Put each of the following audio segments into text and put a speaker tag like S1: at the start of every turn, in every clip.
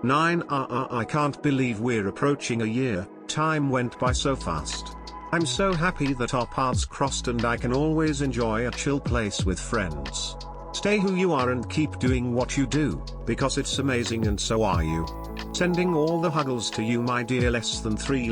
S1: I can't believe we're approaching a year. Time went by so fast. I'm so happy that our paths crossed and I can always enjoy a chill place with friends. Stay who you are and keep doing what you do, because it's amazing and so are you. Sending all the huggles to you, my dear less than 3.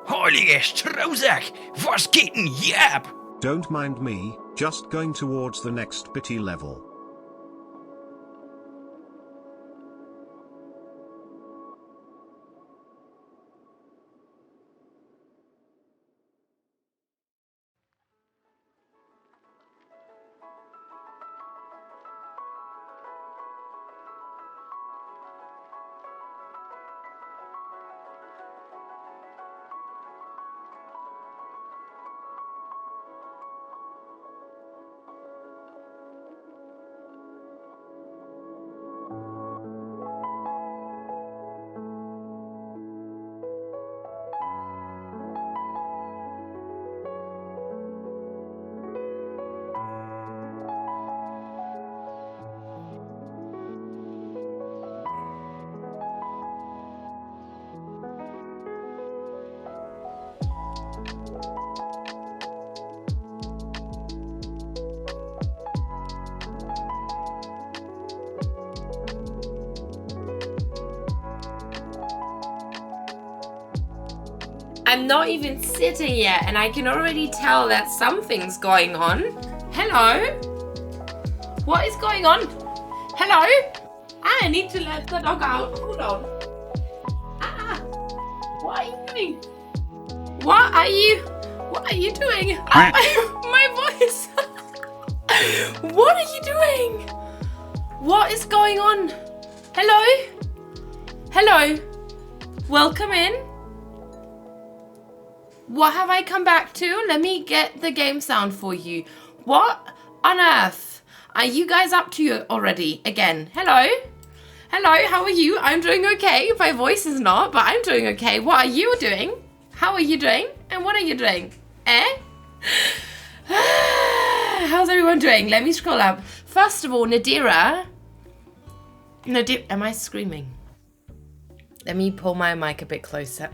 S2: Heilige Strohsack, was geht denn hier ab?
S1: Don't mind me, just going towards the next pity level.
S3: I'm not even sitting yet, and I can already tell that something's going on. Hello? What is going on? Hello? I need to let the dog out. Hold on. What are you doing? What are you doing? Oh, my voice. What are you doing? What is going on? Hello? Hello? Welcome in. What have I come back to? Let me get the game sound for you. What on earth are you guys up to already? Again, hello? Hello, how are you? I'm doing okay. My voice is not, but I'm doing okay. What are you doing? How are you doing? And what are you doing? How's everyone doing? Let me scroll up. First of all, Nadira, am I screaming? Let me pull my mic a bit closer.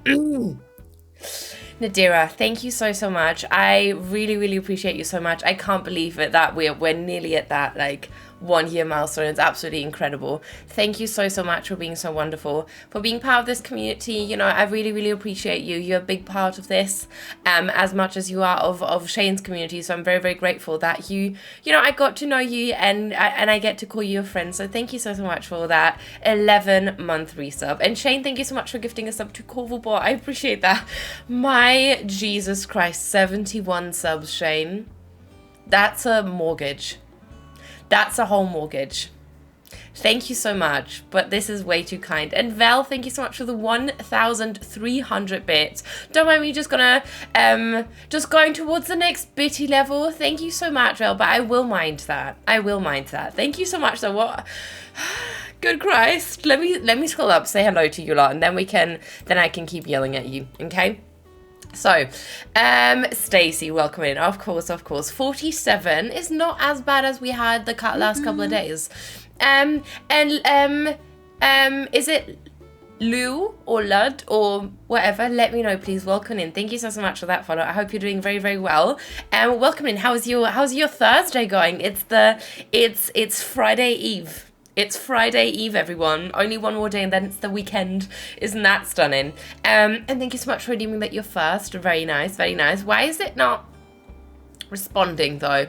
S3: Nadira, thank you so much. I really appreciate you so much. I can't believe it that we're nearly at that like 1 year milestone. It's absolutely incredible. Thank you so much for being so wonderful, for being part of this community. You know, I really appreciate you. You're a big part of this, as much as you are of Shane's community. So I'm very grateful that you know, I got to know you and I get to call you a friend. So thank you so much for that 11-month resub. And Shane, thank you so much for gifting a sub to Corvalbot. I appreciate that. My Jesus Christ, 71 subs, Shane. That's a mortgage. That's a whole mortgage. Thank you so much, but this is way too kind. And Vel, thank you so much for the 1,300 bits. Don't mind me just going towards the next bitty level. Thank you so much, Vel, but I will mind that. Thank you so much. So what? Good Christ. Let me scroll up, say hello to you lot, and then I can keep yelling at you, okay? So, Stacey, welcome in. Of course. 47 is not as bad as we had the last couple of days. Is it Lou or Lud or whatever? Let me know, please. Welcome in. Thank you so much for that follow. I hope you're doing very well. Welcome in. How's your Thursday going? It's Friday Eve. It's Friday Eve, everyone. Only one more day and then it's the weekend. Isn't that stunning? And thank you so much for redeeming that you're first. Very nice. Why is it not responding, though?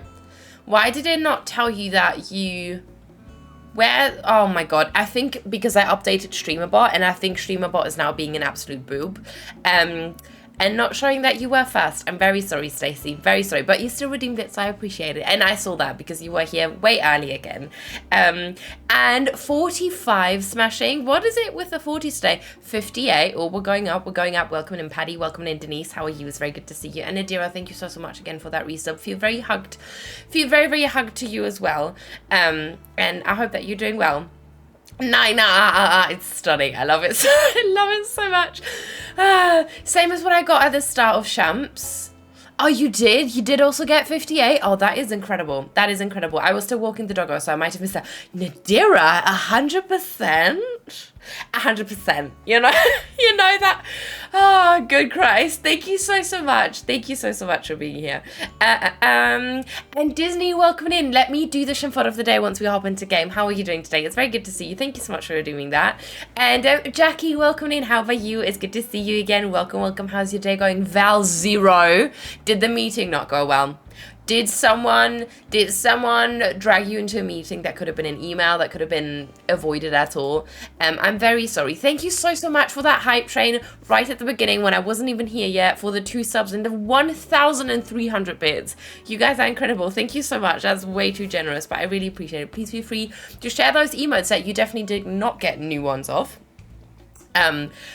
S3: Why did it not tell you that you... Oh my god. I think because I updated StreamerBot, and I think StreamerBot is now being an absolute boob. And not showing that you were first. I'm very sorry, Stacey. Very sorry. But you still redeemed it, so I appreciate it. And I saw that because you were here way early again. And 45 smashing. What is it with the 40s today? 58. Oh, we're going up. Welcome in, Paddy. Welcome in, Denise. How are you? It's very good to see you. And Nadira, thank you so much again for that resub. Feel very hugged to you as well. And I hope that you're doing well. It's stunning. I love it. I love it so much. Same as what I got at the start of Champs. Oh, you did? You did also get 58? Oh, that is incredible. I was still walking the doggo, so I might have missed that. Nadira, 100%? 100%. You know that. Oh, good Christ. Thank you so much. Thank you so much for being here. And Disney, welcome in. Let me do the shimfod of the day once we hop into game. How are you doing today? It's very good to see you. Thank you so much for doing that. And Jackie, welcome in. How are you? It's good to see you again. Welcome. How's your day going? Val Zero. Did the meeting not go well? Did someone drag you into a meeting that could have been an email, that could have been avoided at all? I'm very sorry. Thank you so much for that hype train right at the beginning when I wasn't even here yet, for the 2 subs and the 1,300 bits. You guys are incredible. Thank you so much. That's way too generous, but I really appreciate it. Please feel free to share those emotes that you definitely did not get new ones of.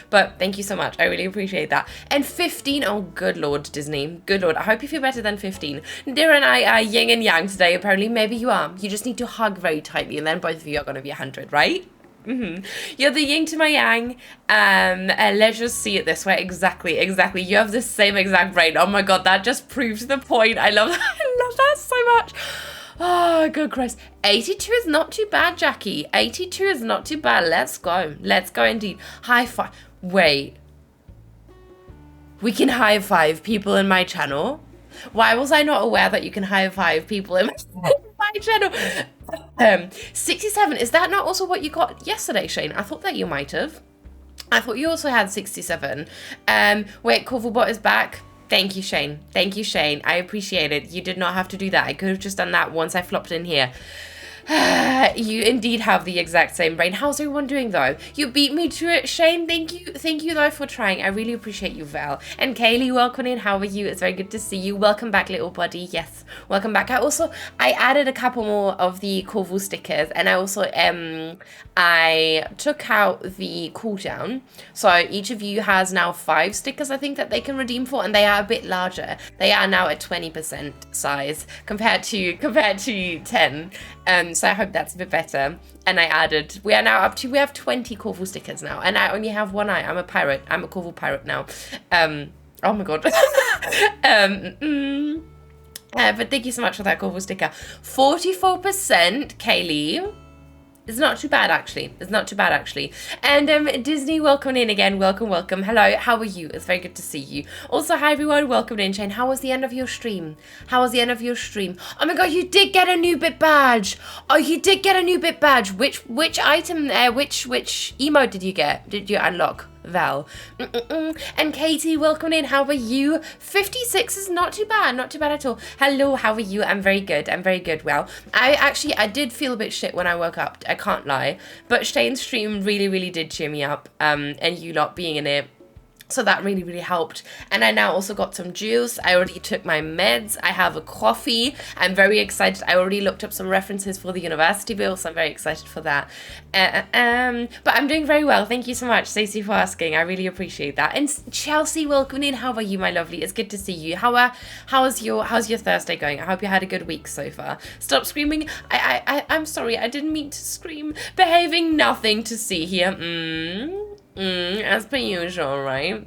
S3: But thank you so much. I really appreciate that. And 15, oh good lord, Disney, good lord. I hope you feel better than 15. Nadira and I are yin and yang today, apparently. Maybe you are. You just need to hug very tightly and then both of you are going to be 100, right? You're the yin to my yang. Let's just see it this way. Exactly. You have the same exact brain. Oh my god, that just proves the point. I love that. I love that so much. Oh, good Christ. 82 is not too bad, Jackie. 82 is not too bad. Let's go. Let's go indeed. High five. Wait. We can high five people in my channel? Why was I not aware that you can high five people in my channel? 67. Is that not also what you got yesterday, Shane? I thought that you might have. I thought you also had 67. Wait, Corvalbot is back. Thank you, Shane. Thank you, Shane. I appreciate it. You did not have to do that. I could have just done that once I flopped in here. You indeed have the exact same brain. How's everyone doing though? You beat me to it, Shane. Thank you though for trying. I really appreciate you, Val. And Kaylee, welcome in. How are you? It's very good to see you. Welcome back, little buddy. Yes, welcome back. I added a couple more of the Corval stickers, and I also I took out the cooldown. So each of you has now 5 stickers, I think, that they can redeem for, and they are a bit larger. They are now at 20% size compared to 10. So I hope that's a bit better. And I added, we have 20 Corval stickers now, and I only have one eye. I'm a pirate. I'm a Corval pirate now. Oh my god. But thank you so much for that Corval sticker. 44%, Kaylee. It's not too bad, actually. It's not too bad, actually. And Disney, welcome in again. Welcome, welcome. Hello, how are you? It's very good to see you. Also, hi, everyone. Welcome in, Shane. How was the end of your stream? How was the end of your stream? Oh, my God, you did get a new bit badge. Oh, you did get a new bit badge. Which item, which emote did you get? Did you unlock? Val. And Katie, welcome in. How are you? 56 is not too bad. Not too bad at all. Hello, how are you? I'm very good. I'm very good. Well, I did feel a bit shit when I woke up. I can't lie. But Shane's stream really, really did cheer me up. And you lot being in it. So that really, really helped. And I now also got some juice. I already took my meds. I have a coffee. I'm very excited. I already looked up some references for the university bill, so I'm very excited for that. But I'm doing very well. Thank you so much, Stacey, for asking. I really appreciate that. And Chelsea, welcome in. How are you, my lovely? It's good to see you. How's your Thursday going? I hope you had a good week so far. Stop screaming. I'm sorry. I didn't mean to scream. Behaving, nothing to see here. As per usual, right?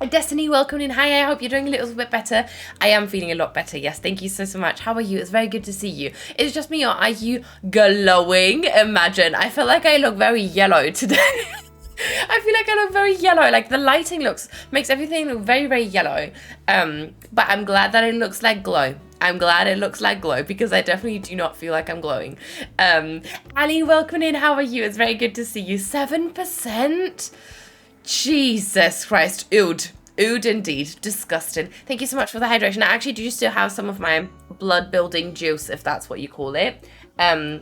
S3: Destiny, welcome in. Hi, I hope you're doing a little bit better. I am feeling a lot better, yes. Thank you so much. How are you? It's very good to see you. Is it just me, or are you glowing? Imagine. I feel like I look very yellow today. I feel like I look very yellow. Like the lighting makes everything look very, very yellow. But I'm glad that it looks like glow. I'm glad it looks like glow, because I definitely do not feel like I'm glowing. Ali, welcome in. How are you? It's very good to see you. 7%? Jesus Christ. Ood indeed. Disgusting. Thank you so much for the hydration. I actually do still have some of my blood building juice, if that's what you call it. You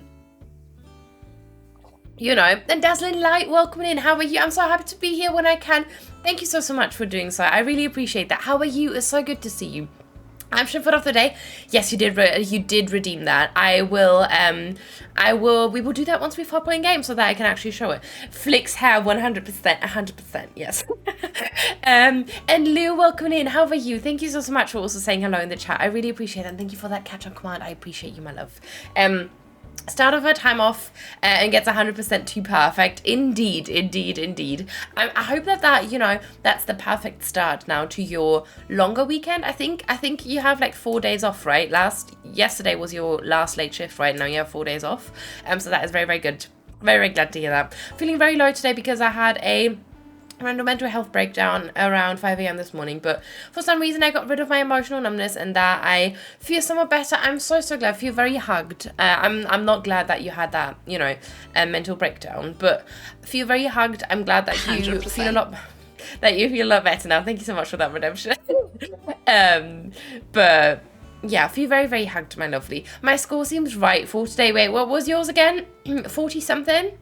S3: know, and Dazzling Light, welcome in. How are you? I'm so happy to be here when I can. Thank you so much for doing so. I really appreciate that. How are you? It's so good to see you. I'm Shipfoot of the day. Yes, you did redeem that. We will do that once we've playing game, so that I can actually show it. Flick's hair, 100%, yes. And Lou, welcome in. How are you? Thank you so much for also saying hello in the chat. I really appreciate it, and thank you for that catch-up command. I appreciate you, my love. Start of her time off and gets 100% to perfect. Indeed. I hope that, you know, that's the perfect start now to your longer weekend. I think you have like 4 days off, right? Yesterday was your last late shift, right? Now you have 4 days off. So that is very, very good. Very, very glad to hear that. Feeling very low today because I had a random mental health breakdown around 5 a.m. this morning, but for some reason I got rid of my emotional numbness, and that I feel somewhat better. I'm so glad. I feel very hugged. I'm not glad that you had that, you know, mental breakdown, but feel very hugged. I'm glad that you 100%. Feel a lot better now. Thank you so much for that redemption. But yeah, feel very, very hugged, my lovely. My score seems right for today. Wait, what was yours again? 40 something?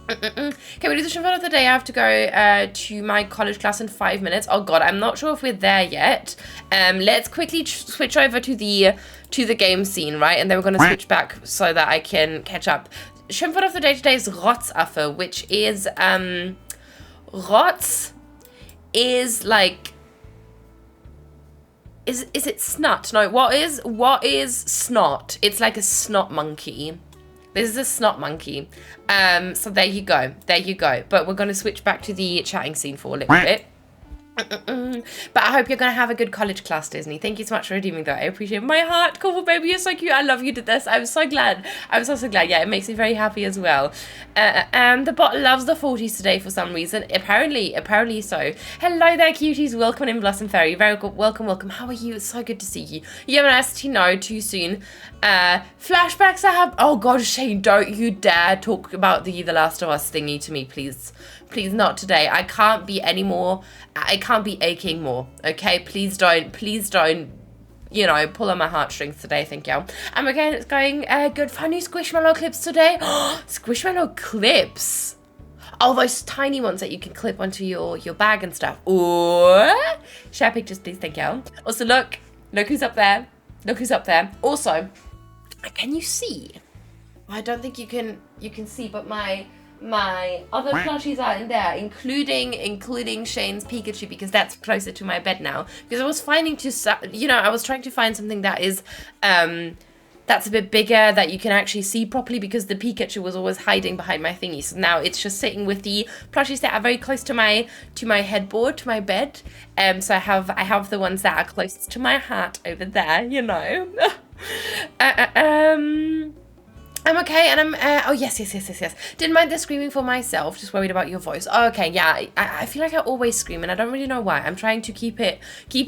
S3: Okay, we do the Shipfoot of the day. I have to go to my college class in 5 minutes. Oh god, I'm not sure if we're there yet. Let's quickly switch over to the game scene, right? And then we're going to switch back so that I can catch up. Shipfoot of the day today is Rotzaffe, which is Rotz is like, is it snot? No, what is snot? It's like a snot monkey. This is a snot monkey. So there you go. But we're going to switch back to the chatting scene for a little bit. But I hope you're going to have a good college class, Disney. Thank you so much for redeeming that. I appreciate it. My heart, Corval baby, you're so cute. I love you to this. I'm so glad. I'm so glad. Yeah, it makes me very happy as well. The bot loves the 40s today for some reason. Apparently so. Hello there, cuties. Welcome in Blossom Fairy. Very good. Welcome. How are you? It's so good to see you. You haven't asked to know too soon. Flashbacks I have. Oh god, Shane, don't you dare talk about the Last of Us thingy to me, please. Please, not today. I can't be aching more. Okay, please don't, you know, pull on my heartstrings today, thank you. Again, it's going good. Found new Squishmallow clips today. Squishmallow clips. Oh, those tiny ones that you can clip onto your bag and stuff. Ooh. Share pictures, please, thank you. Also, look who's up there. Look who's up there. Also, can you see? I don't think you can see, but my other plushies are in there, including Shane's Pikachu, because that's closer to my bed now. Because I was I was trying to find something that is that's a bit bigger, that you can actually see properly, because the Pikachu was always hiding behind my thingy. So now it's just sitting with the plushies that are very close to my headboard, to my bed. So I have the ones that are closest to my heart over there, you know. I'm okay, and I'm, oh, yes. Didn't mind the screaming for myself, just worried about your voice. Oh, okay, yeah, I feel like I always scream, and I don't really know why. I'm trying to keep it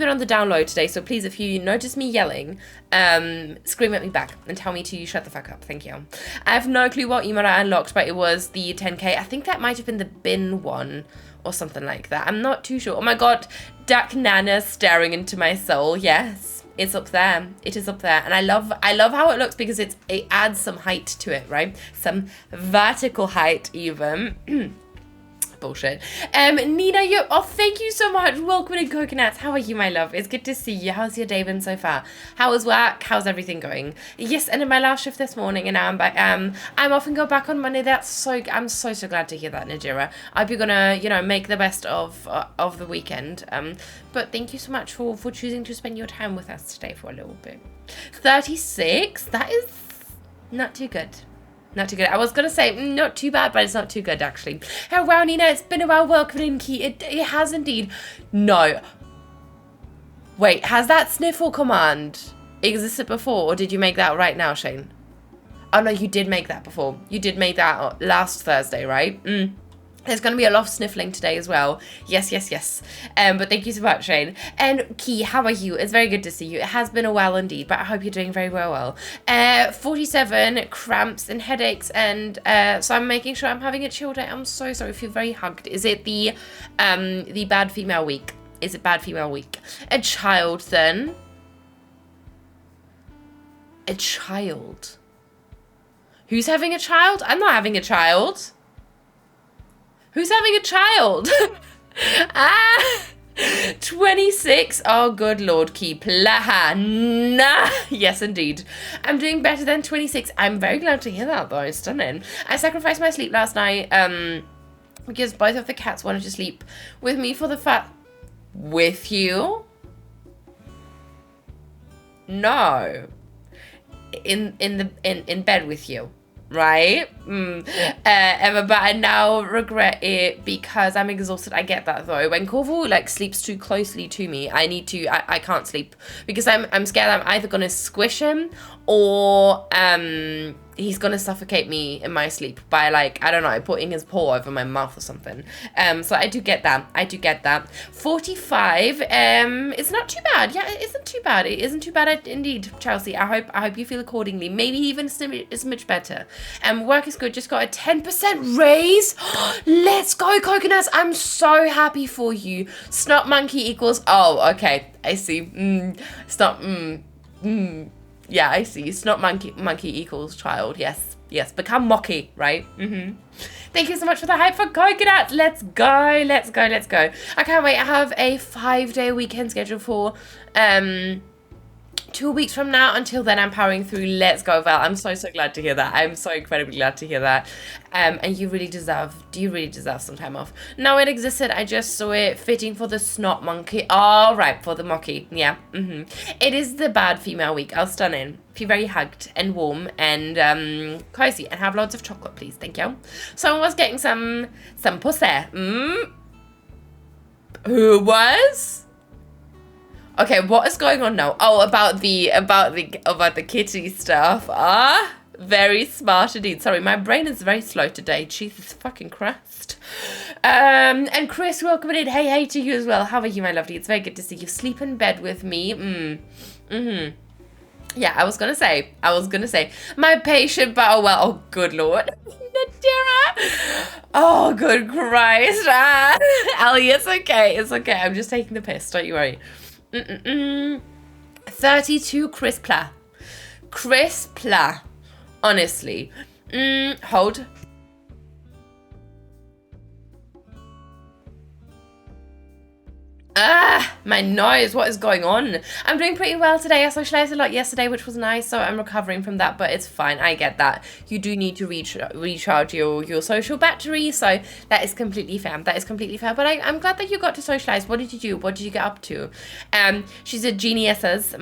S3: on the down low today, so please, if you notice me yelling, scream at me back and tell me to shut the fuck up, thank you. I have no clue what emote I unlocked, but it was the 10k. I think that might have been the bin one, or something like that. I'm not too sure. Oh my god, Duck Nana staring into my soul, yes. It's up there. It is up there. And I love how it looks, because it adds some height to it, right? Some vertical height even. Bullshit. Nina, thank you so much. Welcome to Coconuts. How are you, my love? It's good to see you. How's your day been so far? How was work? How's everything going? Yes, and in my last shift this morning, and now I'm back. I'm off and go back on Monday. I'm so glad to hear that, Najira. I hope you're gonna, you know, make the best of the weekend. But thank you so much for choosing to spend your time with us today for a little bit. 36. That is not too good. Not too good. I was going to say, not too bad, but it's not too good, actually. Oh, wow, Nina, it's been a while. Welcome in, Key. It has indeed. No. Wait, has that sniffle command existed before, or did you make that right now, Shane? Oh, no, you did make that before. You did make that last Thursday, right? There's going to be a lot of sniffling today as well. Yes. But thank you so much, Shane. And Key, how are you? It's very good to see you. It has been a while indeed, but I hope you're doing very, very well. 47 cramps and headaches, and so I'm making sure I'm having a chill day. I'm so sorry if you're very hugged. Is it the bad female week? Is it bad female week? A child, then. A child. Who's having a child? I'm not having a child. Who's having a child? 26. Oh, good Lord, keep nah. Yes, indeed. I'm doing better than 26. I'm very glad to hear that, though. It's stunning. I sacrificed my sleep last night because both of the cats wanted to sleep with me for the With you? No. In bed with you. Right? But I now regret it because I'm exhausted. I get that, though. When Corvo like sleeps too closely to me, I can't sleep because I'm scared I'm either gonna squish him or he's gonna suffocate me in my sleep by, like, I don't know, putting his paw over my mouth or something. So I do get that. 45, it's not too bad. Yeah, it isn't too bad. It isn't too bad indeed, Chelsea. I hope you feel accordingly. Maybe even it's much better. Work is good. Just got a 10% raise. Let's go, Coconuts. I'm so happy for you. Snot monkey equals, oh, okay. I see. Yeah, I see. Snot monkey equals child. Yes. Become mocky, right? Thank you so much for the hype for Coconuts. Let's go. I can't wait. I have a 5-day weekend scheduled for 2 weeks from now. Until then, I'm powering through. Let's go, Val. I'm so glad to hear that. I'm so incredibly glad to hear that. And you really deserve some time off. No, it existed. I just saw it fitting for the snot monkey. All right, for the mocky. Yeah. It is the bad female week. I'll stunning. Feel very hugged and warm and cozy, and have loads of chocolate, please. Thank you. Someone was getting some pussy. Who was? Okay, what is going on now? Oh, about the kitty stuff. Very smart indeed. Sorry, my brain is very slow today. Jesus fucking Christ. And Chris, welcome in. Hey to you as well. How are you, my lovely? It's very good to see you. Sleep in bed with me. Yeah, I was gonna say, my patient, but oh well, oh good Lord. Oh, good Christ. Ellie, it's okay. It's okay. I'm just taking the piss. Don't you worry. 32 crispla. Crispla. Honestly. Hold. My nose, what is going on? I'm doing pretty well today. I socialized a lot yesterday, which was nice, so I'm recovering from that, but it's fine. I get that. You do need to recharge your social battery, so that is completely fair. That is completely fair, but I'm glad that you got to socialize. What did you do? What did you get up to? She's a geniuses.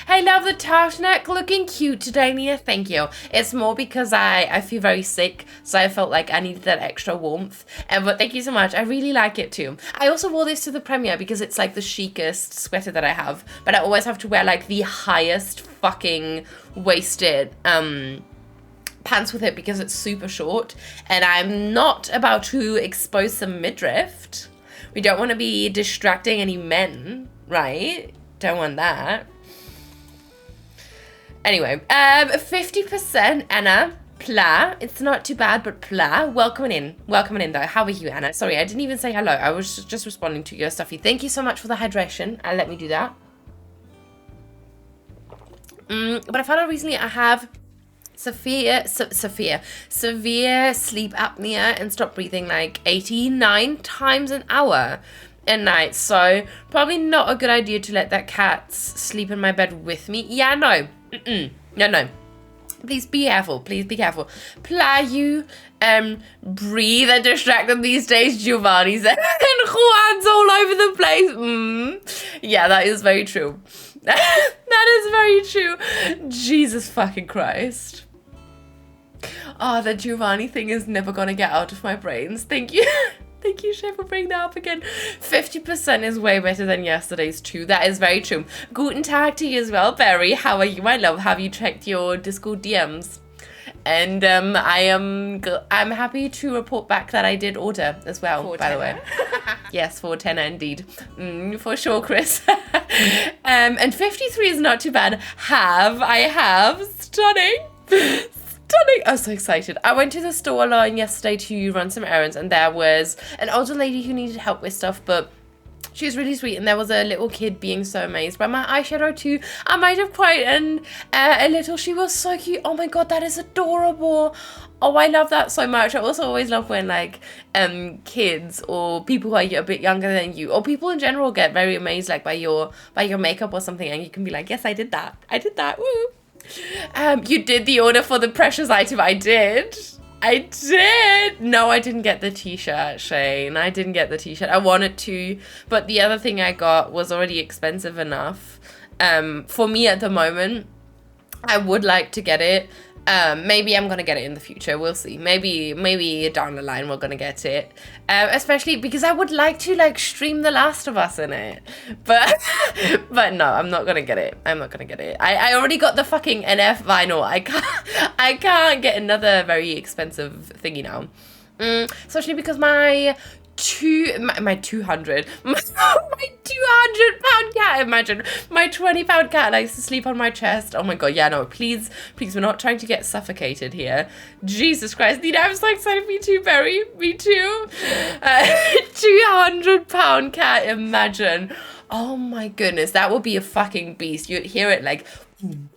S3: Hey, love the turtleneck, looking cute today, Nia. Thank you. It's more because I feel very sick, so I felt like I needed that extra warmth. But thank you so much. I really like it too. I also wore this to the premiere because it's like the chicest sweater that I have, but I always have to wear like the highest fucking waisted pants with it because it's super short, and I'm not about to expose some midriff. We don't want to be distracting any men, right? Don't want that. Anyway, 50% Anna. Pla. It's not too bad, but pla. Welcome in. Welcome in, though. How are you, Anna? Sorry, I didn't even say hello. I was just responding to your stuffy. Thank you so much for the hydration. Let me do that. But I found out recently I have severe sleep apnea and stop breathing like 89 times an hour at night. So probably not a good idea to let that cat sleep in my bed with me. Yeah, no. No. Please be careful. Please be careful. Ply you breathe and distracted these days, Giovanni said. And Juan's all over the place. Yeah, that is very true. That is very true. Jesus fucking Christ. Oh, the Giovanni thing is never gonna get out of my brains. Thank you. Thank you, Chef, for bringing that up again. 50% is way better than yesterday's too. That is very true. Guten Tag to you as well, Barry. How are you, my love? Have you checked your Discord DMs? And I'm happy to report back that I did order as well, by the way. Yes, for 10 indeed. For sure, Chris. And 53 is not too bad. I have. Stunning. I'm so excited. I went to the store alone yesterday to run some errands, and there was an older lady who needed help with stuff, but she was really sweet, and there was a little kid being so amazed by my eyeshadow too. I might have cried and a little. She was so cute. Oh my god, that is adorable. Oh, I love that so much. I also always love when like kids or people who are a bit younger than you, or people in general, get very amazed like by your makeup or something, and you can be like, yes, I did that. Woo. You did the order for the precious item. I did. No, I didn't get the t-shirt, Shane. I didn't get the t-shirt. I wanted to, but the other thing I got was already expensive enough. For me at the moment, I would like to get it. Maybe I'm gonna get it in the future. We'll see. Maybe down the line we're gonna get it. Especially because I would like to like stream The Last of Us in it. But no, I'm not gonna get it. I already got the fucking NF vinyl. I can't get another very expensive thingy now. Especially because my 200 pound cat, imagine my 20-pound cat likes to sleep on my chest. Oh my god, yeah, no, please, we're not trying to get suffocated here. Jesus Christ, Nina, I'm so excited. Me too, Barry, me too. 200-pound cat, imagine. Oh my goodness, that would be a fucking beast. You'd hear it like boom,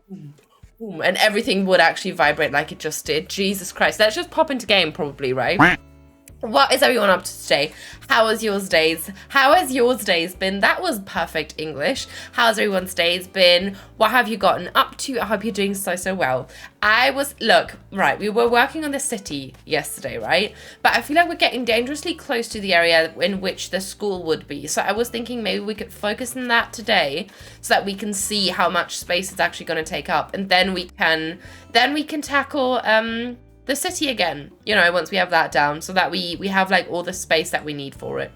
S3: boom, boom, and everything would actually vibrate like it just did. Jesus Christ, let's just pop into game probably, right? What is everyone up to today? How has yours days been? That was perfect English. How's everyone's days been? What have you gotten up to? I hope you're doing so well. We were working on the city yesterday, right? But I feel like we're getting dangerously close to the area in which the school would be. So I was thinking maybe we could focus on that today so that we can see how much space it's actually going to take up. And then we can tackle the city again, you know, once we have that down, so that we have like all the space that we need for it.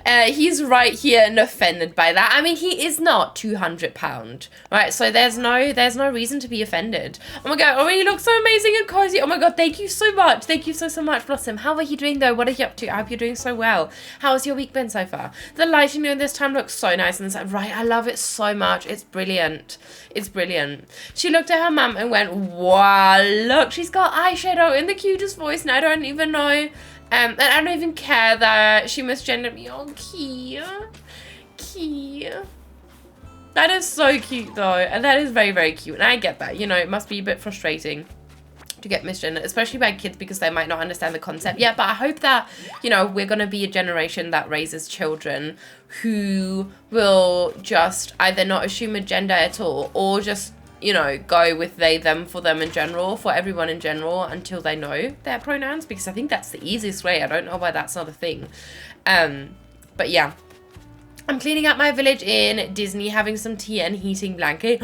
S3: He's right here and offended by that. I mean, he is not £200, right? So there's no reason to be offended. Oh my god, oh, he looks so amazing and cozy. Oh my god, thank you so much. Thank you so much, Blossom. How are you doing though? What are you up to? I hope you're doing so well. How's your week been so far? The lighting in this time looks so nice, and it's like, right, I love it so much. It's brilliant. It's brilliant. She looked at her mum and went, wow, look, she's got eyeshadow in the cutest voice, and I don't even know. And I don't even care that she misgendered me. Oh, Key. That is so cute, though. And that is very, very cute. And I get that. You know, it must be a bit frustrating to get misgendered, especially by kids, because they might not understand the concept. Yeah, but I hope that, you know, we're going to be a generation that raises children who will just either not assume a gender at all, or just, you know, go with they, them, for them in general, for everyone in general, until they know their pronouns, because I think that's the easiest way. I don't know why that's not a thing. But yeah. I'm cleaning up my village in Disney, having some tea and heating blanket.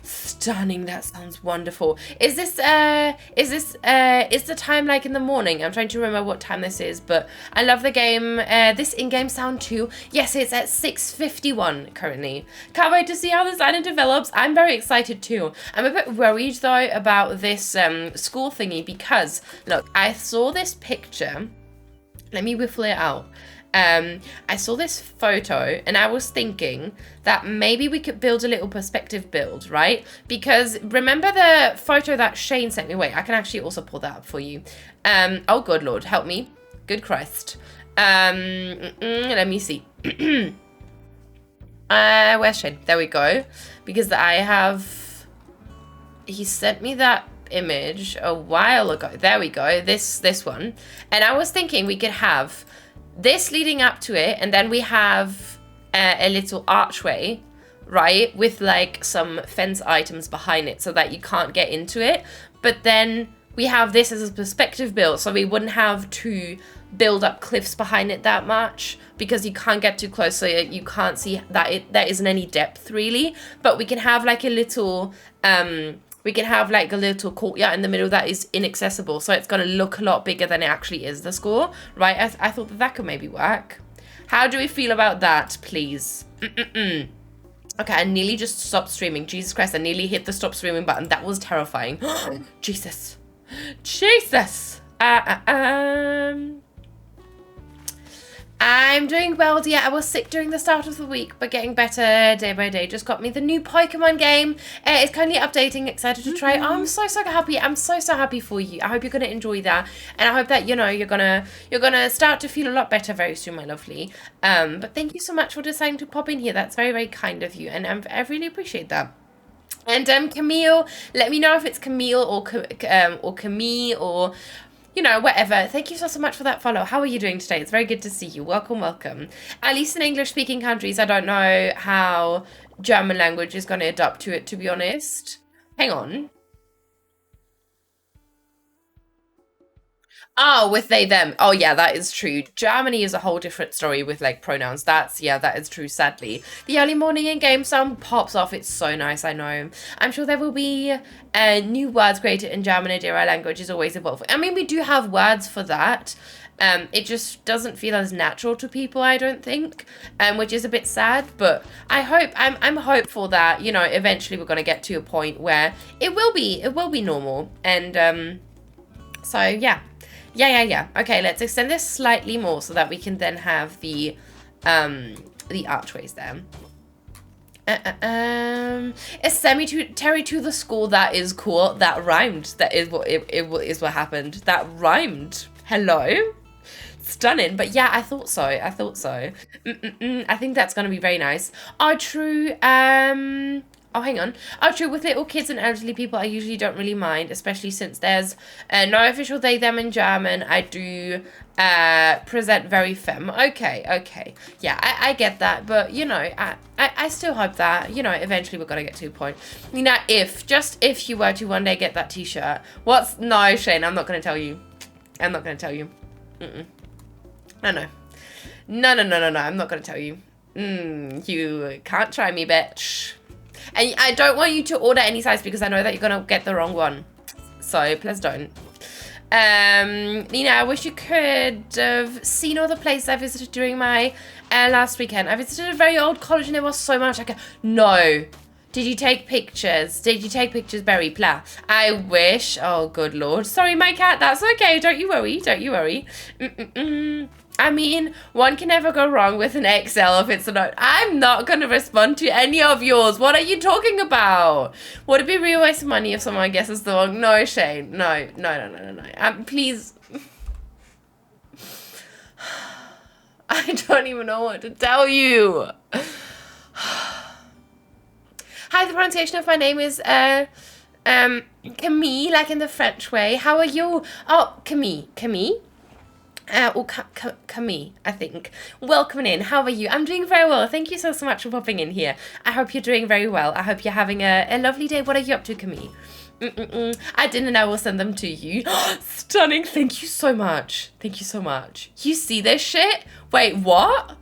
S3: Stunning, that sounds wonderful. Is the time like in the morning? I'm trying to remember what time this is, but I love the game. This in-game sound too. Yes, it's at 6:51 currently. Can't wait to see how this island develops. I'm very excited too. I'm a bit worried though about this school thingy, because look, I saw this picture. Let me whiffle it out. I saw this photo and I was thinking that maybe we could build a little perspective build, right? Because remember the photo that Shane sent me? Wait, I can actually also pull that up for you. Oh, good Lord, help me. Good Christ. Let me see. Where's Shane? There we go. Because he sent me that image a while ago. There we go. This one. And I was thinking we could have this leading up to it, and then we have a little archway, right, with like some fence items behind it so that you can't get into it. But then we have this as a perspective build, so we wouldn't have to build up cliffs behind it that much, because you can't get too close, so you can't see that there isn't any depth really. But we can have like a little courtyard in the middle that is inaccessible, so it's going to look a lot bigger than it actually is, the school, right? I thought that could maybe work. How do we feel about that, please? Okay, I nearly just stopped streaming. Jesus Christ, I nearly hit the stop streaming button. That was terrifying. Jesus. I'm doing well, dear. I was sick during the start of the week, but getting better day by day. Just got me the new Pokemon game. It's currently updating. Excited to try. Oh, I'm so happy. I'm so happy for you. I hope you're gonna enjoy that, and I hope that, you know, you're gonna start to feel a lot better very soon, my lovely. But thank you so much for deciding to pop in here. That's very, very kind of you, and I really appreciate that. And Camille, let me know if it's Camille or Camille or, you know, whatever. Thank you so much for that follow. How are you doing today? It's very good to see you. Welcome. At least in English-speaking countries, I don't know how German language is going to adapt to it, to be honest. Hang on. Oh, with they, them. Oh, yeah, that is true. Germany is a whole different story with, like, pronouns. That is true, sadly. The early morning in-game sound pops off. It's so nice, I know. I'm sure there will be new words created in German, and our language is always evolving. I mean, we do have words for that. It just doesn't feel as natural to people, I don't think, which is a bit sad. But I'm hopeful that, you know, eventually we're going to get to a point where it will be normal. And so, yeah. Yeah. Okay, let's extend this slightly more so that we can then have the archways there. A cemetery to the school. That is cool. That rhymed. That is what it is what happened. That rhymed. Hello. Stunning. But yeah, I thought so. I think that's gonna be very nice. Oh, true. Oh, hang on. Oh, true. With little kids and elderly people, I usually don't really mind, especially since there's no official they, them in German. I do present very femme. Okay. Yeah, I get that. But, you know, I still hope that, you know, eventually we're going to get to a point. You know, if you were to one day get that t-shirt. No, Shane, I'm not going to tell you. No. I'm not going to tell you. You can't try me, bitch. And I don't want you to order any size because I know that you're going to get the wrong one. So please don't. Nina, I wish you could have seen all the places I visited during my last weekend. I visited a very old college and there was so much. No. Did you take pictures? Did you take pictures, Berry Pla? I wish. Oh, good Lord. Sorry, my cat. That's okay. Don't you worry. Don't you worry. I mean, one can never go wrong with an XL if it's not. I'm not going to respond to any of yours. What are you talking about? Would it be real waste of money if someone guesses the wrong? No, Shane. No. Please. I don't even know what to tell you. Hi, the pronunciation of my name is Camille, like in the French way. How are you? Oh, Camille. Or Camille, I think. Welcome in. How are you? I'm doing very well. Thank you so much for popping in here. I hope you're doing very well. I hope you're having a lovely day. What are you up to, Camille? I didn't. I will send them to you. Stunning. Thank you so much. Thank you so much. You see this shit? Wait, what?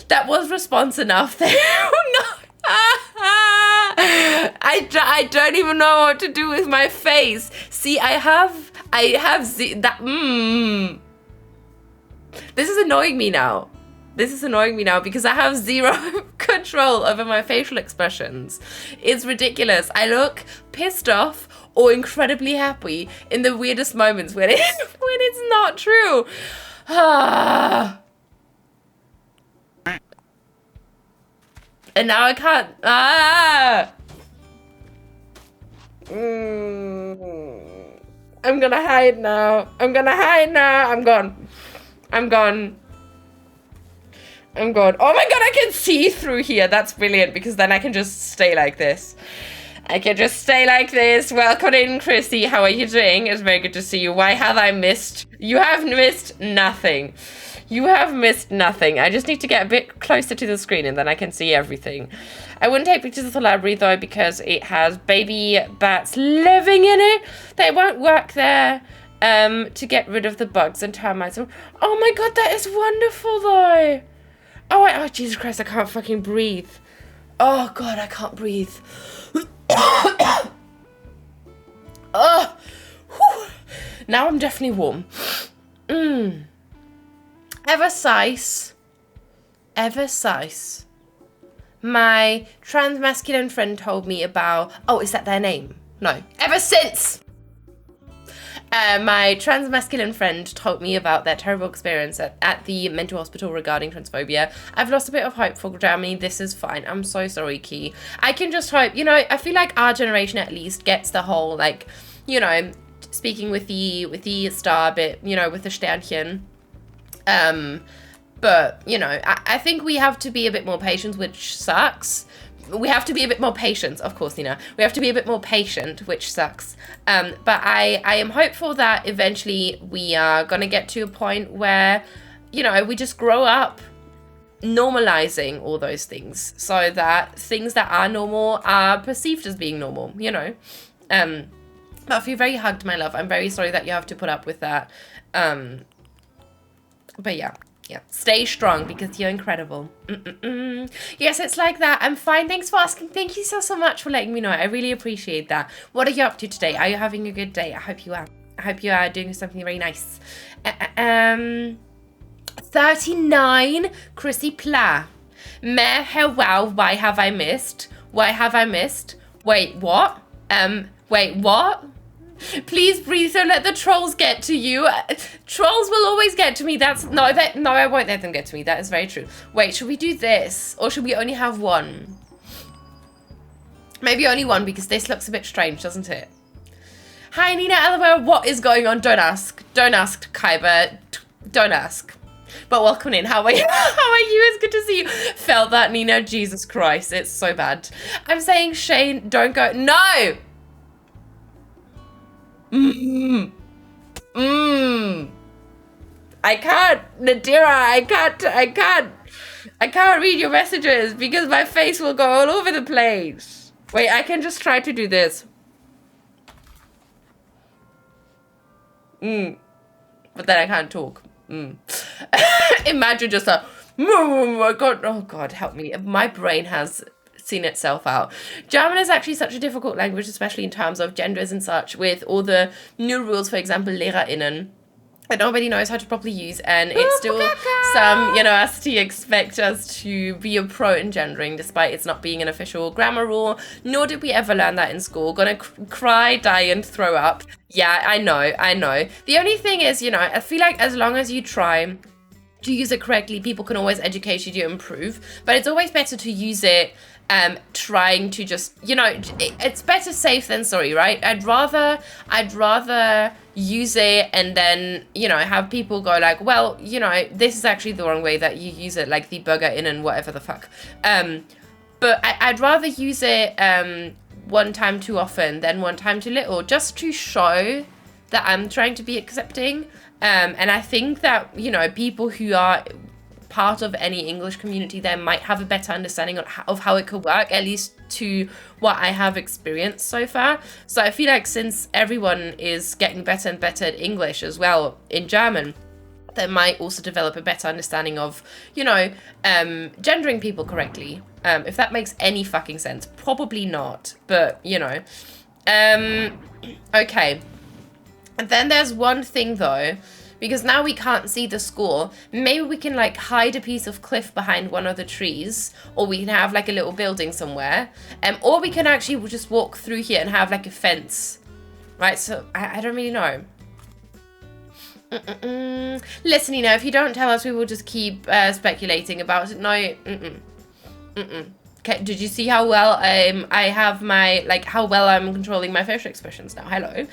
S3: That was response enough there. No. I don't even know what to do with my face. See, I have that. This is annoying me now. This is annoying me now because I have zero control over my facial expressions. It's ridiculous. I look pissed off or incredibly happy in the weirdest moments when it's not true. And now I can't. I'm gonna hide now. I'm gone. Oh my god, I can see through here. That's brilliant because then I can just stay like this. Welcome in, Chrissy. How are you doing? It's very good to see you. Why have I missed? You have missed nothing. I just need to get a bit closer to the screen and then I can see everything. I wouldn't take pictures of the library though because it has baby bats living in it. They won't work there to get rid of the bugs and termites. Oh my god, that is wonderful though. Oh Jesus Christ, I can't fucking breathe. Oh god, I can't breathe. Oh, whew. Now I'm definitely warm. Ever since my trans masculine friend told me about, oh, is that their name? No. Ever since my trans masculine friend told me about their terrible experience at the mental hospital regarding transphobia, I've lost a bit of hope for Germany. This is fine. I'm so sorry, Key. I can just hope, I feel like our generation at least gets the whole, like, speaking with the star bit, with the Sternchen. But, I think we have to be a bit more patient, which sucks. We have to be a bit more patient, of course, Nina. We have to be a bit more patient, which sucks. But I am hopeful that eventually we are going to get to a point where, we just grow up normalizing all those things so that things that are normal are perceived as being normal, But I feel very hugged, my love. I'm very sorry that you have to put up with that. But yeah, stay strong because you're incredible. Yes, it's like that. I'm fine. Thanks for asking. Thank you so much for letting me know. I really appreciate that. What are you up to today? Are you having a good day? I hope you are. I hope you are doing something very nice. 39, Chrissy Pla. Wow, why have I missed? Wait, what? Wait, what? Please breathe, don't let the trolls get to you. Trolls will always get to me. No, I won't let them get to me. That is very true. Wait, should we do this? Or should we only have one? Maybe only one because this looks a bit strange, doesn't it? Hi, Nina Alaware. What is going on? Don't ask. Don't ask, Kyber. Don't ask. But welcome in. How are you? How are you? It's good to see you. Felt that, Nina. Jesus Christ. It's so bad. I'm saying, Shane, don't go. No! I can't, Nadira, I can't read your messages because my face will go all over the place. Wait, I can just try to do this. But then I can't talk. Imagine just a, oh God, help me. My brain has seen itself out. German is actually such a difficult language, especially in terms of genders and such, with all the new rules, for example, LehrerInnen. that nobody knows how to properly use, and it's still some university expect us to be a pro in gendering despite it's not being an official grammar rule, nor did we ever learn that in school. Gonna cry, die, and throw up. Yeah, I know. The only thing is, I feel like as long as you try to use it correctly, people can always educate you to improve, but it's always better to use it trying to just, it's better safe than sorry, right? I'd rather use it and then, have people go like, well, this is actually the wrong way that you use it, like the bugger in and whatever the fuck. But I'd rather use it one time too often than one time too little, just to show that I'm trying to be accepting. And I think that, people who are part of any English community there might have a better understanding of how it could work, at least to what I have experienced so far. So I feel like since everyone is getting better and better at English as well in German, they might also develop a better understanding of, gendering people correctly. If that makes any fucking sense. Probably not, but, okay. And then there's one thing though, because now we can't see the school. Maybe we can like hide a piece of cliff behind one of the trees, or we can have like a little building somewhere, or we can actually just walk through here and have like a fence, right? So I don't really know. Listen, if you don't tell us, we will just keep speculating about it. No. Okay, did you see how well I have my, how well I'm controlling my facial expressions now? Hello,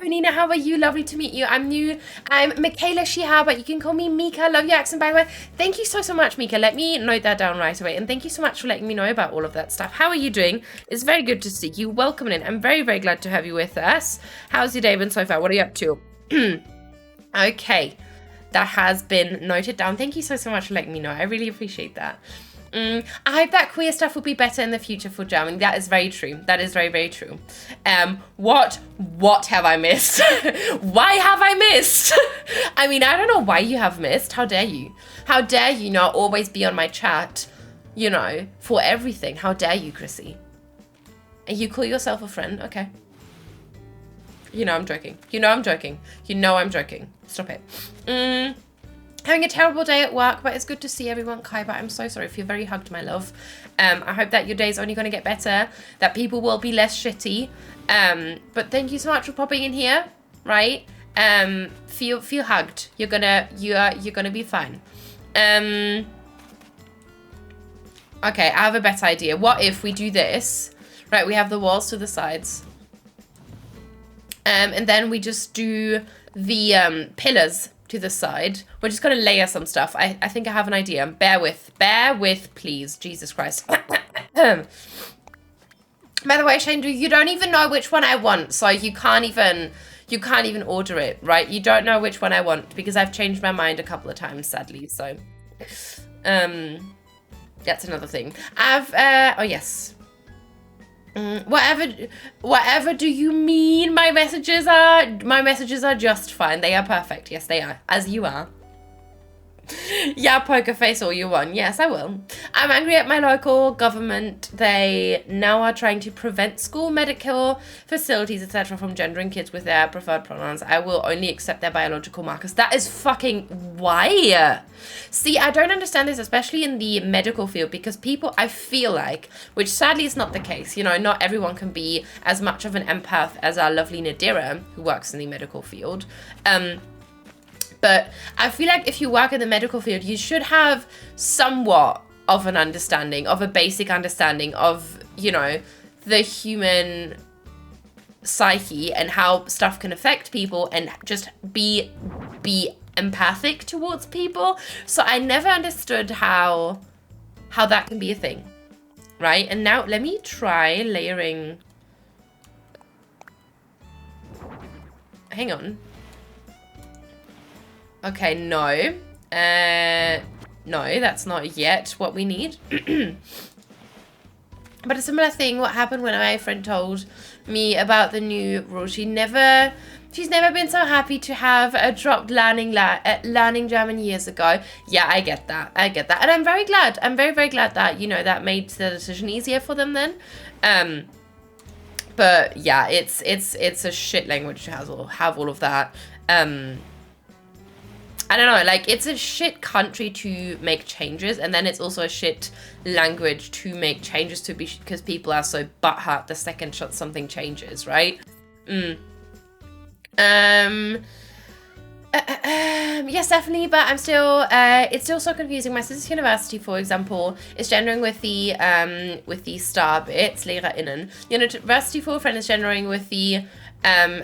S3: Nina, how are you? Lovely to meet you. I'm new. I'm Michaela Shihar, but you can call me Mika. Love your accent, by the way. Thank you so much, Mika. Let me note that down right away. And thank you so much for letting me know about all of that stuff. How are you doing? It's very good to see you. Welcome in. I'm very, very glad to have you with us. How's your day been so far? What are you up to? Okay, that has been noted down. Thank you so much for letting me know. I really appreciate that. I hope that queer stuff will be better in the future for German. That is very true. That is very, very true. What have I missed? Why have I missed? I mean, I don't know why you have missed. How dare you? How dare you not always be on my chat, for everything? How dare you, Chrissy? And you call yourself a friend? Okay. I'm joking. I'm joking. Stop it. Having a terrible day at work, but it's good to see everyone. Kaiba, I'm so sorry if you're very hugged, my love. I hope that your day's only going to get better, that people will be less shitty. But thank you so much for popping in here, right? Feel hugged. You're gonna be fine. Okay, I have a better idea. What if we do this? Right, we have the walls to the sides. And then we just do the pillars to the side. We're just going to layer some stuff. I think I have an idea. Bear with, please. Jesus Christ. By the way, Shane, you don't even know which one I want, so you can't even order it, right? You don't know which one I want because I've changed my mind a couple of times, sadly. So, that's another thing. Oh yes. Whatever do you mean? My messages are just fine. They are perfect. Yes, they are. As you are. Yeah, poker face all you want. Yes, I will. I'm angry at my local government. They now are trying to prevent school, medical facilities, etc. from gendering kids with their preferred pronouns. I will only accept their biological markers. That is fucking why? See, I don't understand this, especially in the medical field, because people, I feel like, which sadly is not the case, not everyone can be as much of an empath as our lovely Nadira, who works in the medical field. But I feel like if you work in the medical field, you should have somewhat of an understanding, of a basic understanding of, the human psyche and how stuff can affect people, and just be empathic towards people. So I never understood how that can be a thing, right? And now let me try layering. Hang on. Okay, no. No, that's not yet what we need. But a similar thing, what happened when my friend told me about the new rule. She's never been so happy to have dropped learning German years ago. Yeah, I get that. And I'm very glad. I'm very, very glad that, that made the decision easier for them then. But yeah, it's a shit language to have all of that. I don't know, like, it's a shit country to make changes, and then it's also a shit language to make changes to, because people are so butthurt the second something changes, right? Yes, definitely, but I'm still, it's still so confusing. My sister's university, for example, is gendering with the star bits, LehrerInnen. University for a friend is gendering with the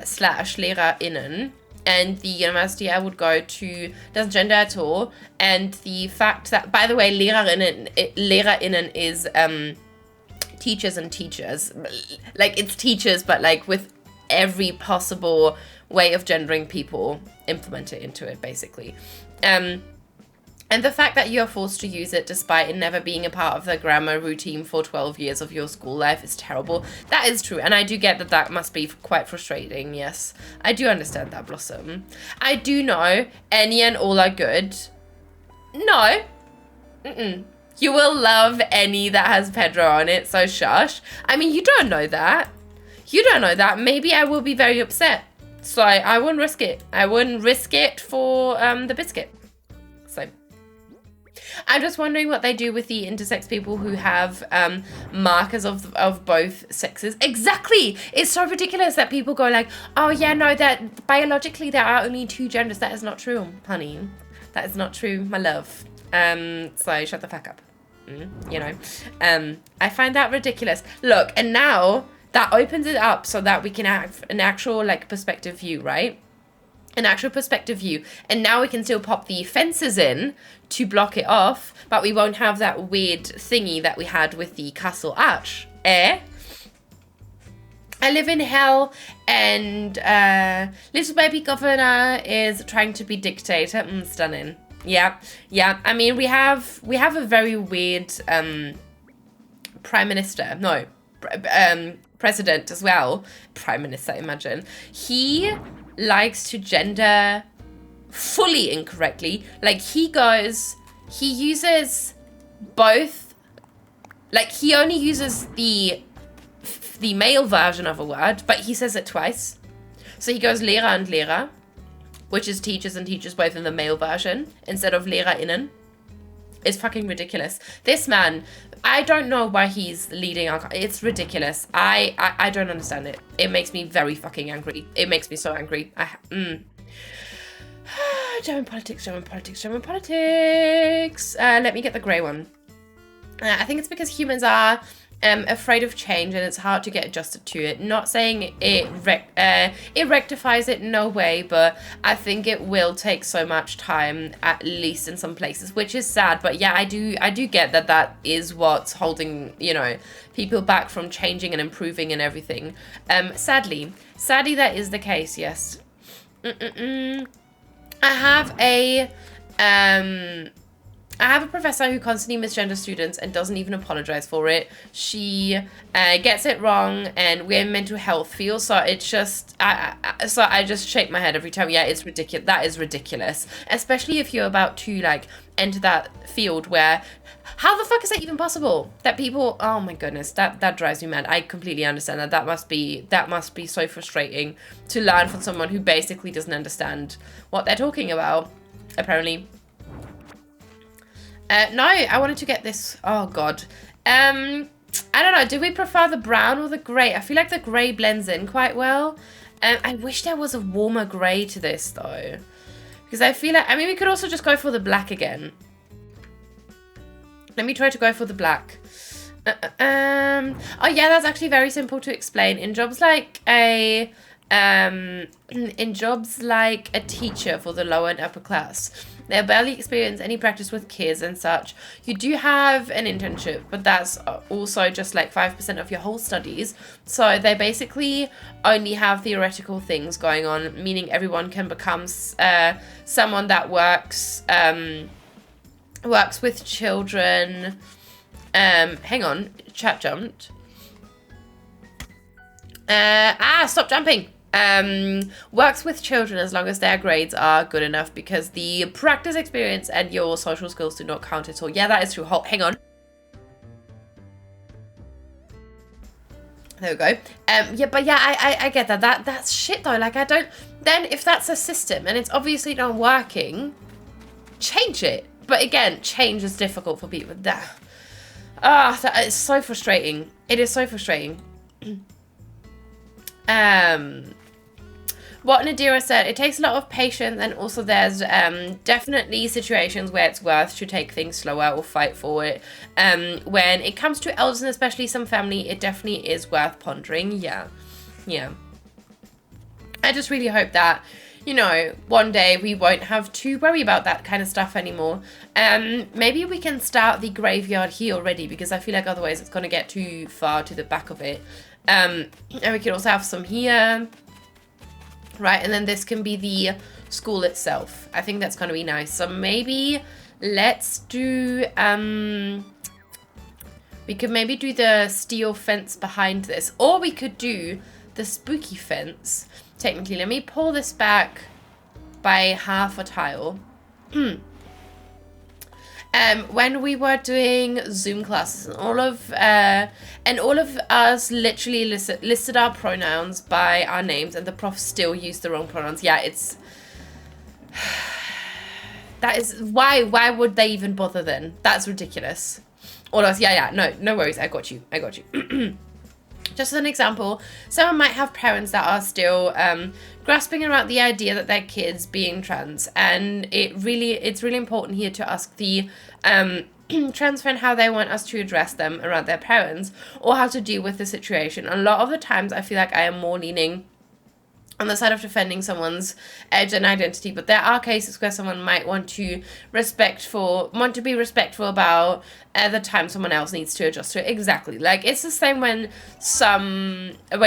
S3: slash LehrerInnen. And the university I would go to doesn't gender at all. And the fact that, by the way, LehrerInnen is teachers and teachers. Like, it's teachers, but like with every possible way of gendering people implemented into it, basically. And the fact that you're forced to use it despite it never being a part of the grammar routine for 12 years of your school life is terrible. That is true, and I do get that that must be quite frustrating, yes. I do understand that, Blossom. I do know any and all are good. No. You will love any that has Pedro on it, so shush. I mean, you don't know that. You don't know that. Maybe I will be very upset. So I wouldn't risk it. I wouldn't risk it for the biscuit. So I'm just wondering what they do with the intersex people who have markers of both sexes. Exactly. It's so ridiculous that people go like, oh yeah, no, that biologically there are only two genders. That is not true, honey. That is not true, my love. So shut the fuck up. You know, I find that ridiculous. Look, and now that opens it up so that we can have an actual like perspective view, right? An actual perspective view. And now we can still pop the fences in to block it off, but we won't have that weird thingy that we had with the castle arch. I live in hell, and little baby governor is trying to be dictator. Stunning. Yeah. I mean, we have a very weird prime minister. No, president as well. Prime minister, imagine. He likes to gender fully incorrectly. Like, he uses both, like, he only uses the male version of a word, but he says it twice. So he goes Lehrer and Lehrer, which is teachers and teachers both in the male version, instead of LehrerInnen. It's fucking ridiculous. This man, I don't know why he's leading our... It's ridiculous. I don't understand it. It makes me very fucking angry. It makes me so angry. German politics. Let me get the grey one. I think it's because humans are afraid of change and it's hard to get adjusted to it. Not saying it rectifies it, no way, but I think it will take so much time, at least in some places, which is sad. But yeah, I do get that is what's holding, you know, people back from changing and improving and everything. Sadly that is the case, yes. I have a professor who constantly misgenders students and doesn't even apologize for it. She gets it wrong, and we're in mental health field, so it's just, I just shake my head every time. Yeah, it's ridiculous. That is ridiculous, especially if you're about to like enter that field where, how the fuck is that even possible? That people, oh my goodness, that drives me mad. I completely understand that. That must be so frustrating to learn from someone who basically doesn't understand what they're talking about, apparently. No, I wanted to get this. Oh, God. I don't know. Do we prefer the brown or the grey? I feel like the grey blends in quite well. I wish there was a warmer grey to this, though. Because I feel like... I mean, we could also just go for the black again. Let me try to go for the black. Oh, yeah, that's actually very simple to explain. In jobs like a teacher for the lower and upper class, they barely experience any practice with kids and such. You do have an internship, but that's also just like 5% of your whole studies. So they basically only have theoretical things going on, meaning everyone can become someone that works with children. Hang on, chat jumped. Stop jumping. Works with children as long as their grades are good enough, because the practice experience and your social skills do not count at all. Yeah, that is true. Hang on. There we go. Yeah, but yeah, I get that. That's shit though. Like, I don't... Then if that's a system and it's obviously not working, change it. But again, change is difficult for people. That is so frustrating. It is so frustrating. What Nadira said, it takes a lot of patience, and also there's definitely situations where it's worth to take things slower or fight for it. When it comes to elders, and especially some family, it definitely is worth pondering. Yeah. I just really hope that, you know, one day we won't have to worry about that kind of stuff anymore. Maybe we can start the graveyard here already, because I feel like otherwise it's going to get too far to the back of it. And we could also have some here. Right, and then this can be the school itself. I think that's going to be nice. So maybe let's do, we could maybe do the steel fence behind this. Or we could do the spooky fence. Technically, let me pull this back by half a tile. When we were doing Zoom classes, and all of us literally listed our pronouns by our names, and the prof still used the wrong pronouns. Yeah, it's that is why would they even bother then? That's ridiculous. All else, no worries, I got you. Just as an example, someone might have parents that are still grasping around the idea that their kids being trans, and it's really important here to ask the trans fan how they want us to address them around their parents, or how to deal with the situation. A lot of the times I feel like I am more leaning on the side of defending someone's edge and identity, but there are cases where someone might want to be respectful about the time someone else needs to adjust to it. Exactly. Like, it's the same when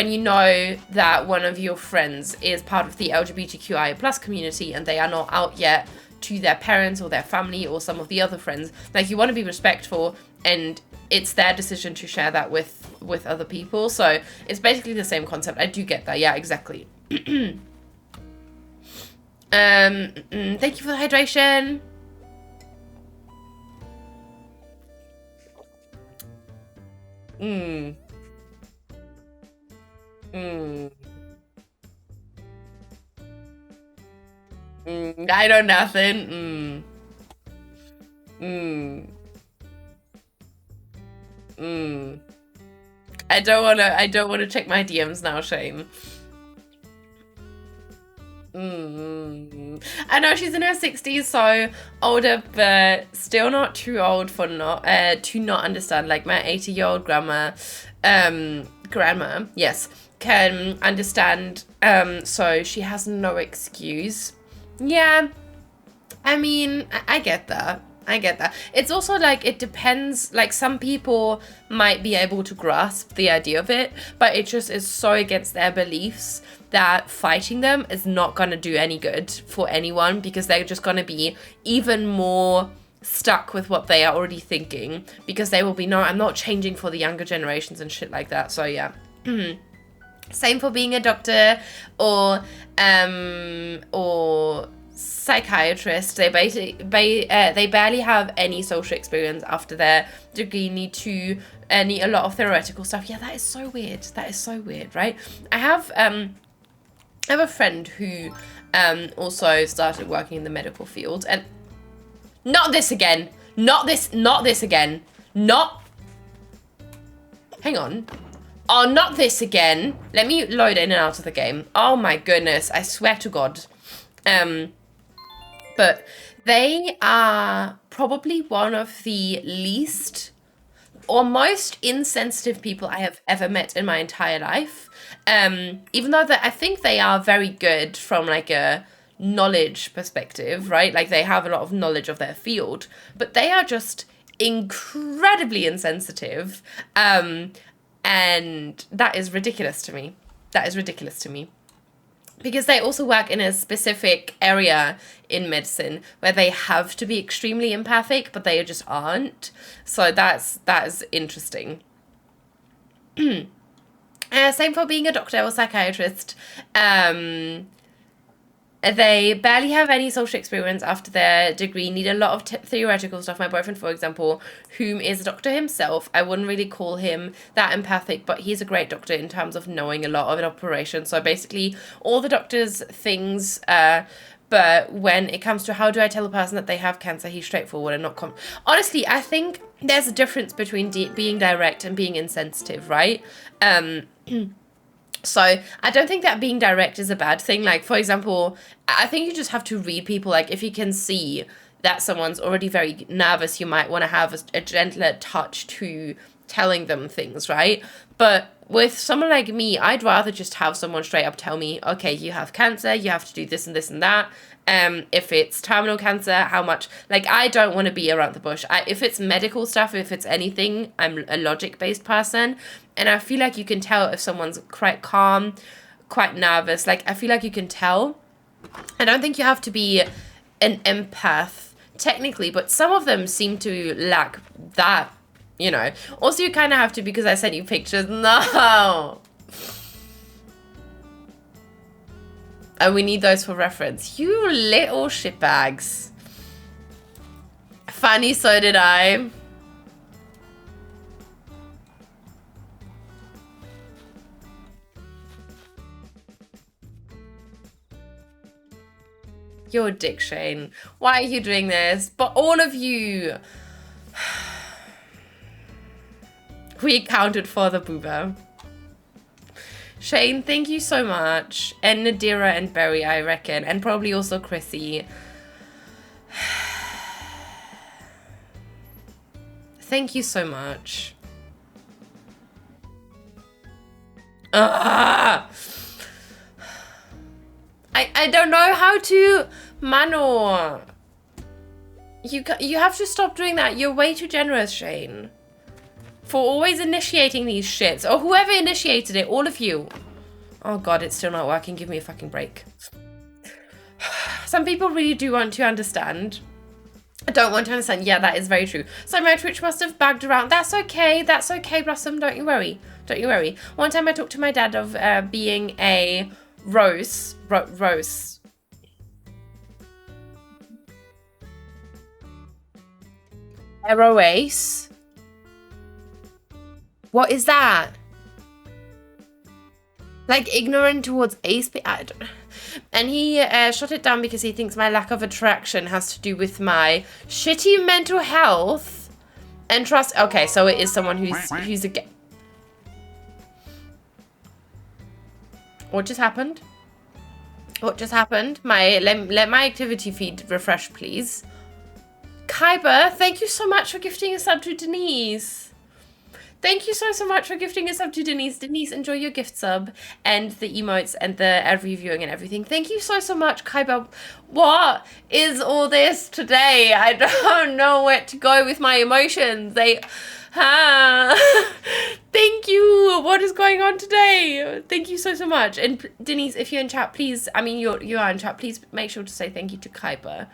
S3: you know that one of your friends is part of the LGBTQIA plus community and they are not out yet to their parents or their family or some of the other friends. Like, you want to be respectful, and it's their decision to share that with other people. So it's basically the same concept. I do get that. Yeah, exactly. Thank you for the hydration. I know nothing. I don't wanna check my DMs now, Shane. I know she's in her 60s, so older, but still not too old for to not understand. Like, my 80-year-old grandma, yes, can understand, so she has no excuse. Yeah, I mean, I get that. It's also like, it depends, like, some people might be able to grasp the idea of it, but it just is so against their beliefs that fighting them is not going to do any good for anyone, because they're just going to be even more stuck with what they are already thinking, because they will be, no, I'm not changing for the younger generations and shit like that. So yeah. Same for being a doctor or psychiatrist. They barely have any social experience after their degree, need a lot of theoretical stuff. Yeah, that is so weird, right? I have a friend who also started working in the medical field, and not this again. Hang on. Oh, not this again. Let me load in and out of the game. Oh my goodness, I swear to God. But they are probably one of the least or most insensitive people I have ever met in my entire life. Even though I think they are very good from like a knowledge perspective, right? Like, they have a lot of knowledge of their field, but they are just incredibly insensitive. And that is ridiculous to me. Because they also work in a specific area in medicine where they have to be extremely empathic, but they just aren't. So that is interesting. Same for being a doctor or psychiatrist. They barely have any social experience after their degree, need a lot of theoretical stuff. My boyfriend, for example, whom is a doctor himself, I wouldn't really call him that empathic, but he's a great doctor in terms of knowing a lot of an operation. So basically, all the doctor's things But when it comes to how do I tell a person that they have cancer, he's straightforward and not honestly, I think there's a difference between being direct and being insensitive, right? So I don't think that being direct is a bad thing. Like, for example, I think you just have to read people. Like, if you can see that someone's already very nervous, you might want to have a gentler touch to telling them things, right? But with someone like me, I'd rather just have someone straight up tell me, okay, you have cancer, you have to do this and this and that. If it's terminal cancer, how much, like, I don't want to be around the bush. If it's medical stuff, if it's anything, I'm a logic-based person. And I feel like you can tell if someone's quite calm, quite nervous. Like, I feel like you can tell. I don't think you have to be an empath, technically, but some of them seem to lack that, you know. Also, you kind of have to, because I sent you pictures. No! And we need those for reference. You little shitbags. Funny, so did I. You're a dick, Shane. Why are you doing this? But all of you. We accounted for the boober. Shane, thank you so much. And Nadira and Berry, I reckon. And probably also Chrissy. Thank you so much. I don't know how to... Mano. You have to stop doing that. You're way too generous, Shane. For always initiating these shits. Or whoever initiated it, all of you. Oh god, it's still not working. Give me a fucking break. Some people really do want to understand. I don't want to understand. Yeah, that is very true. So my Twitch must have bagged around. That's okay. That's okay, Blossom. Don't you worry. Don't you worry. One time I talked to my dad of being a roast. ROACE. What is that? Like ignorant towards ace. I don't know. And he shot it down because he thinks my lack of attraction has to do with my shitty mental health and trust. Okay, so it is someone who's a gay. What just happened? What just happened? Let my activity feed refresh, please. Kyber, thank you so much for gifting a sub to Denise. Thank you so much for gifting a sub to Denise. Denise, enjoy your gift sub and the emotes and the reviewing and everything. Thank you so much, Kyber. What is all this today? I don't know where to go with my emotions. Thank you. What is going on today? Thank you so much. And Denise, if you're in chat, please, I mean, you are in chat, please make sure to say thank you to Kyber.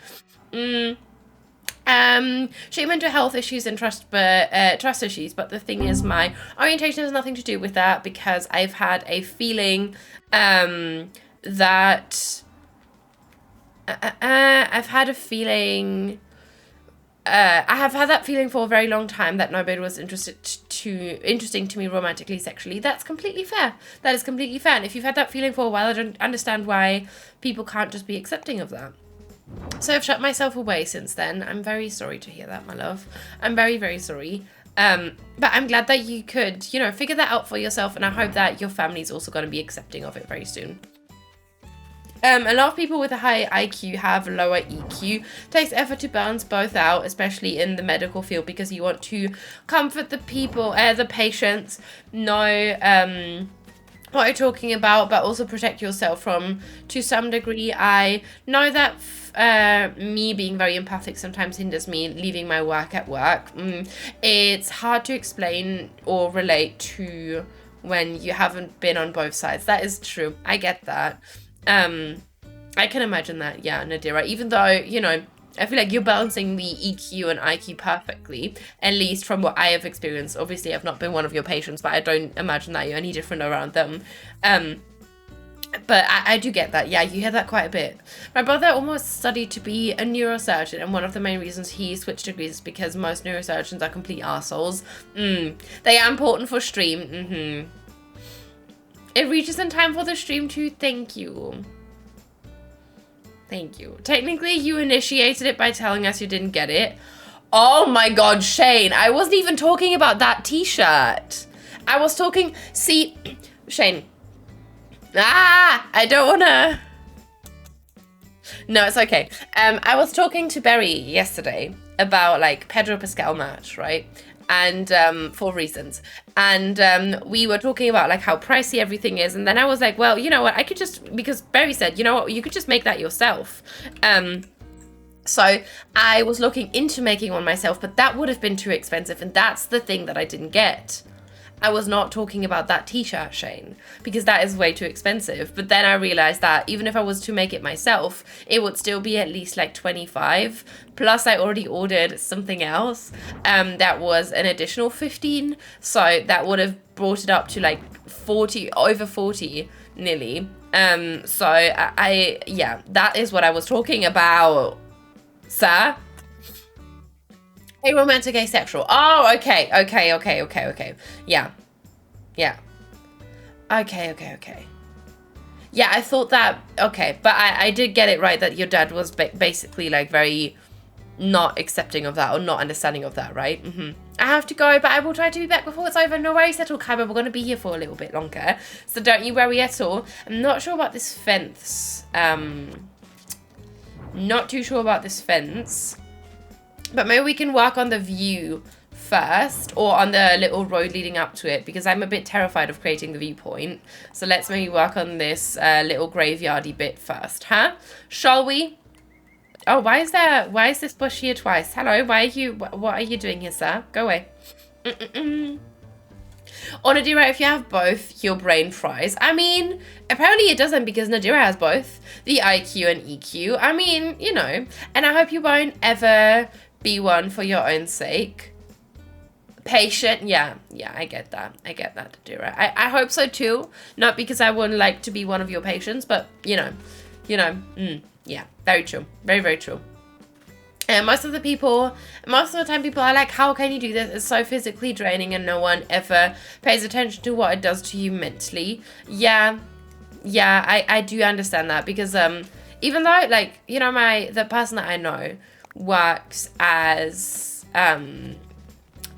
S3: She mental health issues and trust issues, but the thing is my orientation has nothing to do with that because I've had a feeling that I have had that feeling for a very long time that nobody was interesting to me romantically, sexually. That's completely fair. That is completely fair. And if you've had that feeling for a while, I don't understand why people can't just be accepting of that. So I've shut myself away since then. I'm very sorry to hear that, my love. I'm very, very sorry. But I'm glad that you could, figure that out for yourself. And I hope that your family's also going to be accepting of it very soon. A lot of people with a high IQ have lower EQ. It takes effort to balance both out, especially in the medical field, because you want to comfort the people, the patients, know what you're talking about, but also protect yourself from, to some degree. I know that me being very empathic sometimes hinders me leaving my work at work. It's hard to explain or relate to when you haven't been on both sides. That is true. I get that. I can imagine that, yeah, Nadira, even though, I feel like you're balancing the EQ and IQ perfectly, at least from what I have experienced. Obviously, I've not been one of your patients, but I don't imagine that you're any different around them. But I do get that. Yeah, you hear that quite a bit. My brother almost studied to be a neurosurgeon, and one of the main reasons he switched degrees is because most neurosurgeons are complete arseholes. They are important for stream. It reaches in time for the stream too. Thank you. Thank you. Technically, you initiated it by telling us you didn't get it. Oh my God, Shane. I wasn't even talking about that t-shirt. I was talking... See, Shane. I don't want to... No, it's okay. I was talking to Berry yesterday about, like, Pedro Pascal match, right? And for reasons. And we were talking about, like, how pricey everything is. And then I was like, well, you know what? I could just... Because Berry said, you know what? You could just make that yourself. So I was looking into making one myself, but that would have been too expensive. And that's the thing that I didn't get. I was not talking about that t-shirt, Shane, because that is way too expensive. But then I realized that even if I was to make it myself, it would still be at least like 25. Plus I already ordered something else that was an additional 15. So that would have brought it up to like 40, over 40 nearly. So yeah, that is what I was talking about, sir. A romantic asexual. Oh, okay. Yeah. Okay. Yeah, I thought that, okay. But I did get it right that your dad was basically like very not accepting of that or not understanding of that, right? I have to go, but I will try to be back before it's over. No worries at all, Cabba. We're going to be here for a little bit longer. So don't you worry at all. I'm not sure about this fence. Not too sure about this fence. But maybe we can work on the view first, or on the little road leading up to it, because I'm a bit terrified of creating the viewpoint. So let's maybe work on this little graveyardy bit first, huh? Shall we? Oh, why is this bush here twice? Hello, what are you doing here, sir? Go away. Or Nadira, if you have both, your brain fries. I mean, apparently it doesn't, because Nadira has both, the IQ and EQ. I mean, you know, and I hope you won't ever be one for your own sake. Patient, yeah, I get that, Nadira. I hope so too, not because I wouldn't like to be one of your patients, but you know, yeah, very true, very true. And most of the time people are like, how can you do this? It's so physically draining and no one ever pays attention to what it does to you mentally. Yeah, I do understand that, because even though, like, you know, the person that I know works as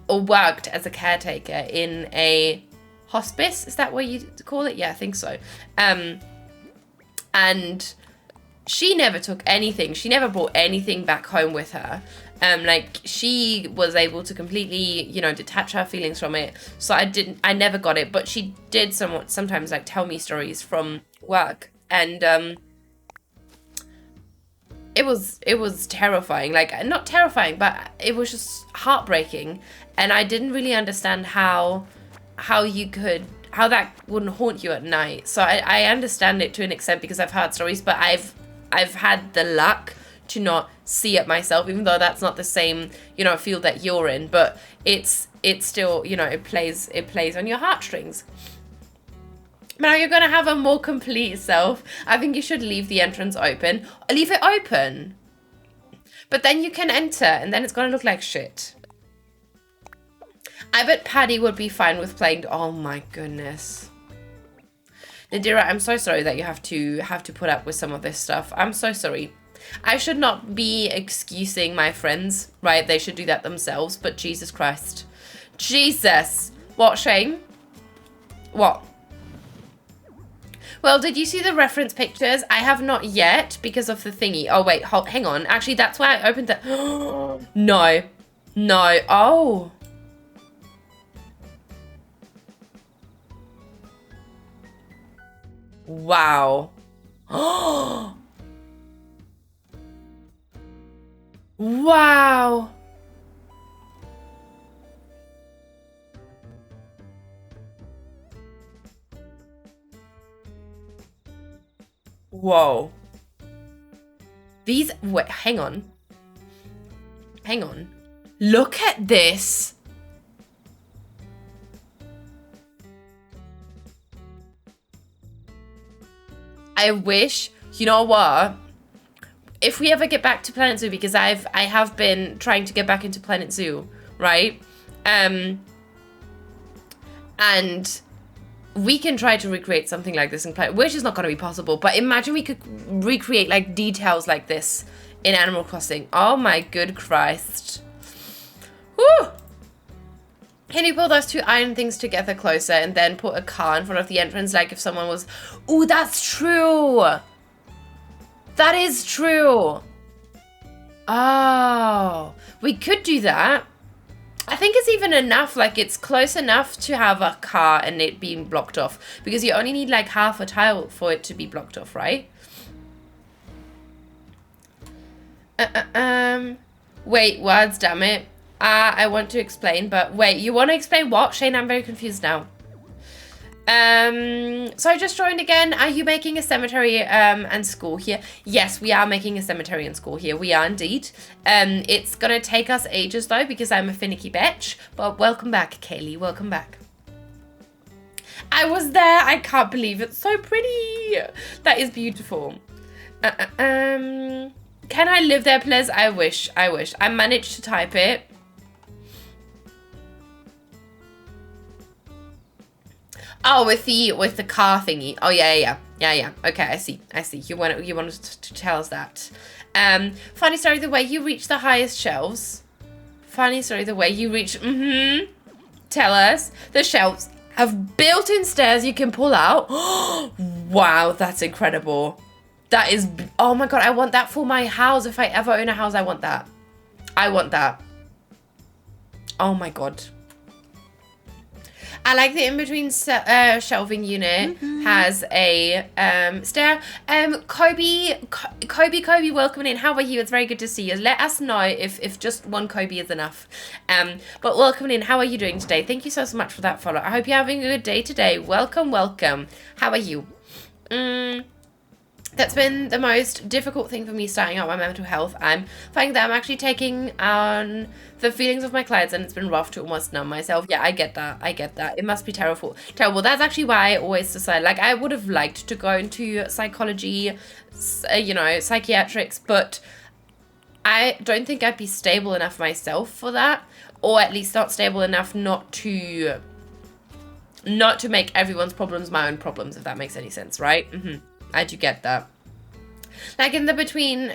S3: or worked as a caretaker in a hospice, is that what you call it? Yeah, I think so. And she never took anything, she never brought anything back home with her. Like, she was able to completely, you know, detach her feelings from it. So I never got it, but she did sometimes like tell me stories from work, and it was terrifying. Like, not terrifying, but it was just heartbreaking. And I didn't really understand how that wouldn't haunt you at night. So I understand it to an extent, because I've heard stories, but I've had the luck to not see it myself, even though that's not the same, you know, field that you're in. But it's still, you know, it plays on your heartstrings. Now you're gonna have a more complete self. I think you should leave the entrance open. Leave it open. But then you can enter, and then it's gonna look like shit. I bet Paddy would be fine with playing. Oh my goodness. Nadira, I'm so sorry that you have to put up with some of this stuff. I'm so sorry. I should not be excusing my friends, right? They should do that themselves, but Jesus Christ. Jesus. What, Shane? What? Well, did you see the reference pictures? I have not yet, because of the thingy. Oh, wait, hang on. Actually, that's why I opened the... No. Oh. Wow. Wow. Whoa. Wait, hang on. Look at this. I wish, you know what? If we ever get back to Planet Zoo, because I have been trying to get back into Planet Zoo, right? And we can try to recreate something like this in play, which is not going to be possible. But imagine we could recreate like details like this in Animal Crossing. Oh my good Christ. Woo! Can you pull those two iron things together closer and then put a car in front of the entrance, like if someone was... Ooh, that's true! That is true! Oh, we could do that. I think it's even enough, like it's close enough to have a car and it being blocked off. Because you only need like half a tile for it to be blocked off, right? Wait, words, damn it. I want to explain, but wait, you want to explain what? Shane, I'm very confused now. So I just joined again. Are you making a cemetery and school here? Yes, we are making a cemetery and school here. We are indeed. It's gonna take us ages though because I'm a finicky bitch. But welcome back, Kaylee. Welcome back. I was there. I can't believe it's so pretty. That is beautiful. Can I live there, please? I wish. I wish. I managed to type it. Oh, with the car thingy. Oh yeah. Okay, I see. You wanted to tell us that. Funny story, the way you reach the highest shelves. Funny story, the way you reach. Tell us. The shelves have built-in stairs you can pull out. Wow, that's incredible. That is. Oh my god, I want that for my house. If I ever own a house, I want that. I want that. Oh my god. I like the in-between shelving unit has a stair. Kobe, welcome in. How are you? It's very good to see you. Let us know if just one Kobe is enough. But welcome in. How are you doing today? Thank you so much for that follow. I hope you're having a good day today. Welcome. How are you? That's been the most difficult thing for me starting out my mental health. I'm finding that I'm actually taking on the feelings of my clients and it's been rough to almost numb myself. Yeah, I get that. It must be terrible. That's actually why I always decided, like, I would have liked to go into psychology, psychiatrics, but I don't think I'd be stable enough myself for that, or at least not stable enough not to make everyone's problems my own problems, if that makes any sense, right? I do get that. Like in the between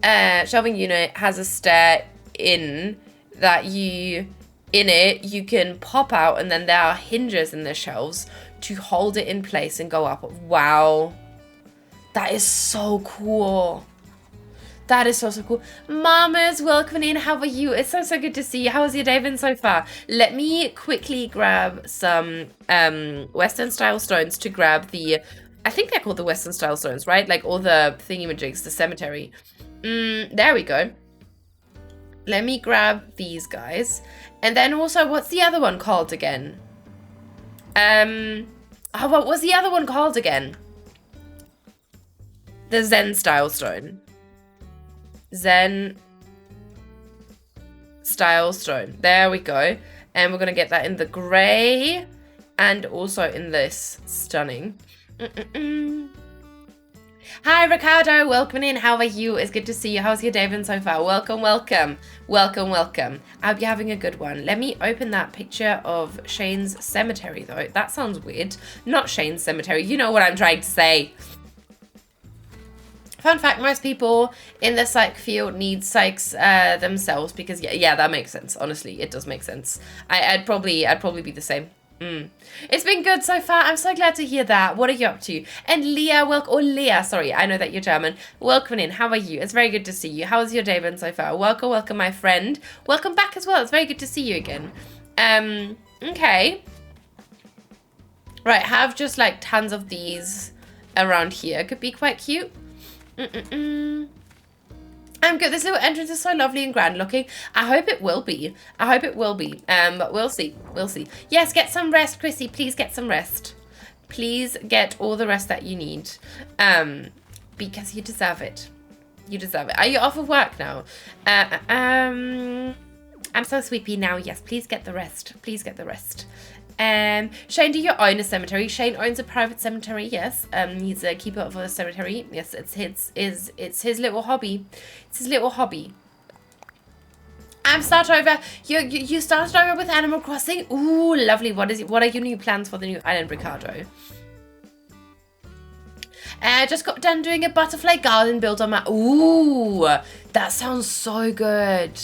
S3: shelving unit has a stair in that you can pop out and then there are hinges in the shelves to hold it in place and go up. Wow. That is so cool. That is so cool. Mamas, welcome in. How are you? It's so good to see you. How has your day been so far? Let me quickly grab some Western style stones to grab the... I think they're called the Western style stones, right? Like all the thingamajigs, the cemetery. There we go. Let me grab these guys. And then also, what's the other one called again? What was the other one called again? The Zen style stone. Zen style stone. There we go. And we're going to get that in the grey and also in this. Stunning. Hi Ricardo, welcome in. How are you? It's good to see you. How's your day been so far? Welcome. I hope you're having a good one. Let me open that picture of Shane's cemetery though. That sounds weird. Not Shane's cemetery. You know what I'm trying to say. Fun fact, most people in the psych field need psychs themselves because yeah, that makes sense. Honestly, it does make sense. I'd probably be the same. It's been good so far. I'm so glad to hear that. What are you up to? And Leah, sorry, I know that you're German. Welcome in. How are you? It's very good to see you. How's your day been so far? Welcome, my friend. Welcome back as well. It's very good to see you again. Okay. Right, have just like tons of these around here. Could be quite cute. I'm good. This little entrance is so lovely and grand looking. I hope it will be. But we'll see. Yes, get some rest, Chrissy. Please get some rest. Please get all the rest that you need. Because you deserve it. Are you off of work now? I'm so sleepy now. Yes, please get the rest. Shane, do you own a cemetery? Shane owns a private cemetery, yes. He's a keeper of a cemetery. Yes, it's his little hobby. start over. You started over with Animal Crossing. Ooh, lovely. What are your new plans for the new island, Ricardo? Just got done doing a butterfly garden build on my... Ooh, that sounds so good.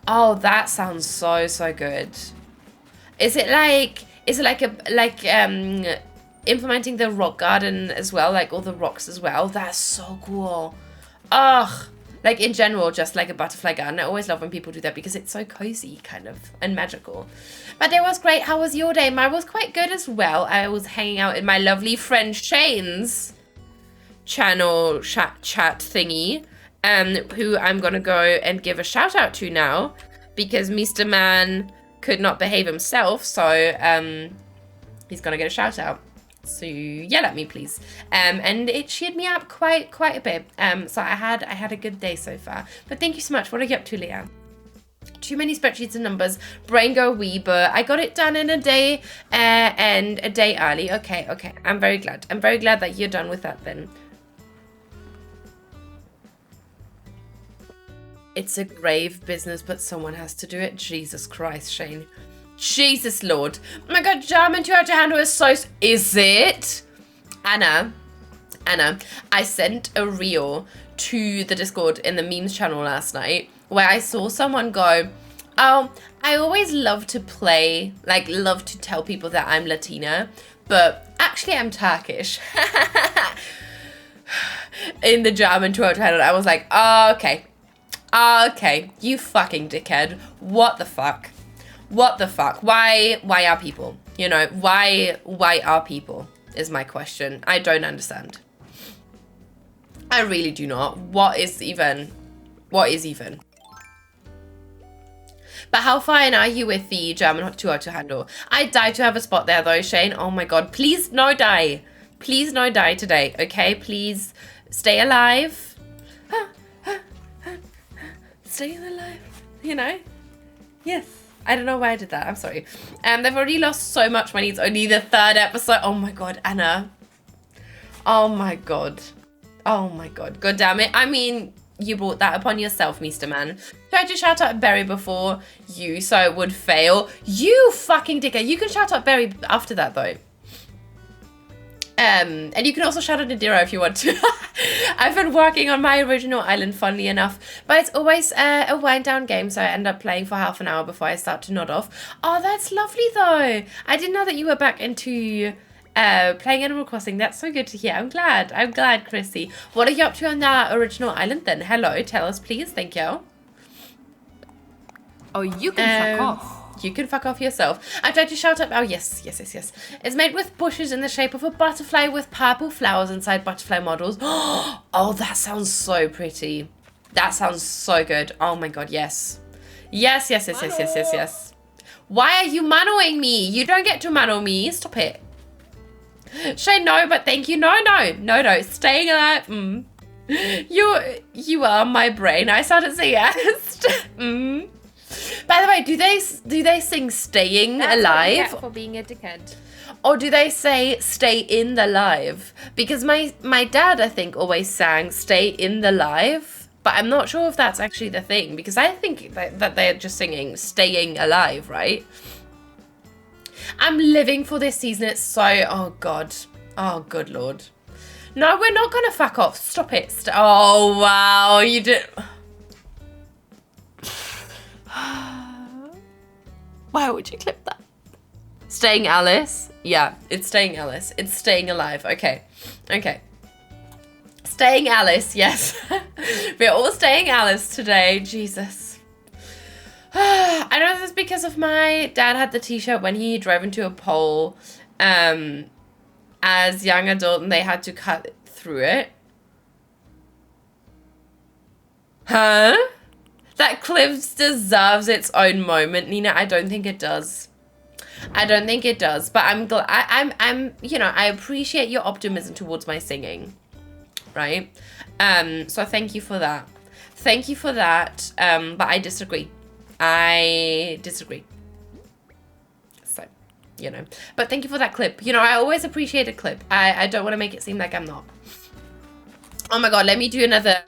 S3: Oh, that sounds so good. Is it like implementing the rock garden as well, like all the rocks as well? That's so cool. Ugh. Like in general, just like a butterfly garden. I always love when people do that because it's so cozy kind of and magical. My day was great. How was your day? Mine was quite good as well. I was hanging out in my lovely friend Shane's channel chat thingy, who I'm gonna go and give a shout out to now because Mr. Man could not behave himself, so he's gonna get a shout out. So yell at me, please. And it cheered me up quite a bit. So I had a good day so far. But thank you so much. What are you up to, Leah? Too many spreadsheets and numbers. Brain go wee, but I got it done in a day and a day early. Okay. I'm very glad. I'm very glad that you're done with that then. It's a grave business, but someone has to do it. Jesus Christ, Shane. Jesus Lord. Oh my god, German to handle is so... Is it? Anna, I sent a reel to the Discord in the memes channel last night where I saw someone go, oh, I always love to play, like love to tell people that I'm Latina, but actually I'm Turkish. In the German to handle, I was like, oh, okay, you fucking dickhead. What the fuck? What the fuck? Why are people? You know, why are people is my question. I don't understand. I really do not. What is even? But how fine are you with the German 202 handle? I'd die to have a spot there though, Shane. Oh my god. Please no die. Please no die today, okay? Please stay alive. Stay alive, you know? Yes. I don't know why I did that. I'm sorry. They've already lost so much money. It's only the 3rd episode. Oh my god, Anna. Oh my god. God damn it. I mean, you brought that upon yourself, Mr. Man. Tried to shout out Berry before you, so it would fail. You fucking dickhead. You can shout out Berry after that, though. And you can also shout out Nadira if you want to. I've been working on my original island, funnily enough. But it's always a wind-down game, so I end up playing for half an hour before I start to nod off. Oh, that's lovely, though. I didn't know that you were back into playing Animal Crossing. That's so good to hear. I'm glad, Chrissy. What are you up to on that original island, then? Hello, tell us, please. Thank you.
S4: Oh, you can fuck off.
S3: You can fuck off yourself. I tried to shout up. Oh, yes. It's made with bushes in the shape of a butterfly with purple flowers inside butterfly models. Oh, that sounds so pretty. That sounds so good. Oh my god, yes. Yes. Why are you manoing me? You don't get to mano me. Stop it. Shay, no, but thank you. No. Staying alive. You are my brain. I started saying yes. By the way, do they sing "Staying
S4: That's
S3: Alive"
S4: what you get for being a dickhead?
S3: or do they say "Stay in the live"? Because my dad, I think, always sang "Stay in the live," but I'm not sure if that's actually the thing because I think that they're just singing "Staying Alive," right? I'm living for this season. It's so oh good lord. No, we're not gonna fuck off. Stop it. Oh wow, you did. Why would you clip that? Staying Alice? Yeah, it's staying Alice. It's staying alive. Okay. Staying Alice, yes. We're all staying Alice today. Jesus. I know this is because of my dad had the t-shirt when he drove into a pole as young adult and they had to cut through it. Huh? That clip deserves its own moment, Nina. I don't think it does. But I'm glad. I'm. You know, I appreciate your optimism towards my singing, right? So thank you for that. But I disagree. So, you know. But thank you for that clip. You know, I always appreciate a clip. I don't want to make it seem like I'm not. Oh my god, let me do another.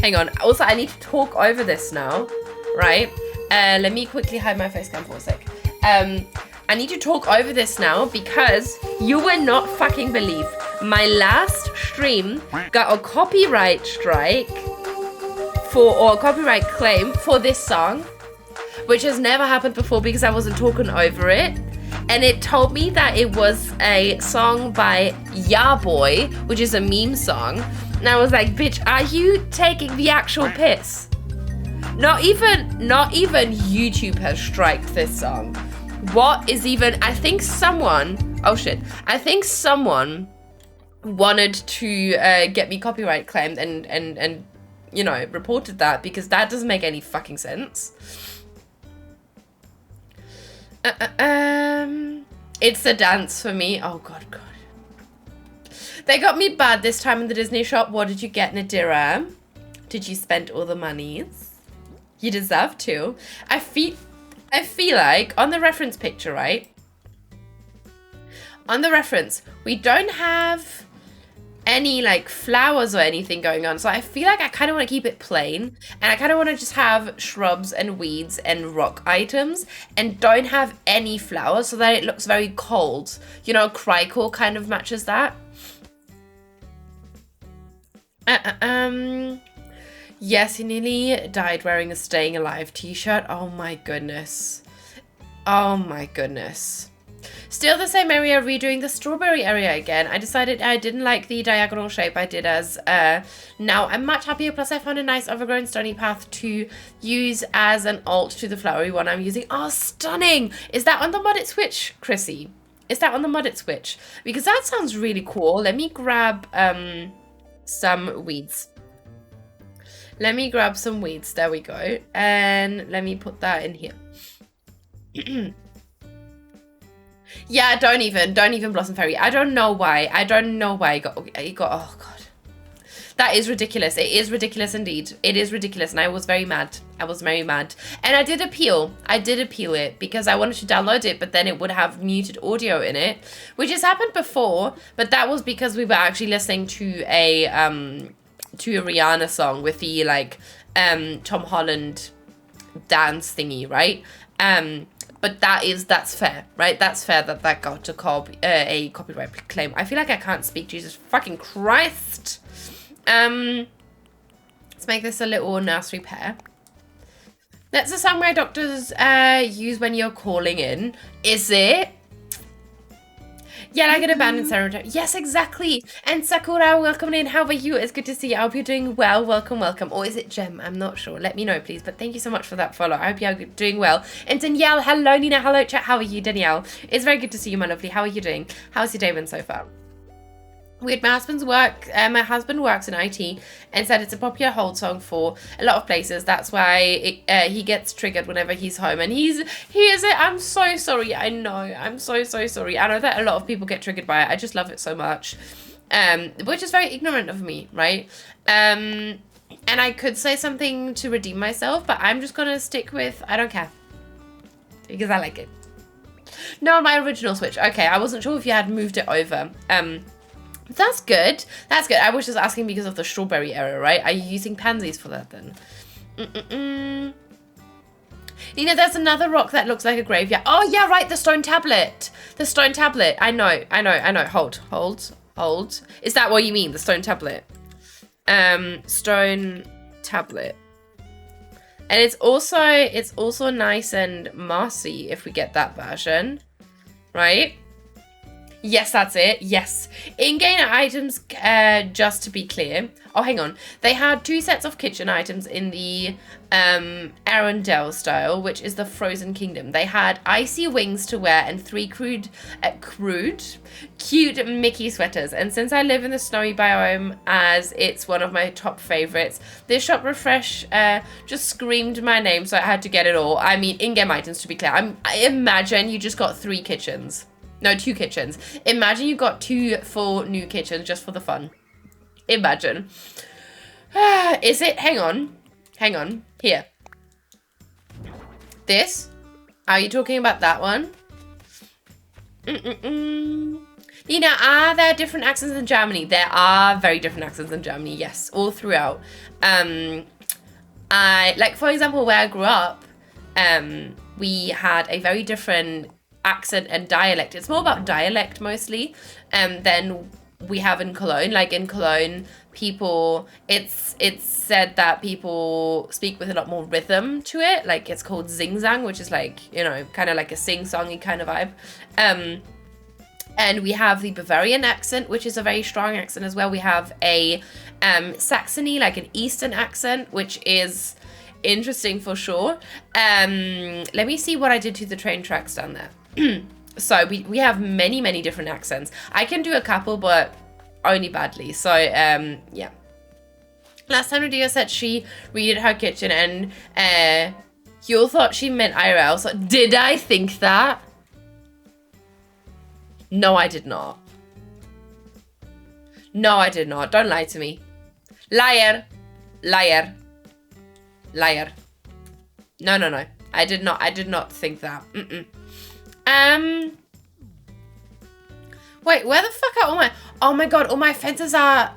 S3: Hang on. Also, I need to talk over this now, right? Let me quickly hide my face cam for a sec. I need to talk over this now because you will not fucking believe my last stream got a copyright strike or a copyright claim for this song, which has never happened before because I wasn't talking over it. And it told me that it was a song by Ya Boy, which is a meme song. And I was like, bitch, are you taking the actual piss? Not even YouTube has striked this song. What is even, I think someone wanted to get me copyright claimed and you know, reported that because that doesn't make any fucking sense. It's a dance for me. Oh god. They got me bad this time in the Disney shop. What did you get, Nadira? Did you spend all the monies? You deserve to. I feel like on the reference picture, right? On the reference, we don't have any like flowers or anything going on. So I feel like I kind of want to keep it plain. And I kind of want to just have shrubs and weeds and rock items. And don't have any flowers so that it looks very cold. You know, Crycore kind of matches that. Yes, he nearly died wearing a Staying Alive t-shirt. Oh my goodness. Oh my goodness. Still the same area, redoing the strawberry area again. I decided I didn't like the diagonal shape I did as now I'm much happier. Plus I found a nice overgrown stony path to use as an alt to the flowery one I'm using. Oh, stunning. Is that on the modded switch, Chrissy? Is that on the modded switch? Because that sounds really cool. Let me grab some weeds. Let me grab some weeds. There we go. And let me put that in here. Yeah, don't even Blossom Fairy. I don't know why. I got, oh god. That is ridiculous. It is ridiculous indeed. It is ridiculous. And I was very mad. And I did appeal. It because I wanted to download it, but then it would have muted audio in it, which has happened before. But that was because we were actually listening to a Rihanna song with the like Tom Holland dance thingy, right? But that's fair, right? That's fair that got a copyright claim. I feel like I can't speak. Jesus fucking Christ. Let's make this a little nursery pear. That's the song my doctors use when you're calling in. Is it? Yeah, like an abandoned cemetery. Yes, exactly. And Sakura, welcome in. How are you? It's good to see you. I hope you're doing well. Welcome. Or is it Gem? I'm not sure. Let me know, please. But thank you so much for that follow. I hope you're doing well. And Danielle, hello, Nina. Hello, chat. How are you, Danielle? It's very good to see you, my lovely. How are you doing? How's your day been so far? Weird. My husband works in IT and said it's a popular hold song for a lot of places. That's why he gets triggered whenever he's home. And he is it. I'm so sorry. I know. I'm so sorry. I know that a lot of people get triggered by it. I just love it so much. Which is very ignorant of me, right? And I could say something to redeem myself, but I'm just gonna stick with I don't care. Because I like it. No, on my original Switch. Okay, I wasn't sure if you had moved it over. That's good. I was just asking because of the strawberry area, right? Are you using pansies for that then? You know, there's another rock that looks like a graveyard. Oh, yeah, right. The stone tablet. I know. Hold. Is that what you mean? The stone tablet? Stone tablet. And it's also nice and mossy if we get that version, right? Yes, that's it. Yes. In-game items, just to be clear. Oh, hang on. They had 2 sets of kitchen items in the Arendelle style, which is the Frozen Kingdom. They had icy wings to wear and 3 cute Mickey sweaters. And since I live in the snowy biome, as it's one of my top favorites, this shop Refresh just screamed my name, so I had to get it all. I mean, in-game items, to be clear. I imagine you just got 3 kitchens. No, 2 kitchens. Imagine you got 2 full new kitchens just for the fun. Imagine. Is it? Hang on. Here. This? Are you talking about that one? Nina, are there different accents in Germany? There are very different accents in Germany, yes. All throughout. Like, for example, where I grew up, we had a very different accent and dialect. It's more about dialect mostly than we have in Cologne. Like in Cologne, people, it's said that people speak with a lot more rhythm to it. Like it's called zing-zang, which is like, you know, kind of like a sing-songy kind of vibe. And we have the Bavarian accent, which is a very strong accent as well. We have a Saxony, like an Eastern accent, which is interesting for sure. Let me see what I did to the train tracks down there. So we have many different accents. I can do a couple, but only badly. So yeah. Last time Nadia said she redid her kitchen and you all thought she meant IRL. So did I think that? No, I did not. No, I did not. Don't lie to me. Liar. Liar. Liar. No. I did not think that. Wait, where the fuck are all my... Oh my god, all my fences are...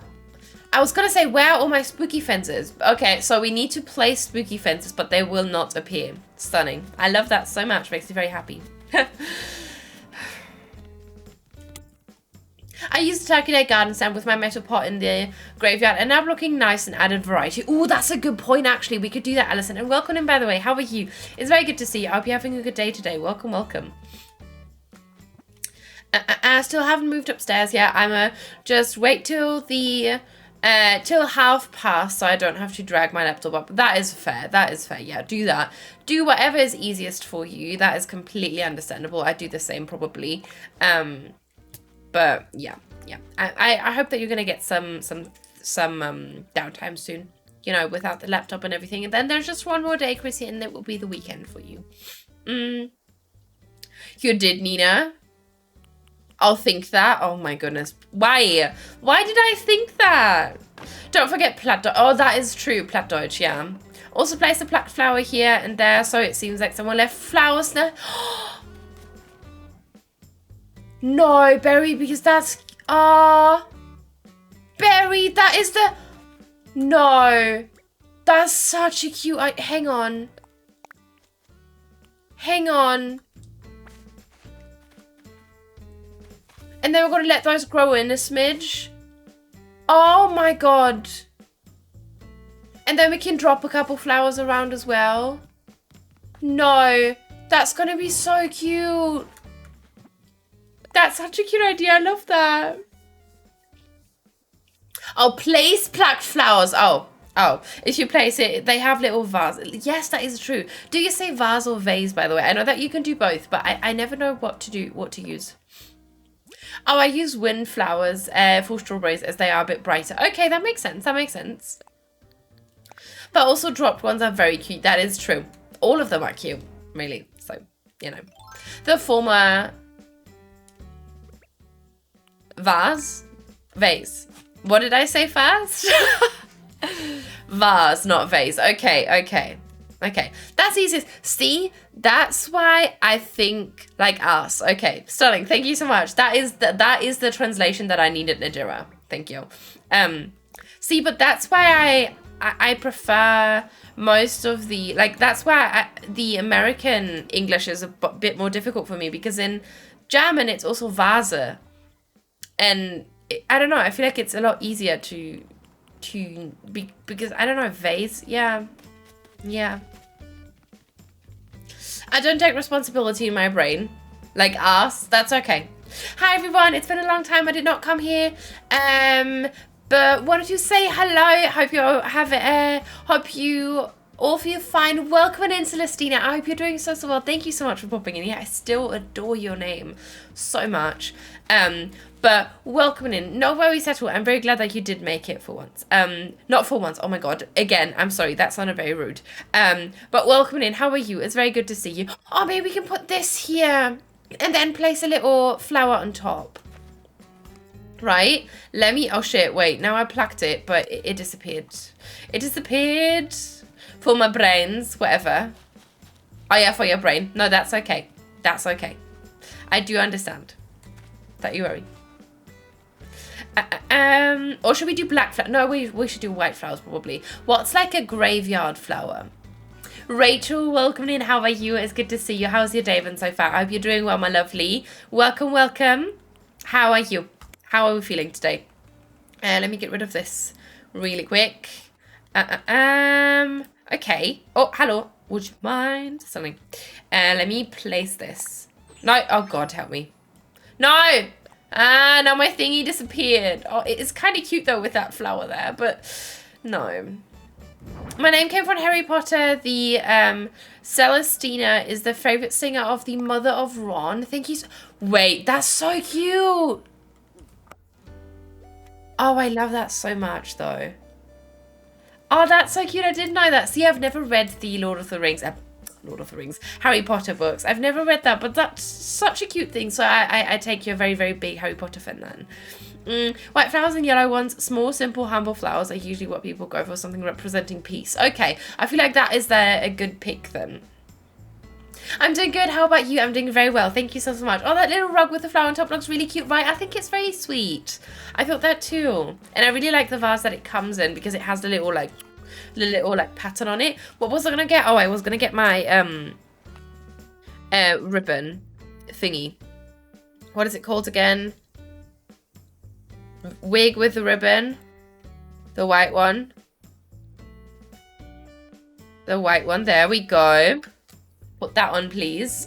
S3: I was gonna say, where are all my spooky fences? Okay, so we need to place spooky fences, but they will not appear. Stunning. I love that so much. Makes me very happy. I used a turkey day garden stand with my metal pot in the graveyard and now looking nice and added variety. Oh, that's a good point, actually. We could do that, Alison. And welcome in, by the way. How are you? It's very good to see you. I hope you're having a good day today. Welcome, welcome. I still haven't moved upstairs yet. I'm just wait till the till past so I don't have to drag my laptop up. That is fair. That is fair. Yeah, do that. Do whatever is easiest for you. That is completely understandable. I do the same probably. But yeah. I hope that you're gonna get some downtime soon. You know, without the laptop and everything. And then there's just one more day, Chrissy, and it will be the weekend for you. You did, Nina. I'll think that. Oh my goodness. Why? Why did I think that? Don't forget Plattdeutsch. Oh, that is true. Plattdeutsch, yeah. Also place a plucked flower here and there, so it seems like someone left flowers there. No, Berry, because that's... Berry, that is the... No. That's such a cute... Hang on. Hang on. And then we're going to let those grow in a smidge. Oh my god. And then we can drop a couple flowers around as well. No. That's going to be so cute. That's such a cute idea. I love that. Oh, place plucked flowers. Oh. If you place it, they have little vases. Yes, that is true. Do you say vase or vase, by the way? I know that you can do both, but I never know what to use. Oh, I use wind flowers for strawberries as they are a bit brighter. Okay, that makes sense. That makes sense. But also dropped ones are very cute. That is true. All of them are cute, really. So, you know. The former vase. What did I say first? Vase, not vase. Okay. That's easiest. See, that's why I think like us. Okay, Sterling, thank you so much. That is the translation that I needed, Nadira. Thank you. See, but that's why I prefer most of the, like, that's why the American English is a bit more difficult for me, because in German it's also Vase. And I don't know, I feel like it's a lot easier to be, because I don't know, vase, yeah. I don't take responsibility in my brain, like us. That's okay. Hi everyone, it's been a long time. I did not come here, but wanted to say hello. Hope you all feel fine. Welcome in, Celestina. I hope you're doing so well. Thank you so much for popping in. Yeah, I still adore your name so much. But welcome in. No worries at all. I'm very glad that you did make it for once. Not for once. Oh my god. Again, I'm sorry. That sounded very rude. But welcome in. How are you? It's very good to see you. Oh, maybe we can put this here and then place a little flower on top. Right? Let me... Oh shit. Wait. Now I plucked it, but it disappeared. It disappeared. For my brains. Whatever. Oh yeah, for your brain. No, that's okay. That's okay. I do understand. Don't you worry. Or should we do black flower? No, we should do white flowers probably. What's like a graveyard flower? Rachel, welcome in. How are you? It's good to see you. How's your day been so far? I hope you're doing well, my lovely. Welcome, welcome. How are you? How are we feeling today? Let me get rid of this really quick. Okay. Oh, hello. Would you mind something? Let me place this. No. Oh, God, help me. No. Now my thingy disappeared. Oh, it is kind of cute, though, with that flower there. But no. My name came from Harry Potter. The Celestina is the favorite singer of the mother of Ron. Thank you. Wait, that's so cute. Oh, I love that so much, though. Oh, that's so cute. I didn't know that. See, I've never read the Lord of the Rings, Harry Potter books. I've never read that, but that's such a cute thing. So I take you a very, very big Harry Potter fan then. White flowers and yellow ones, small, simple, humble flowers are usually what people go for, something representing peace. Okay, I feel like that is a good pick then. I'm doing good. How about you? I'm doing very well. Thank you so much. Oh, that little rug with the flower on top looks really cute, right? I think it's very sweet. I thought that too. And I really like the vase that it comes in because it has the little pattern on it. What was I gonna get? Oh, I was gonna get my ribbon thingy. What is it called again? Wig with the ribbon. The white one. The white one. There we go. Put that on, please.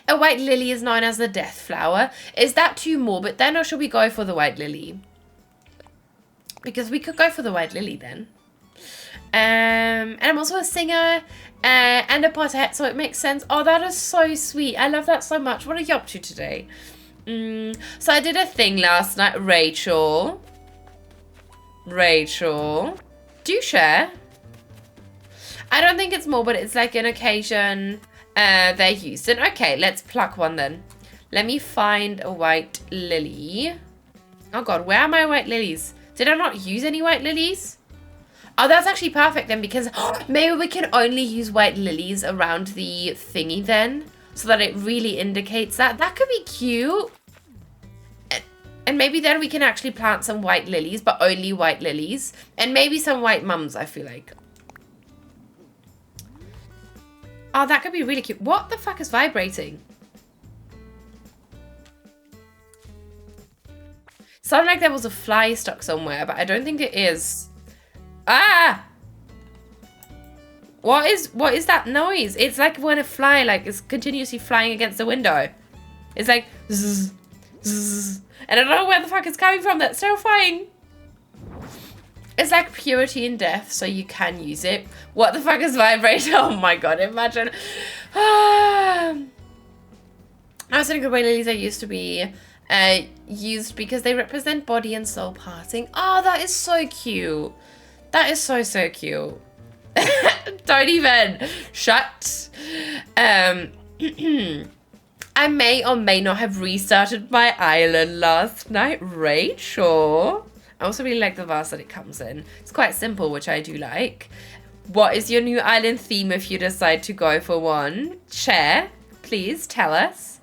S3: A white lily is known as the death flower. Is that too morbid then, or should we go for the white lily? Because we could go for the white lily then. And I'm also a singer and a Potterhead, so it makes sense. Oh, that is so sweet. I love that so much. What are you up to today? So I did a thing last night. Rachel, do you share? I don't think it's more, but it's like an occasion they used it. Okay, let's pluck one then. Let me find a white lily. Oh God, where are my white lilies? Did I not use any white lilies? Oh, that's actually perfect then, because maybe we can only use white lilies around the thingy then, so that it really indicates that. That could be cute. And maybe then we can actually plant some white lilies, but only white lilies. And maybe some white mums, I feel like. Oh, that could be really cute. What the fuck is vibrating? Sounded like there was a fly stuck somewhere, but I don't think it is. Ah! What is that noise? It's like when a fly is continuously flying against the window. It's like zzz, zzz. And I don't know where the fuck it's coming from. That's terrifying. It's like purity and death, so you can use it. What the fuck is vibrating? Oh my God, imagine. I was thinking the way lilies are used to be used because they represent body and soul parting. Oh, that is so cute. That is so, so cute. Don't even. Shut. I may or may not have restarted my island last night. Rachel. I also really like the vase that it comes in. It's quite simple, which I do like. What is your new island theme if you decide to go for one? Share. Please tell us.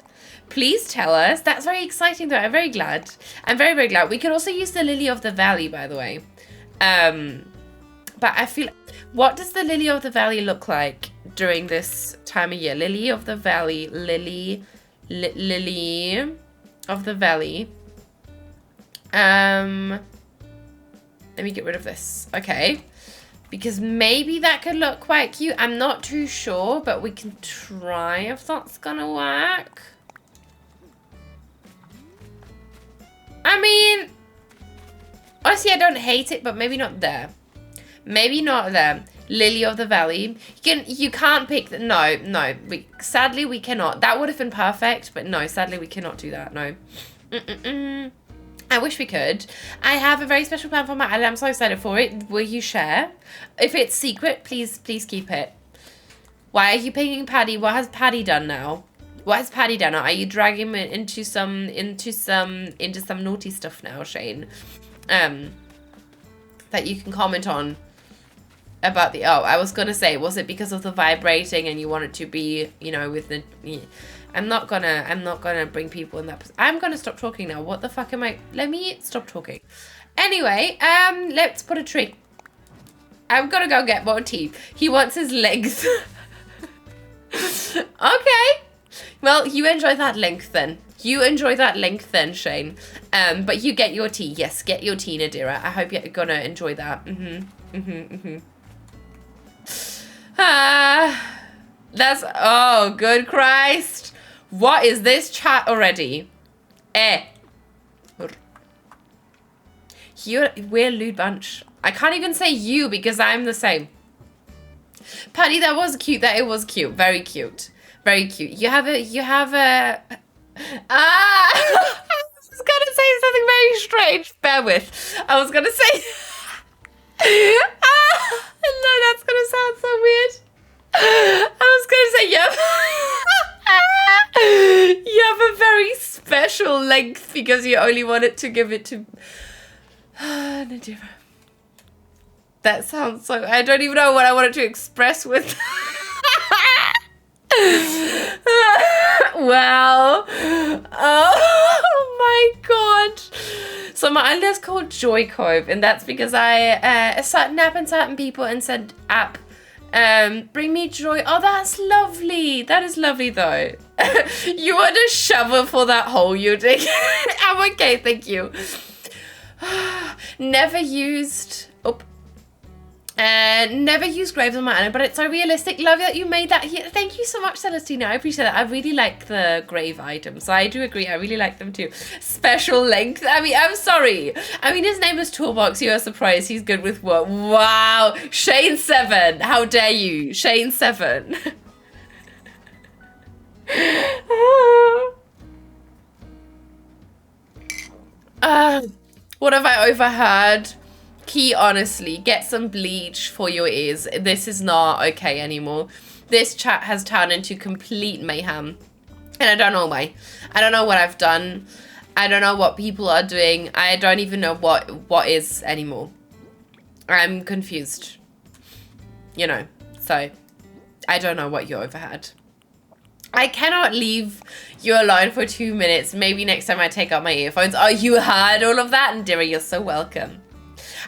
S3: Please tell us. That's very exciting though. I'm very glad. I'm very, very glad. We could also use the lily of the valley, by the way. But I feel... What does the lily of the valley look like during this time of year? Lily of the valley. Lily of the valley. Let me get rid of this. Okay. Because maybe that could look quite cute. I'm not too sure, but we can try if that's gonna work. I mean, honestly, I don't hate it, but maybe not there. Maybe not there. Lily of the Valley. You can't pick the, no. Sadly, we cannot. That would have been perfect, but no, sadly, we cannot do that. No. I wish we could. I have a very special plan for my island. I'm so excited for it. Will you share? If it's secret, please keep it. Why are you picking Paddy? What has Paddy done now? What has Paddy done now? Are you dragging him into some naughty stuff now, Shane? That you can comment on. About the, I was gonna say, was it because of the vibrating and you want it to be, you know, with the, I'm not gonna bring people in that, I'm gonna stop talking now. What the fuck am I, let me stop talking. Anyway, let's put a tree. I'm gonna go get more tea. He wants his legs. Okay. Well, you enjoy that length then. You enjoy that length then, Shane. But you get your tea. Yes, get your tea, Nadira. I hope you're gonna enjoy that. That's, oh, good Christ. What is this chat already? We're a lewd bunch. I can't even say you because I'm the same. Patty, that was cute. It was cute. Very cute. Very cute. You have a I was gonna say something very strange. Bear with. I was gonna say no, that's gonna sound so weird. I was gonna say you have a very special length because you only wanted to give it to Nadira. That sounds so, I don't even know what I wanted to express with. Well, oh my god. So my island is called Joy Cove, and that's because I a certain app and certain people and said app bring me joy. Oh, that's lovely. That is lovely though. You want a shovel for that hole you dig? I'm okay, thank you. Never used graves on my island, but it's so realistic. Love that you made that here. Thank you so much, Celestina. I appreciate that. I really like the grave items. I do agree. I really like them too. Special length. I mean, I'm sorry. I mean, his name is Toolbox. You are surprised. He's good with what? Wow. Shane 7. How dare you? Shane 7. What have I overheard? Key, honestly, get some bleach for your ears. This is not okay anymore. This chat has turned into complete mayhem. And I don't know why. I don't know what I've done. I don't know what people are doing. I don't even know what is anymore. I'm confused. You know, so I don't know what you overheard. I cannot leave you alone for 2 minutes. Maybe next time I take out my earphones. Oh, you heard all of that? And Dira, you're so welcome.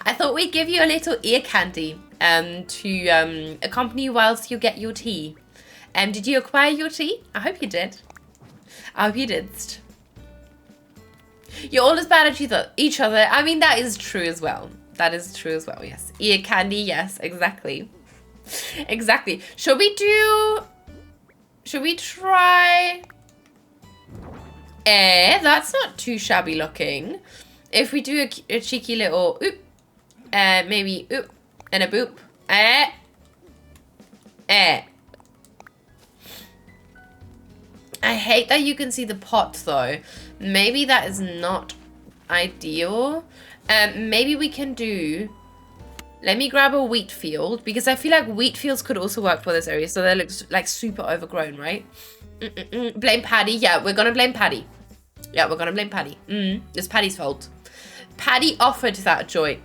S3: I thought we'd give you a little ear candy to accompany you whilst you get your tea. Did you acquire your tea? I hope you did. I hope you did. You're all as bad at each other. I mean, that is true as well. That is true as well, yes. Ear candy, yes, exactly. Exactly. Should we try... that's not too shabby looking. If we do a cheeky little oop, maybe oop and a boop. I hate that you can see the pot though. Maybe that is not ideal. Maybe we can do... Let me grab a wheat field because I feel like wheat fields could also work for this area. So they look like super overgrown, right? Blame Paddy. Yeah, we're gonna blame Paddy. Yeah, we're gonna blame Paddy. It's Paddy's fault. Paddy offered that joik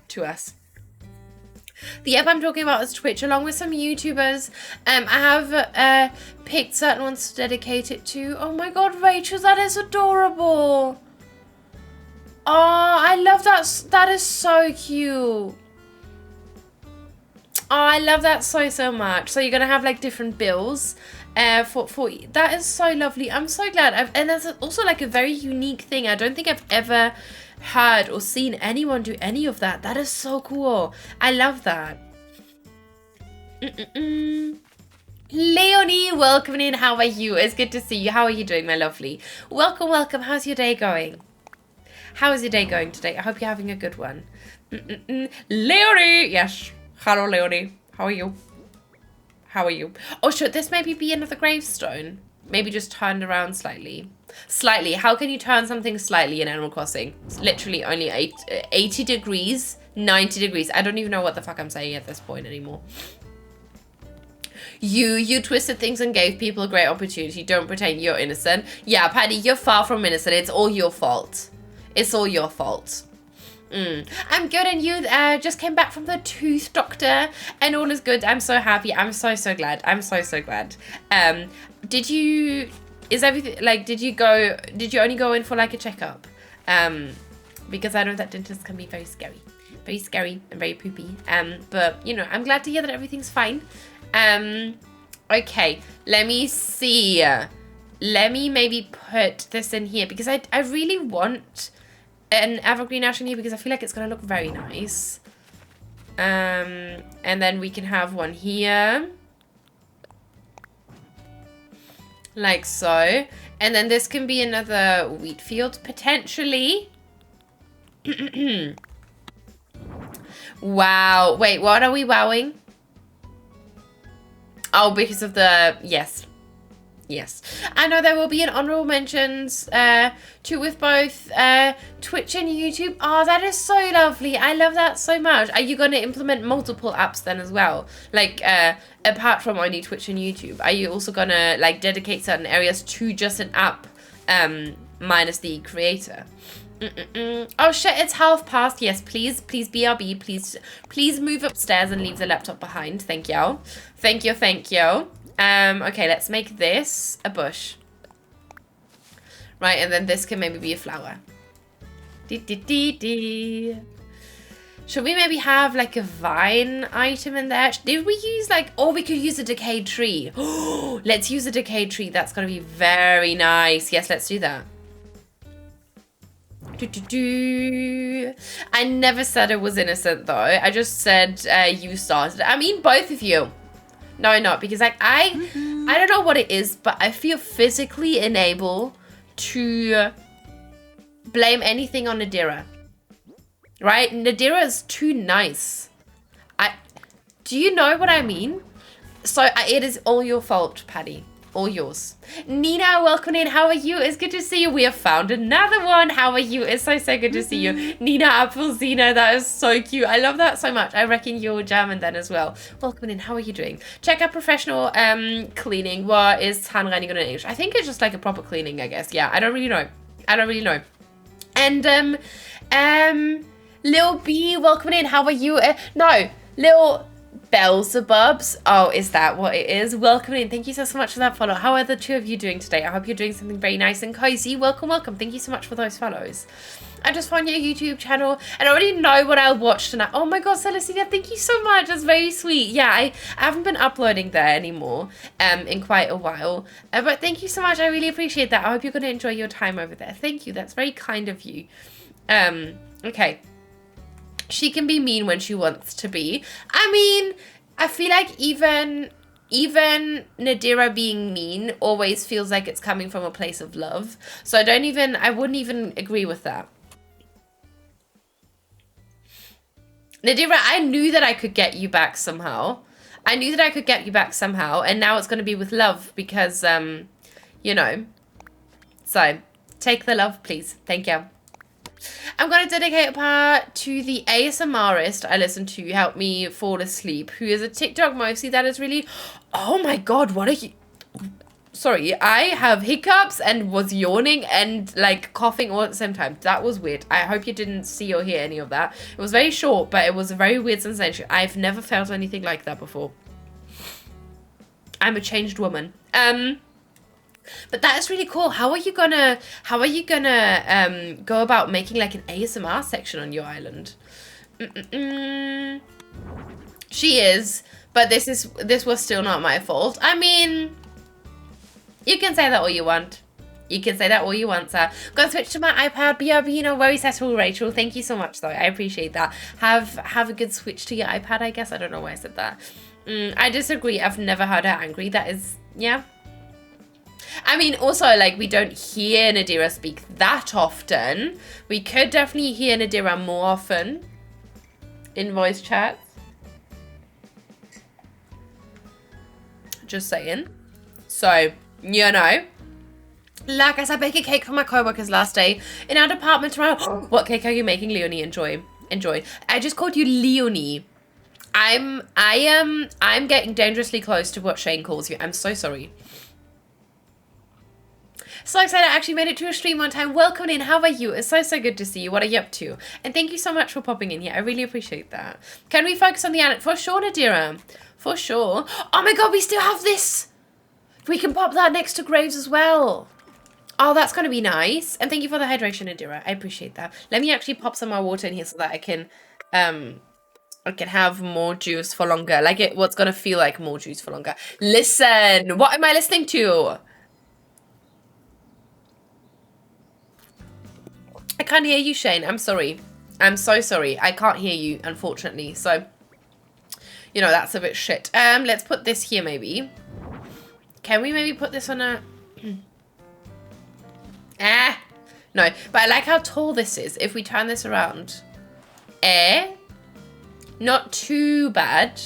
S3: to us. The app I'm talking about is Twitch, along with some YouTubers. I have picked certain ones to dedicate it to. Oh my god, Rachel, that is adorable. Oh, I love that. That is so cute. Oh, I love that so much. So you're gonna have like different bills. For that is so lovely. I'm so glad. And that's also like a very unique thing. I don't think I've ever heard or seen anyone do any of that. That is so cool. I love that. Leonie, welcome in. How are you? It's good to see you. How are you doing, my lovely? Welcome. How's your day going? How is your day going today? I hope you're having a good one. Leonie, yes. Hello, Leonie. How are you? How are you? Oh, should this maybe be another gravestone? Maybe just turned around slightly. Slightly. How can you turn something slightly in Animal Crossing? It's literally only 80 degrees, 90 degrees. I don't even know what the fuck I'm saying at this point anymore. You twisted things and gave people a great opportunity. Don't pretend you're innocent. Yeah, Paddy, you're far from innocent. It's all your fault. It's all your fault. I'm good, and you just came back from the tooth doctor, and all is good. I'm so happy. I'm so glad. I'm so glad. Did you only go in for like a checkup? Because I know that dentists can be very scary and very poopy. But you know, I'm glad to hear that everything's fine. Okay, let me see. Let me maybe put this in here because I really want an evergreen ash in here because I feel like it's gonna look very nice. And then we can have one here. Like so. And then this can be another wheat field, potentially. Wow. Wait, what are we wowing? Oh, because of the... Yes. Yes. I know there will be an honorable mentions too with both Twitch and YouTube. Oh, that is so lovely. I love that so much. Are you going to implement multiple apps then as well? Like, apart from only Twitch and YouTube, are you also going to like dedicate certain areas to just an app minus the creator? Oh shit, it's past. Yes, please BRB, please move upstairs and leave the laptop behind. Thank you. Okay, let's make this a bush. Right, and then this can maybe be a flower. Should we maybe have like a vine item in there? Did we use like, or we could use a decayed tree. Oh, let's use a decayed tree. That's gonna be very nice. Yes, let's do that. I never said it was innocent though. I just said you started. I mean, both of you. No, not because like I don't know what it is, but I feel physically unable to blame anything on Nadira. Right? Nadira is too nice. Do you know what I mean? So it is all your fault, Paddy. All yours. Nina, welcome in. How are you? It's good to see you. We have found another one. How are you? It's so good to see you. Nina Appelzina, that is so cute. I love that so much. I reckon you're German then as well. Welcome in. How are you doing? Check out professional cleaning. What is Zahnreinigung in English? I think it's just like a proper cleaning, I guess. Yeah, I don't really know. And Lil B, welcome in. How are you? No, Lil Beelzebubs. Oh, is that what it is? Welcome in. Thank you so much for that follow. How are the two of you doing today? I hope you're doing something very nice and cozy. Welcome. Thank you so much for those follows. I just found your YouTube channel and I already know what I'll watch tonight. Oh my god, Celestina, thank you so much. That's very sweet. Yeah, I haven't been uploading there anymore in quite a while. But thank you so much. I really appreciate that. I hope you're going to enjoy your time over there. Thank you. That's very kind of you. Okay. She can be mean when she wants to be. I mean, I feel like even Nadira being mean always feels like it's coming from a place of love. So I wouldn't even agree with that. Nadira, I knew that I could get you back somehow. And now it's going to be with love because, you know. So, take the love, please. Thank you. I'm going to dedicate a part to the ASMRist I listen to help me fall asleep, who is a TikTok mostly that is really... Oh my god, what are you... Sorry, I have hiccups and was yawning and like coughing all at the same time. That was weird. I hope you didn't see or hear any of that. It was very short, but it was a very weird sensation. I've never felt anything like that before. I'm a changed woman. But that is really cool. How are you gonna go about making like an ASMR section on your island? She is, but this was still not my fault. I mean, you can say that all you want. Sir. Go switch to my iPad. BRB, no worries at all, Rachel. Thank you so much, though. I appreciate that. Have a good switch to your iPad, I guess. I don't know why I said that. I disagree. I've never heard her angry. That is, yeah. I mean, also, like, we don't hear Nadira speak that often. We could definitely hear Nadira more often in voice chats. Just saying. So, you know. Like I said, bake a cake for my co-workers last day in our department tomorrow. What cake are you making, Leonie? Enjoy. I just called you Leonie. I'm getting dangerously close to what Shane calls you. I'm so sorry. So excited I actually made it to a stream on time. Welcome in. How are you? It's so good to see you. What are you up to? And thank you so much for popping in here. I really appreciate that. Can we focus on the island? For sure, Nadira. For sure. Oh my god, we still have this. We can pop that next to Graves as well. Oh, that's going to be nice. And thank you for the hydration, Nadira. I appreciate that. Let me actually pop some more water in here so that I can have more juice for longer. Like what's going to feel like more juice for longer. Listen, what am I listening to? I can't hear you, Shane. I'm sorry. I'm so sorry. I can't hear you, unfortunately. So, you know, that's a bit shit. Let's put this here, maybe. Can we maybe put this on a... No. But I like how tall this is. If we turn this around. Not too bad.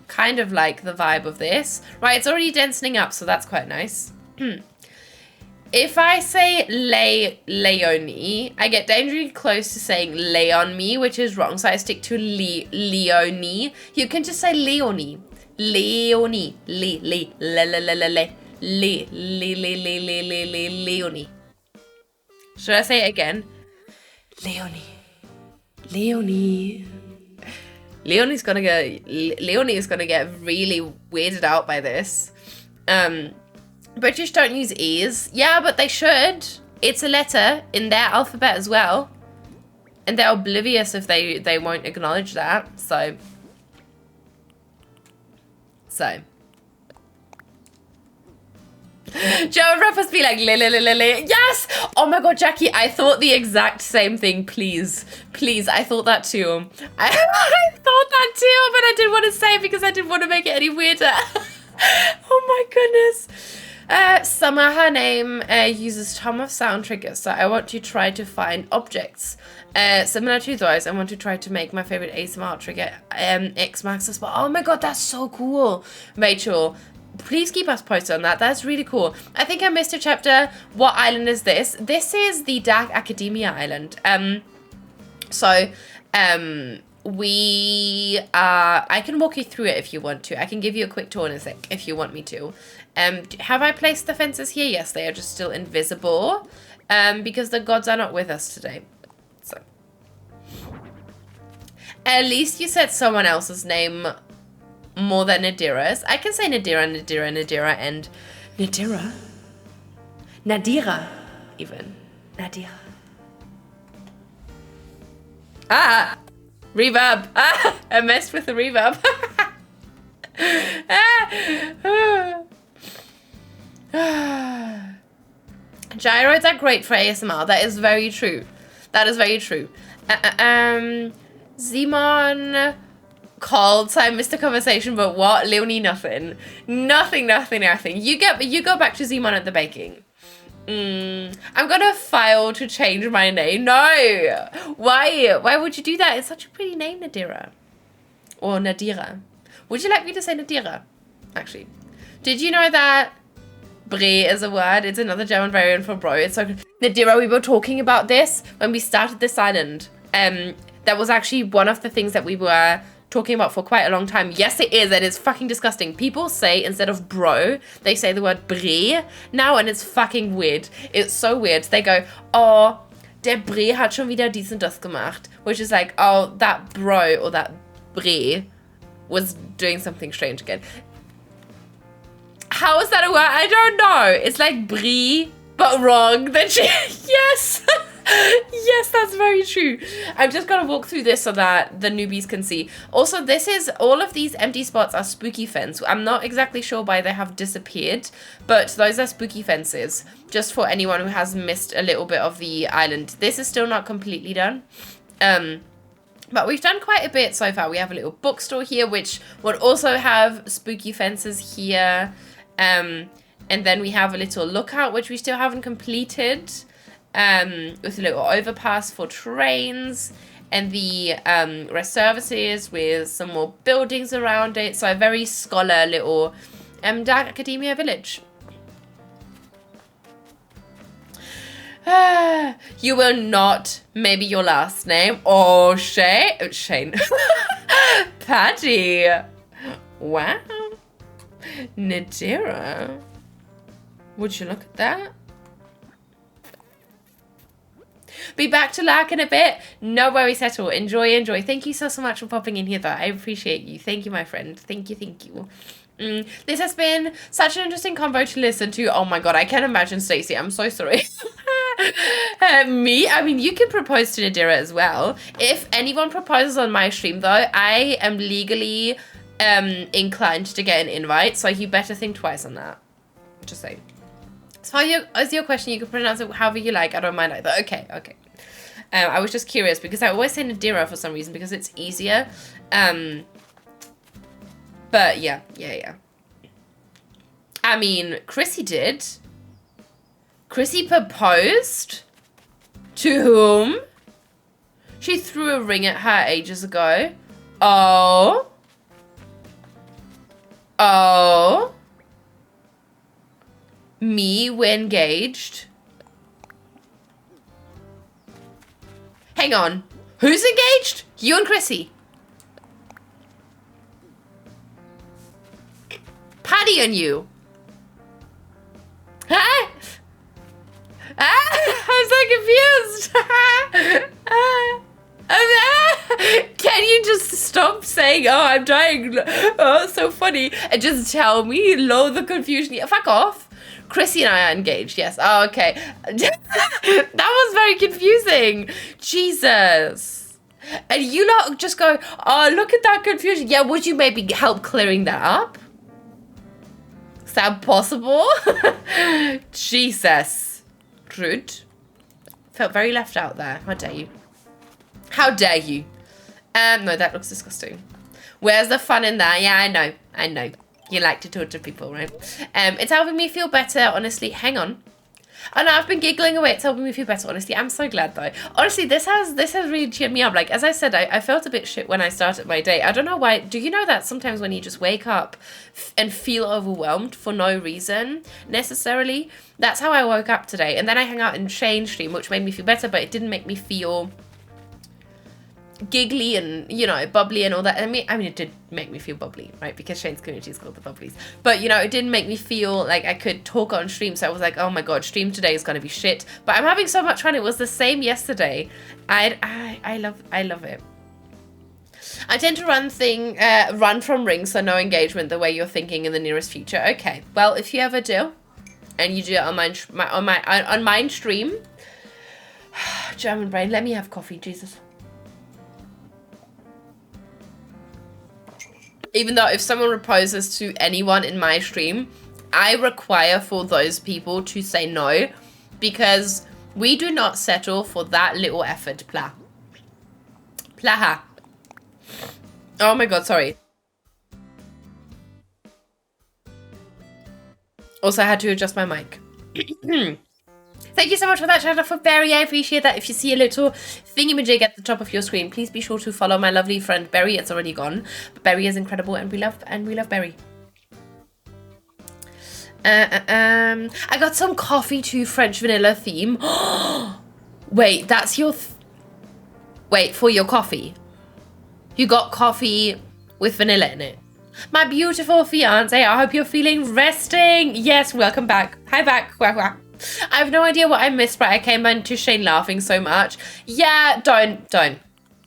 S3: Kind of like the vibe of this. Right, it's already densening up, so that's quite nice. If I say Leonie, I get dangerously close to saying lay on me, which is wrong. So I stick to Leonie. You can just say Leonie. Leonie. Leonie. Should I say it again? Leonie. Leonie is gonna get really weirded out by this. British don't use E's. Yeah, but they should. It's a letter in their alphabet as well. And they're oblivious if they won't acknowledge that. So. German rappers be like, yes! Oh my god, Jackie, I thought the exact same thing, please. Please, I thought that too. I thought that too, but I didn't want to say it because I didn't want to make it any weirder. Oh my goodness. Summer, her name, uses Tom of sound triggers, so I want to try to find objects similar to those. I want to try to make my favorite ASMR trigger X marks the spot. Oh my god, that's so cool. Rachel, please keep us posted on that. That's really cool. I think I missed a chapter. What island is this? This is the Dark Academia Island. I can walk you through it if you want to. I can give you a quick tour in a sec if you want me to. Have I placed the fences here? Yes, they are just still invisible because the gods are not with us today. So, at least you said someone else's name more than Nadira's. I can say Nadira, and Nadira, even. Nadira. Ah! Reverb. Ah! I messed with the reverb. Gyroids are great for ASMR. That is very true. That is very true. Simon called, so I missed the conversation, but what? Leonie, nothing. Nothing. You go back to Simon at the baking. I'm gonna file to change my name. No! Why would you do that? It's such a pretty name, Nadira. Or Nadira. Would you like me to say Nadira? Actually. Did you know that Bre is a word? It's another German variant for bro. It's so Nadira, we were talking about this when we started this island. That was actually one of the things that we were talking about for quite a long time. Yes, it is. It is fucking disgusting. People say, instead of bro, they say the word Bre now, and it's fucking weird. It's so weird. They go, oh, der Bre hat schon wieder dies und das gemacht. Which is like, oh, that bro or that Bre was doing something strange again. How is that a word? I don't know. It's like Brie, but wrong. Then she, yes. Yes, that's very true. I'm just gonna walk through this so that the newbies can see. Also, all of these empty spots are spooky fence. I'm not exactly sure why they have disappeared, but those are spooky fences, just for anyone who has missed a little bit of the island. This is still not completely done. But we've done quite a bit so far. We have a little bookstore here, which would also have spooky fences here. And then we have a little lookout, which we still haven't completed. With a little overpass for trains, and the rest services with some more buildings around it. So a very scholar little Dark Academia village. You will not, maybe your last name. Oh, Shane. Patty. Wow. Nadira. Would you look at that? Be back to Lark in a bit. No worries at all. Enjoy. Thank you so much for popping in here, though. I appreciate you. Thank you, my friend. Thank you. This has been such an interesting convo to listen to. Oh my god, I can't imagine Stacey. I'm so sorry. Me? I mean, you can propose to Nadira as well. If anyone proposes on my stream, though, I am legally inclined to get an invite, so you better think twice on that. Just saying. As far as your question, you can pronounce it however you like. I don't mind either. Okay. I was just curious because I always say Nadira for some reason because it's easier. But yeah. I mean, Chrissy did. Chrissy proposed? To whom? She threw a ring at her ages ago. Oh. Me, we're engaged. Hang on. Who's engaged? You and Chrissy. Paddy and you. Huh? I'm so confused. Can you just stop saying, oh, I'm dying, oh, it's so funny, and just tell me, low the confusion. Yeah, fuck off. Chrissy and I are engaged, yes. Oh, okay. That was very confusing. Jesus. And you lot just go, oh, look at that confusion. Yeah, would you maybe help clearing that up? Is that possible? Jesus. Rude. Felt very left out there. How dare you? How dare you? No, that looks disgusting. Where's the fun in that? Yeah, I know. You like to torture people, right? It's helping me feel better, honestly. Hang on. Oh no, I've been giggling away. It's helping me feel better, honestly. I'm so glad though. Honestly, this has really cheered me up. Like, as I said, I felt a bit shit when I started my day. I don't know why. Do you know that sometimes when you just wake up and feel overwhelmed for no reason necessarily? That's how I woke up today. And then I hung out in Shane's stream, which made me feel better, but it didn't make me feel giggly and, you know, bubbly and all that. I mean it did make me feel bubbly, right? Because Shane's community is called the Bubblies. But, you know, it didn't make me feel like I could talk on stream. So I was like, oh my god, stream today is gonna be shit. But I'm having so much fun. It was the same yesterday. I love it. I tend to run from rings, so no engagement the way you're thinking in the nearest future. Okay, well, if you ever do, and you do it on mine stream, German brain, let me have coffee, Jesus. Even though if someone proposes to anyone in my stream, I require for those people to say no, because we do not settle for that little effort, pla. Plaha. Oh my god, sorry. Also, I had to adjust my mic. Thank you so much for that, shout out for Barry. I appreciate that. If you see a little thingy-majig at the top of your screen, please be sure to follow my lovely friend Barry. It's already gone, but Barry is incredible, and we love Barry. I got some coffee to French vanilla theme. Wait, that's your... Wait, for your coffee? You got coffee with vanilla in it? My beautiful fiance, I hope you're feeling resting. Yes, welcome back. Hi back. I have no idea what I missed, but I came into Shane laughing so much. Yeah, don't,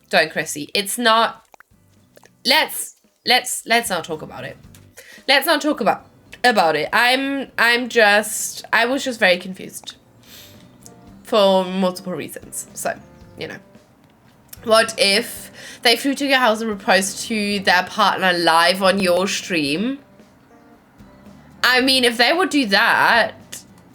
S3: Chrissy. It's not. Let's not talk about it. Let's not talk about it. I was just very confused for multiple reasons. So, you know, what if they flew to your house and proposed to their partner live on your stream? I mean, if they would do that,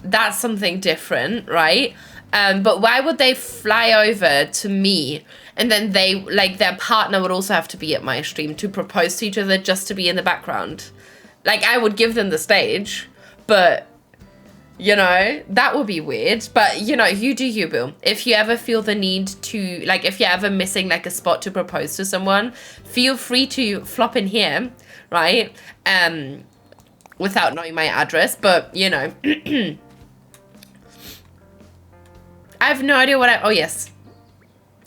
S3: that's something different, right? But why would they fly over to me and then they, like, their partner would also have to be at my stream to propose to each other just to be in the background? Like, I would give them the stage, but, you know, that would be weird. But, you know, you do you, boo. If you ever feel the need to, like, if you're ever missing, like, a spot to propose to someone, feel free to flop in here, right? Without knowing my address, but, you know... I have no idea what oh yes.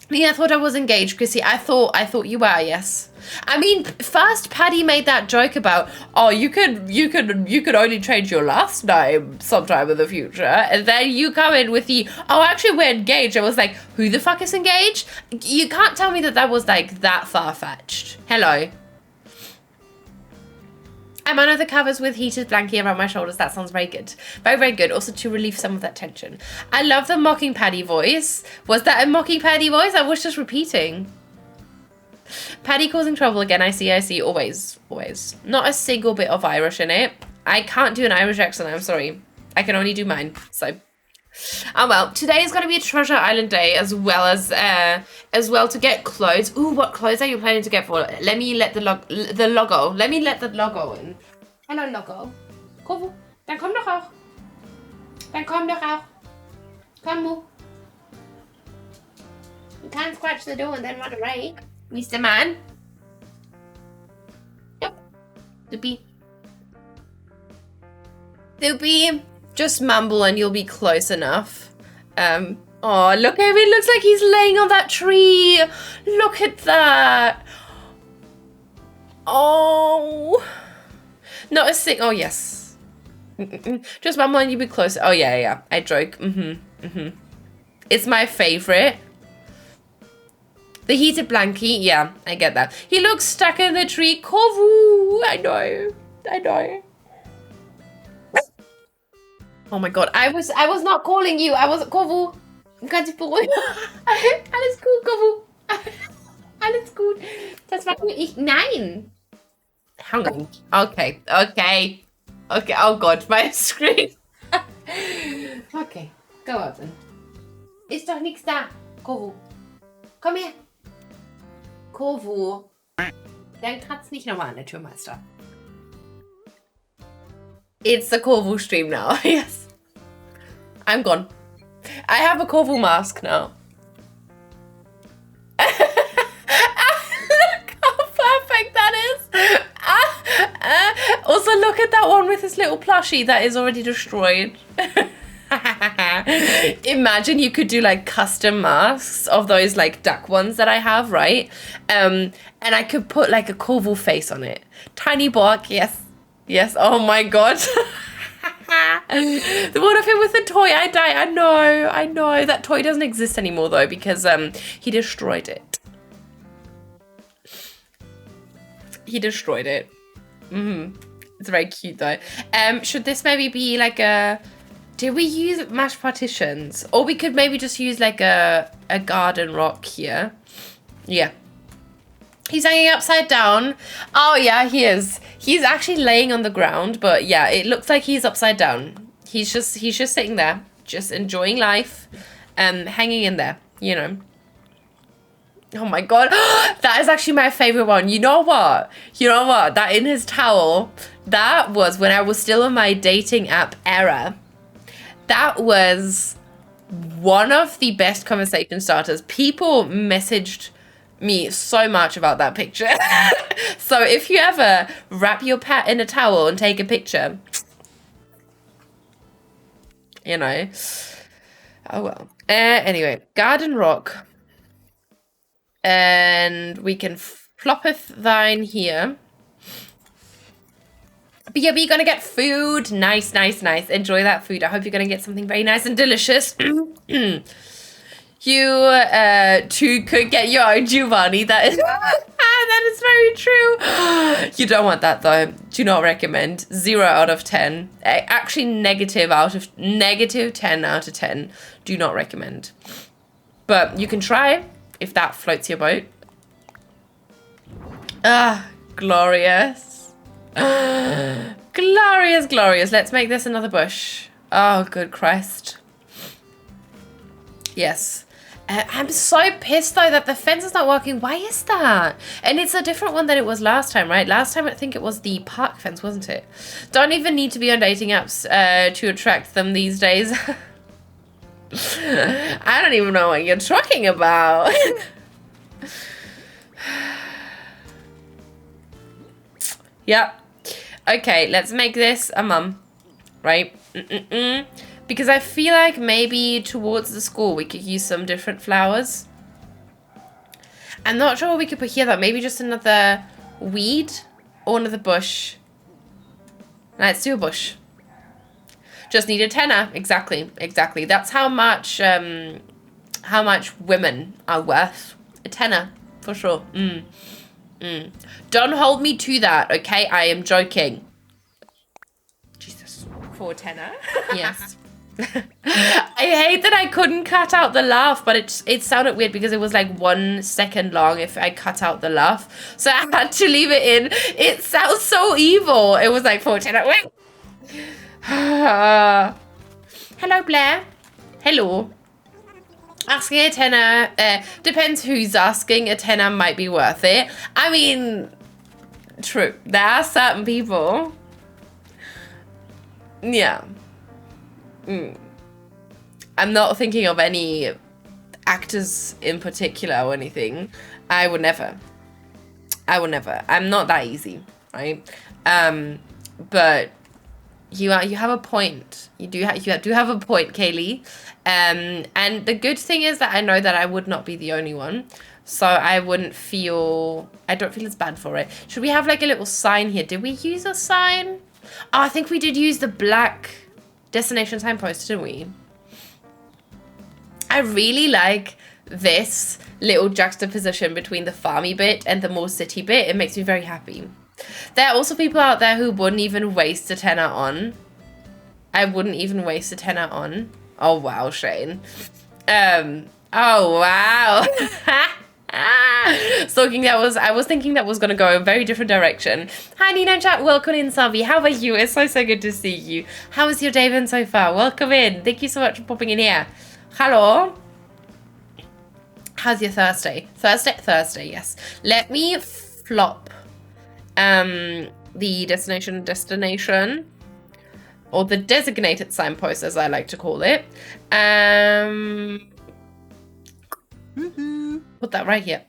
S3: Yeah, I thought I was engaged, Chrissy. I thought you were, yes. I mean, first Paddy made that joke about, oh, you could only change your last name sometime in the future, and then you come in with the, oh, actually we're engaged. I was like, who the fuck is engaged? You can't tell me that was like that far-fetched. Hello. I'm under the covers with heated blanket around my shoulders. That sounds very good. Very, very good. Also to relieve some of that tension. I love the mocking Paddy voice. Was that a mocking Paddy voice? I was just repeating. Paddy causing trouble again. I see. Always, always. Not a single bit of Irish in it. I can't do an Irish accent. I'm sorry. I can only do mine. So, oh well. Today is going to be a Treasure Island day as well to get clothes. Ooh, what clothes are you planning to get for? Let me let the logo. Let me let the logo in. Hello, logo. Komm, dann komm doch auch. Dann komm doch auch. Komm, Mu. You can't scratch the door and then run away. Mr. Man. Yep. Doopy. Just mumble and you'll be close enough. Oh, look at him. It looks like he's laying on that tree. Look at that. Oh. Not a sick. Oh, yes. Just mumble and you'll be close. Oh, yeah. I joke. It's my favorite. The heated blankie. Yeah, I get that. He looks stuck in the tree. Kovu. I know. Oh my god, I was not calling you. I was Kovu. Ganz beruhigt. Alles gut, Kovu. Alles gut. Das war nur ich. Nein. Hang on. Okay. Oh god, my screen. Okay, go out then. Ist doch nichts da, Kovu. Komm her. Kovu. Dann kratzt nicht nochmal an der Türmeister. It's a Kovu stream now. Yes. I'm gone. I have a Kovu mask now. Look how perfect that is. Also, look at that one with his little plushie that is already destroyed. Imagine you could do like custom masks of those like duck ones that I have, right? And I could put like a Kovu face on it. Tiny Bork, yes. Yes, oh my god. The one of him with the toy, I die. I know. That toy doesn't exist anymore though because he destroyed it. It's very cute though. Should this maybe be like a... Did we use mashed partitions? Or we could maybe just use like a garden rock here. Yeah. He's hanging upside down. Oh yeah, he is. He's actually laying on the ground, but yeah, it looks like he's upside down. He's just sitting there, just enjoying life, hanging in there, you know. Oh my god, that is actually my favorite one. You know what? That in his towel, that was when I was still in my dating app era. That was one of the best conversation starters. People messaged me so much about that picture. So if you ever wrap your pet in a towel and take a picture, you know. Oh well. Anyway, garden rock. And we can ploppeth thine here. But yeah, we're gonna get food. Nice. Enjoy that food. I hope you're gonna get something very nice and delicious. You too could get your own Giovanni. That is that is very true. You don't want that though. Do not recommend. 0 out of 10. Actually negative 10 out of 10. Do not recommend. But you can try if that floats your boat. Ah, glorious. Glorious. Let's make this another bush. Oh, good Christ. Yes. I'm so pissed though that the fence is not working. Why is that? And it's a different one than it was last time, right? Last time I think it was the park fence, wasn't it? Don't even need to be on dating apps to attract them these days. I don't even know what you're talking about. Yep. Okay, let's make this a mum, right? Because I feel like maybe towards the school we could use some different flowers. I'm not sure what we could put here though. Maybe just another weed or another bush. Let's do a bush. Just need a tenner. Exactly. That's how much women are worth. A tenner, for sure. Don't hold me to that, okay? I am joking. Jesus.
S4: For tenor.
S3: Yes. I hate that I couldn't cut out the laugh, but it sounded weird because it was like 1 second long if I cut out the laugh. So I had to leave it in. It sounds so evil. It was like for tenor. Wait. Hello, Blair. Hello. Asking a tenner, depends who's asking. A tenner might be worth it. I mean, true. There are certain people. Yeah. I'm not thinking of any actors in particular or anything. I would never. I'm not that easy, right? But you have a point. You do have a point, Kaylee. And the good thing is that I know that I would not be the only one. So I don't feel as bad for it. Should we have like a little sign here? Did we use a sign? Oh, I think we did use the black destination signpost, didn't we? I really like this little juxtaposition between the farmy bit and the more city bit. It makes me very happy. There are also people out there who wouldn't even waste a tenner on. I wouldn't even waste a tenner on. Oh, wow, Shane. Oh, wow. I was thinking that was going to go a very different direction. Hi, Nina Chat. Welcome in, Savi. How are you? It's so good to see you. How has your day been so far? Welcome in. Thank you so much for popping in here. Hello. How's your Thursday? Thursday, yes. Let me flop the destination, or the designated signpost, as I like to call it. Put that right here.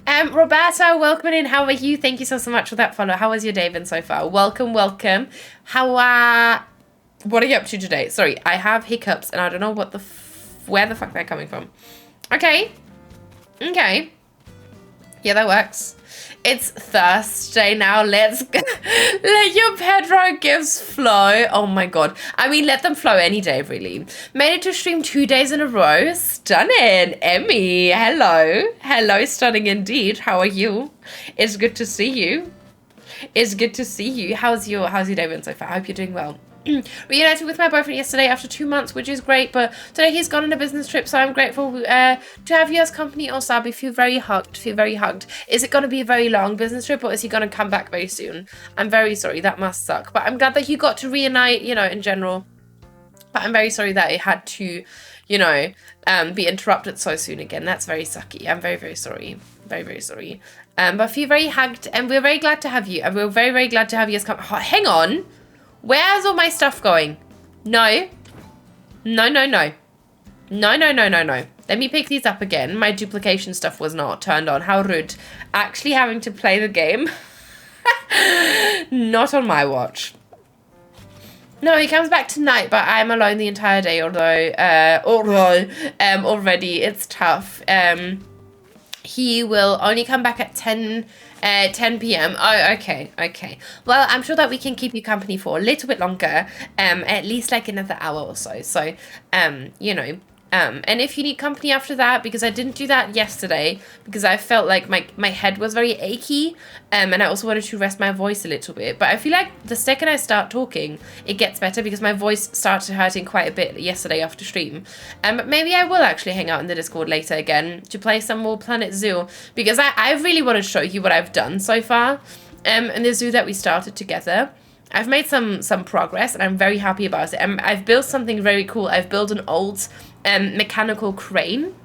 S3: Roberta, welcome in. How are you? Thank you so much for that follow. How has your day been so far? Welcome. What are you up to today? Sorry, I have hiccups and I don't know where the fuck they're coming from. Okay. Yeah, that works. It's Thursday now. Let's go. Let your Pedro gifts flow. Oh my god. I mean, let them flow any day, really. Made it to stream 2 days in a row. Stunning. Emmy, hello, stunning indeed. How are you? It's good to see you. How's your day been so far? I hope you're doing well. Reunited with my boyfriend yesterday after 2 months, which is great, but today he's gone on a business trip, so I'm grateful to have you as company. Also, I'll feel very hugged. Is it going to be a very long business trip, or is he going to come back very soon? I'm very sorry, that must suck, but I'm glad that you got to reunite, in general. But I'm very sorry that it had to, be interrupted so soon again. That's very sucky. I'm very, very sorry. Very sorry. But I feel very hugged, and we're very glad to have you, and we're very, very glad to have you as company. Oh, hang on. Where's all my stuff going? No. Let me pick these up again. My duplication stuff was not turned on. How rude. Actually having to play the game. Not on my watch. No, he comes back tonight, but I'm alone the entire day, although already it's tough. He will only come back at 10 p.m. Oh, okay. Well, I'm sure that we can keep you company for a little bit longer, at least like another hour or so. So, and if you need company after that, because I didn't do that yesterday, because I felt like my head was very achy, and I also wanted to rest my voice a little bit. But I feel like the second I start talking, it gets better, because my voice started hurting quite a bit yesterday after stream. But maybe I will actually hang out in the Discord later again to play some more Planet Zoo, because I really want to show you what I've done so far in the zoo that we started together. I've made some progress, and I'm very happy about it. I've built something very cool. I've built an old mechanical crane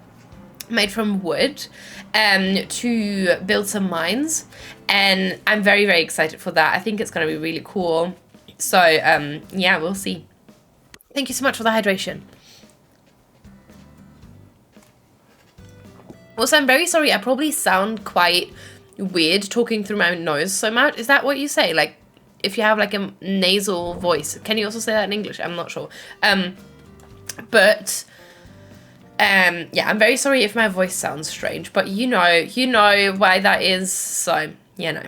S3: made from wood to build some mines, and I'm very, very excited for that. I think it's going to be really cool. So yeah, we'll see. Thank you so much for the hydration. Also, I'm very sorry, I probably sound quite weird talking through my nose so much. Is that what you say? Like, if you have like a nasal voice. Can you also say that in English? I'm not sure. But Yeah, I'm very sorry if my voice sounds strange, but you know why that is, so, you know.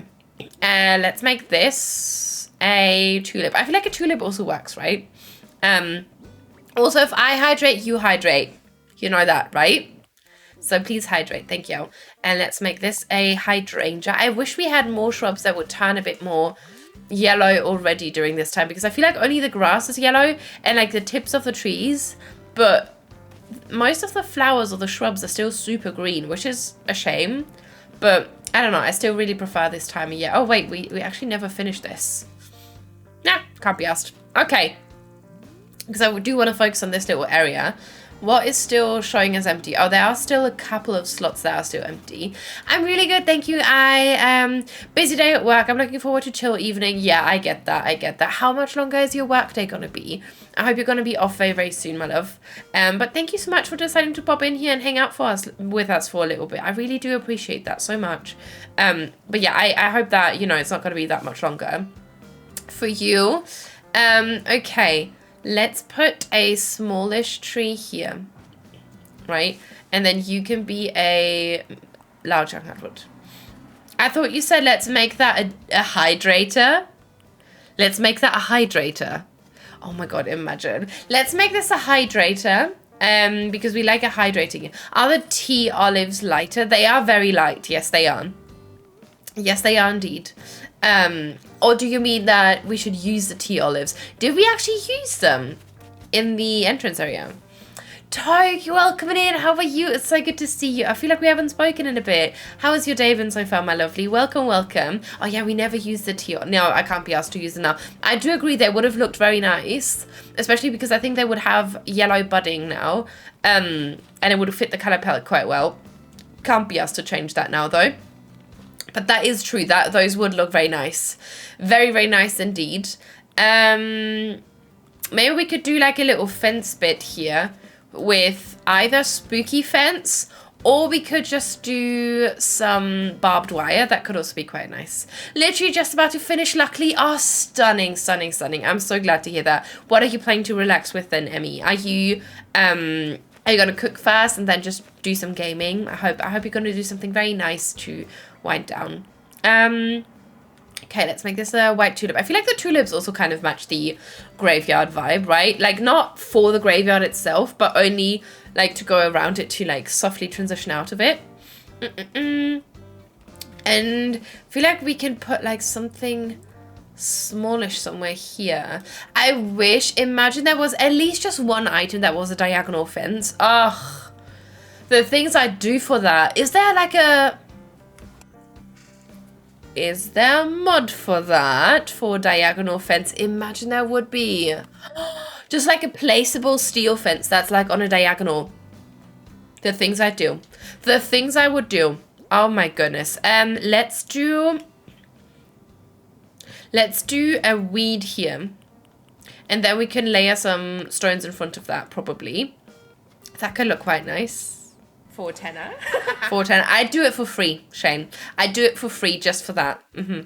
S3: Let's make this a tulip. I feel like a tulip also works, right? Also, if I hydrate, you hydrate. You know that, right? So please hydrate, thank you. And let's make this a hydrangea. I wish we had more shrubs that would turn a bit more yellow already during this time, because I feel like only the grass is yellow and like the tips of the trees, but most of the flowers or the shrubs are still super green, which is a shame. But I don't know, I still really prefer this time of year. Oh wait, we actually never finished this. Nah, can't be asked. Okay, because I do want to focus on this little area. What is still showing as empty? Oh, there are still a couple of slots that are still empty. I'm really good, thank you. I busy day at work. I'm looking forward to chill evening. Yeah, I get that. I get that. How much longer is your work day gonna be? I hope you're gonna be off very, very soon, my love. But thank you so much for deciding to pop in here and hang out with us for a little bit. I really do appreciate that so much. But yeah, I hope that, you know, it's not gonna be that much longer for you. Okay. Let's put a smallish tree here, right? And then you can be a large young hardwood. I thought you said let's make that a hydrator. Let's make that a hydrator. Oh my god, imagine. Let's make this a hydrator, because we like a hydrating. Are the tea olives lighter? They are very light. Yes, they are. Yes, they are indeed. Or do you mean that we should use the tea olives? Did we actually use them in the entrance area? Togue, you're welcome in. How are you? It's so good to see you. I feel like we haven't spoken in a bit. How has your day been so far, my lovely? Welcome, welcome. Oh yeah, we never used the tea. No, I can't be asked to use them now. I do agree they would have looked very nice, especially because I think they would have yellow budding now, and it would have fit the color palette quite well. Can't be asked to change that now though. But that is true, that those would look very nice. Very, very nice indeed. Maybe we could do like a little fence bit here with either spooky fence, or we could just do some barbed wire. That could also be quite nice. Literally just about to finish, luckily. Oh, stunning, stunning, stunning. I'm so glad to hear that. What are you planning to relax with then, Emmy? Are you gonna cook first and then just do some gaming? I hope you're gonna do something very nice to wind down. Okay, let's make this a white tulip. I feel like the tulips also kind of match the graveyard vibe, right? Like not for the graveyard itself, but only like to go around it to like softly transition out of it. And I feel like we can put like something smallish somewhere here. I wish, imagine there was at least just one item that was a diagonal fence. Ugh, the things I do for that. Is there like a... Is there a mod for that? For diagonal fence? Imagine there would be. Just like a placeable steel fence that's like on a diagonal. The things I do. The things I would do. Oh my goodness. Let's do a weed here. And then we can layer some stones in front of that probably. That could look quite nice.
S4: For tenner.
S3: For tenner. I do it for free, Shane. I do it for free just for that. I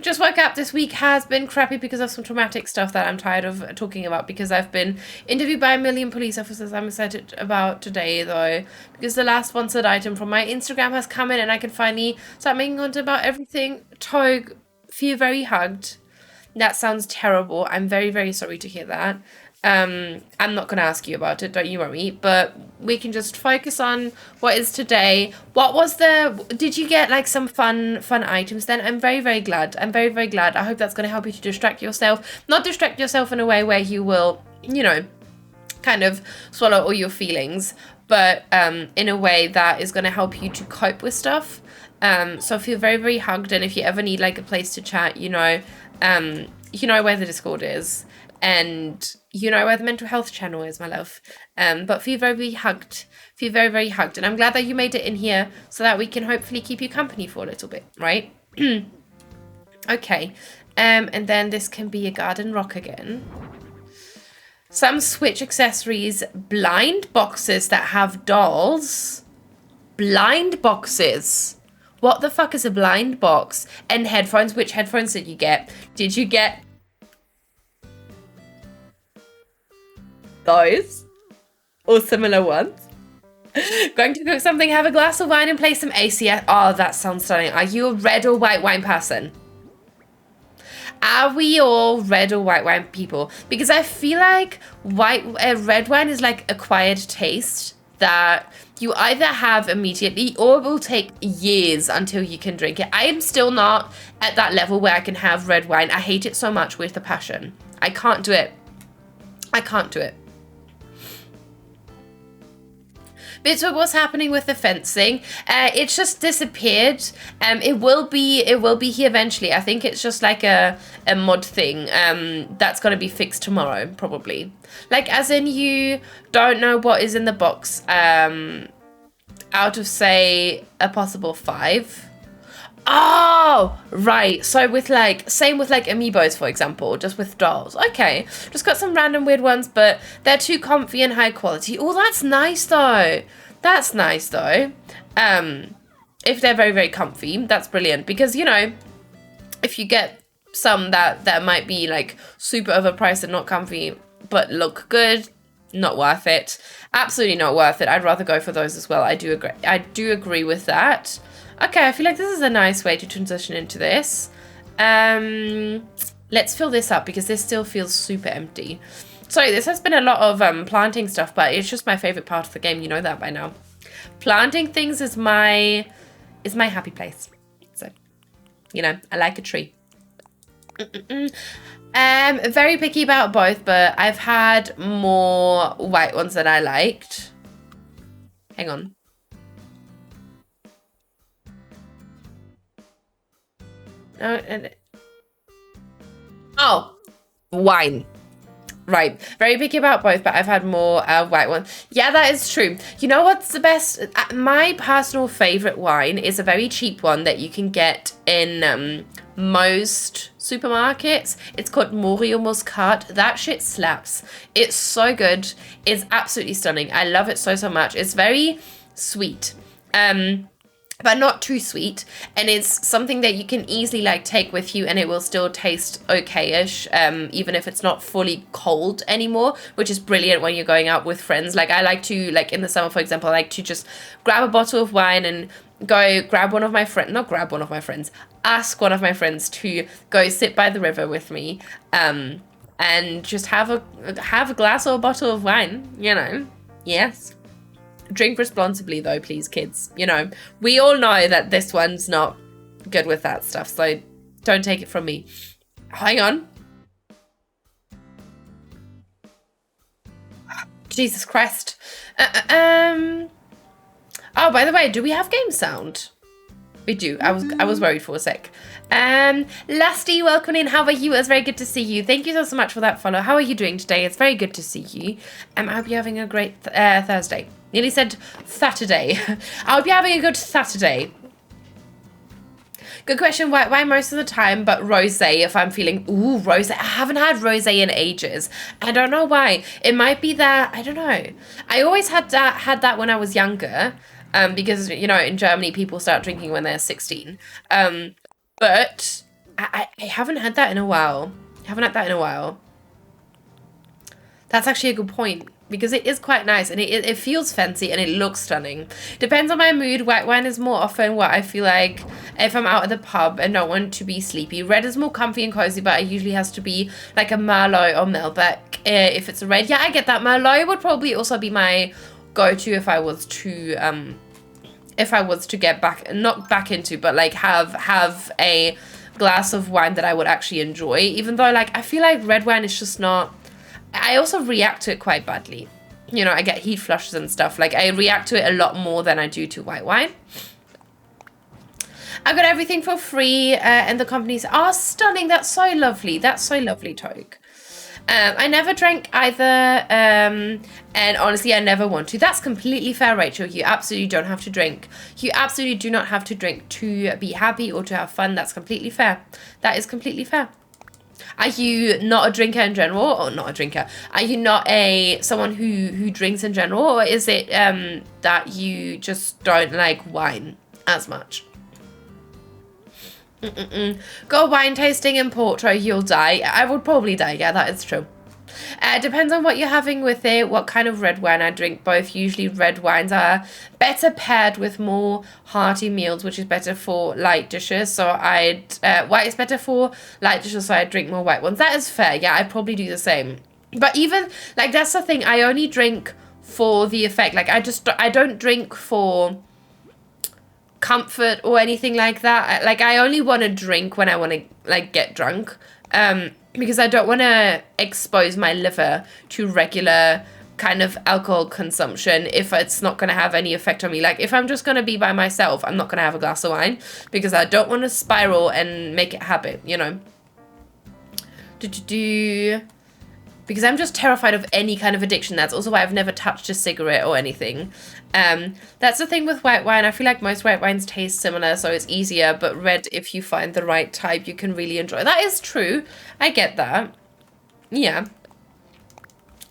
S3: just woke up. This week has been crappy because of some traumatic stuff that I'm tired of talking about, because I've been interviewed by 1 million police officers. I'm excited about today though, because the last sponsored item from my Instagram has come in and I can finally start making content about everything. Togue, feel very hugged. That sounds terrible. I'm very, very sorry to hear that. I'm not going to ask you about it, don't you worry, but we can just focus on what is today. What was did you get like some fun items then? I'm very, very glad. I'm very, very glad. I hope that's going to help you to distract yourself. Not distract yourself in a way where you will, you know, kind of swallow all your feelings, but in a way that is going to help you to cope with stuff. So feel very, very hugged, and if you ever need like a place to chat, you know where the Discord is. And you know where the mental health channel is, my love. But feel very, very hugged. Feel very, very hugged. And I'm glad that you made it in here so that we can hopefully keep you company for a little bit, right? Okay. And then this can be a garden rock again. Some Switch accessories. Blind boxes that have dolls. Blind boxes. What the fuck is a blind box? And headphones. Which headphones did you get? Did you get... those, or similar ones. Going to cook something, have a glass of wine and play some ACNH. Oh, that sounds stunning. Are you a red or white wine person? Are we all red or white wine people? Because I feel like red wine is like acquired taste that you either have immediately or it will take years until you can drink it. I am still not at that level where I can have red wine. I hate it so much with a passion. I can't do it. I can't do it. But so what's happening with the fencing? It's just disappeared. It will be here eventually. I think it's just like a mod thing. That's gonna be fixed tomorrow, probably. Like as in you don't know what is in the box. Out of say a possible 5. Oh, right. So with like, same with like amiibos, for example, just with dolls. Okay, just got some random weird ones, but they're too comfy and high quality. Oh, that's nice though. That's nice though. If they're very, very comfy, that's brilliant. Because, you know, if you get some that might be like super overpriced and not comfy, but look good, not worth it. Absolutely not worth it. I'd rather go for those as well. I do agree. I do agree with that. Okay, I feel like this is a nice way to transition into this. Let's fill this up because this still feels super empty. Sorry, this has been a lot of planting stuff, but it's just my favorite part of the game. You know that by now. Planting things is my happy place. So, you know, I like a tree. Very picky about both, but I've had more white ones than I liked. Hang on. Oh, wine. Right. Very picky about both, but I've had more white ones. Yeah, that is true. You know what's the best? My personal favorite wine is a very cheap one that you can get in most supermarkets. It's called Moriot Muscat. That shit slaps. It's so good. It's absolutely stunning. I love it so, so much. It's very sweet. But not too sweet, and it's something that you can easily like take with you and it will still taste okay-ish, even if it's not fully cold anymore, which is brilliant when you're going out with friends. Like I like to, like in the summer, for example, I like to just grab a bottle of wine and go grab one of my friends, not grab one of my friends, ask one of my friends to go sit by the river with me, and just have a glass or a bottle of wine, you know. Yes. Drink responsibly though, please, kids. You know, we all know that this one's not good with that stuff, so don't take it from me. Hang on. Jesus Christ. Oh, by the way, do we have game sound? We do. I was worried for a sec. Lusty, welcome in. How are you? It's very good to see you. Thank you so much for that follow. How are you doing today? It's very good to see you. I hope you're having a great Thursday. Nearly said Saturday. I hope you're having a good Saturday. Good question. Why most of the time, but rosé if I'm feeling, ooh, rosé. I haven't had rosé in ages. I don't know why. It might be that, I don't know. I always had that when I was younger. Because, you know, in Germany, people start drinking when they're 16. But I haven't had that in a while. That's actually a good point. Because it is quite nice and it feels fancy and it looks stunning. Depends on my mood. White wine is more often what I feel like if I'm out at the pub and don't want to be sleepy. Red is more comfy and cozy, but it usually has to be like a Merlot or Malbec if it's a red. Yeah, I get that. Merlot would probably also be my go-to if I was to get back, not back into, but like have a glass of wine that I would actually enjoy. Even though like I feel like red wine is just not. I also react to it quite badly. You know, I get heat flushes and stuff. Like, I react to it a lot more than I do to white wine. I got everything for free, and the companies are stunning. That's so lovely. That's so lovely, Toke. I never drank either, and honestly, I never want to. That's completely fair, Rachel. You absolutely don't have to drink. You absolutely do not have to drink to be happy or to have fun. That's completely fair. That is completely fair. Are you not a drinker in general, or not a drinker? Are you not someone who drinks in general, or is it that you just don't like wine as much? Go wine tasting in Porto, you'll die. I would probably die. Yeah, that is true. Depends on what you're having with it, what kind of red wine. I drink both. Usually red wines are better paired with more hearty meals, which is better for light dishes. So white is better for light dishes, so I drink more white ones. That is fair. Yeah, I'd probably do the same. But even, like, that's the thing. I only drink for the effect. Like, I don't drink for comfort or anything like that. Like, I only want to drink when I want to, like, get drunk. Because I don't want to expose my liver to regular kind of alcohol consumption if it's not going to have any effect on me. Like, if I'm just going to be by myself, I'm not going to have a glass of wine because I don't want to spiral and make it a habit, you know. Because I'm just terrified of any kind of addiction. That's also why I've never touched a cigarette or anything. That's the thing with white wine. I feel like most white wines taste similar, so it's easier. But red, if you find the right type, you can really enjoy. That is true. I get that. Yeah.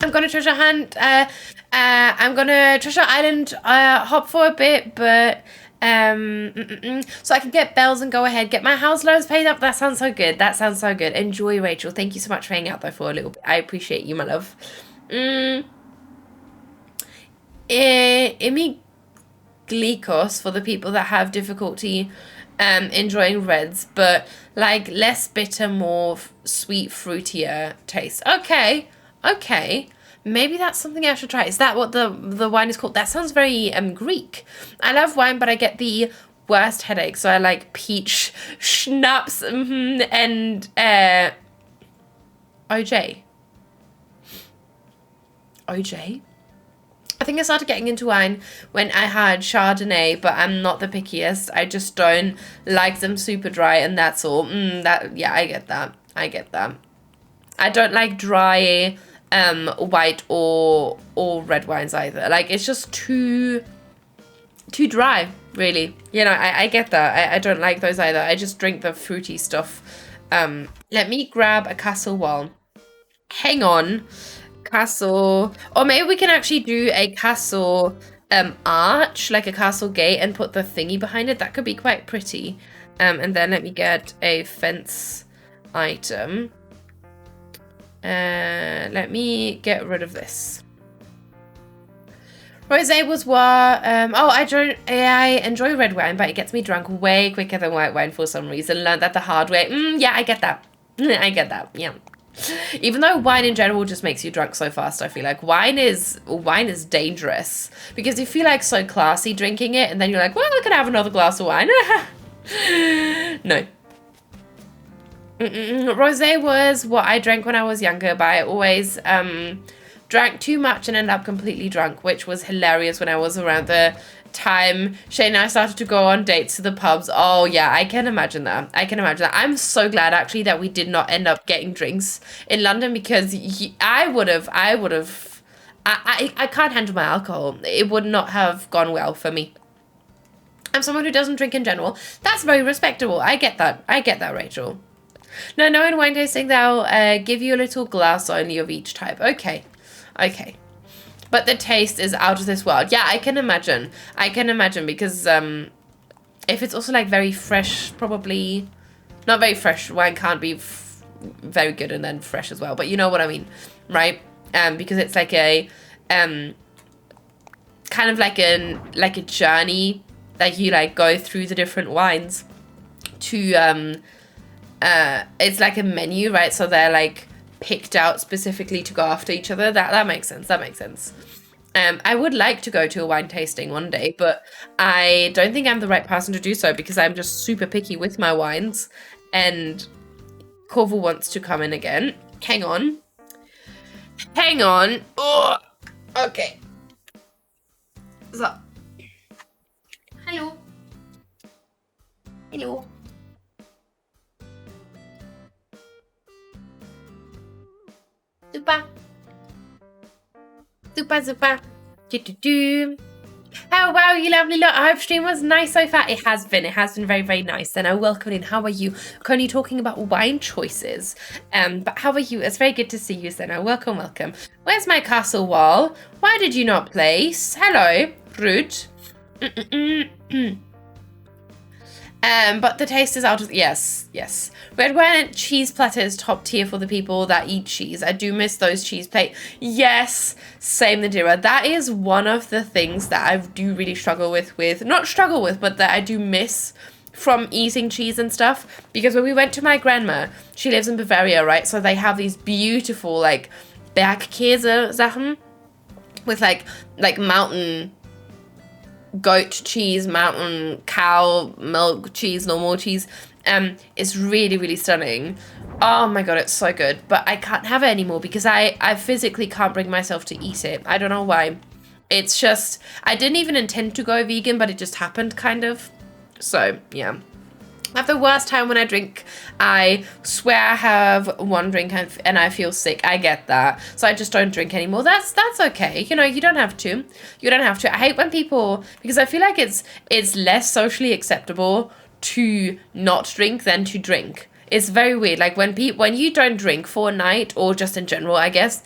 S3: I'm gonna Treasure Hunt. I'm gonna Treasure Island hop for a bit, but so I can get bells and go ahead, get my house loans paid up. That sounds so good. That sounds so good. Enjoy, Rachel. Thank you so much for hanging out though for a little bit. I appreciate you, my love. Imiglikos for the people that have difficulty enjoying reds, but like less bitter, more sweet, fruitier taste. Okay. Maybe that's something I should try. Is that what the wine is called? That sounds very Greek. I love wine, but I get the worst headache. So I like peach schnapps and OJ. I think I started getting into wine when I had Chardonnay, but I'm not the pickiest. I just don't like them super dry, and that's all. Yeah, I get that. I don't like dry white or red wines either. Like, it's just too dry, really. You know, I get that. I don't like those either. I just drink the fruity stuff. Let me grab a castle wall. Hang on. Castle. Or maybe we can actually do a castle arch, like a castle gate, and put the thingy behind it. That could be quite pretty. And then let me get a fence item. Let me get rid of this. Rosé was what? I enjoy red wine, but it gets me drunk way quicker than white wine for some reason. Learned that the hard way. Yeah, I get that. Yeah. Even though wine in general just makes you drunk so fast, I feel like wine is dangerous because you feel like so classy drinking it, and then you're like, well, I could have another glass of wine. No. Rosé was what I drank when I was younger, but I always drank too much and ended up completely drunk, which was hilarious when I was around the time Shane and I started to go on dates to the pubs. Oh yeah, I can imagine that. I'm so glad actually that we did not end up getting drinks in London, because I can't handle my alcohol. It would not have gone well for me. I'm someone who doesn't drink in general. That's very respectable. I get that, Rachel. No, in wine tasting they'll give you a little glass only of each type. Okay. But the taste is out of this world. Yeah, I can imagine because if it's also like very fresh, probably not very fresh. Wine can't be very good and then fresh as well. But you know what I mean, right? Because it's like a kind of like a journey that you like go through the different wines to it's like a menu, right? So they're like picked out specifically to go after each other. That makes sense. I would like to go to a wine tasting one day, but I don't think I'm the right person to do so because I'm just super picky with my wines, and Corval wants to come in again. Hang on. Oh, okay. So, hello. Super. Oh wow, you lovely lot. I hope stream was nice so far. It has been very, very nice. And welcome in. How are you? Currently talking about wine choices. But how are you? It's very good to see you, Senna. Welcome. Where's my castle wall? Why did you not place? Hello, rude. But the taste is out of, yes. Red wine and cheese platter is top tier for the people that eat cheese. I do miss those cheese plate. Yes, same Nadira. That is one of the things that I do really struggle with, but that I do miss from eating cheese and stuff. Because when we went to my grandma, she lives in Bavaria, right? So they have these beautiful, like, Bergkäse Sachen with, like mountain goat cheese, mountain cow milk cheese, normal cheese. It's really, really stunning. Oh my god, it's so good. But I can't have it anymore because I physically can't bring myself to eat it. I don't know why. It's just, I didn't even intend to go vegan, but it just happened, kind of. So, yeah. I have the worst time when I drink. I swear I have one drink and I feel sick. I get that. So I just don't drink anymore. That's okay. You know, you don't have to. You don't have to. I hate when people, because I feel like it's less socially acceptable to not drink than to drink. It's very weird. Like when you don't drink for a night, or just in general, I guess,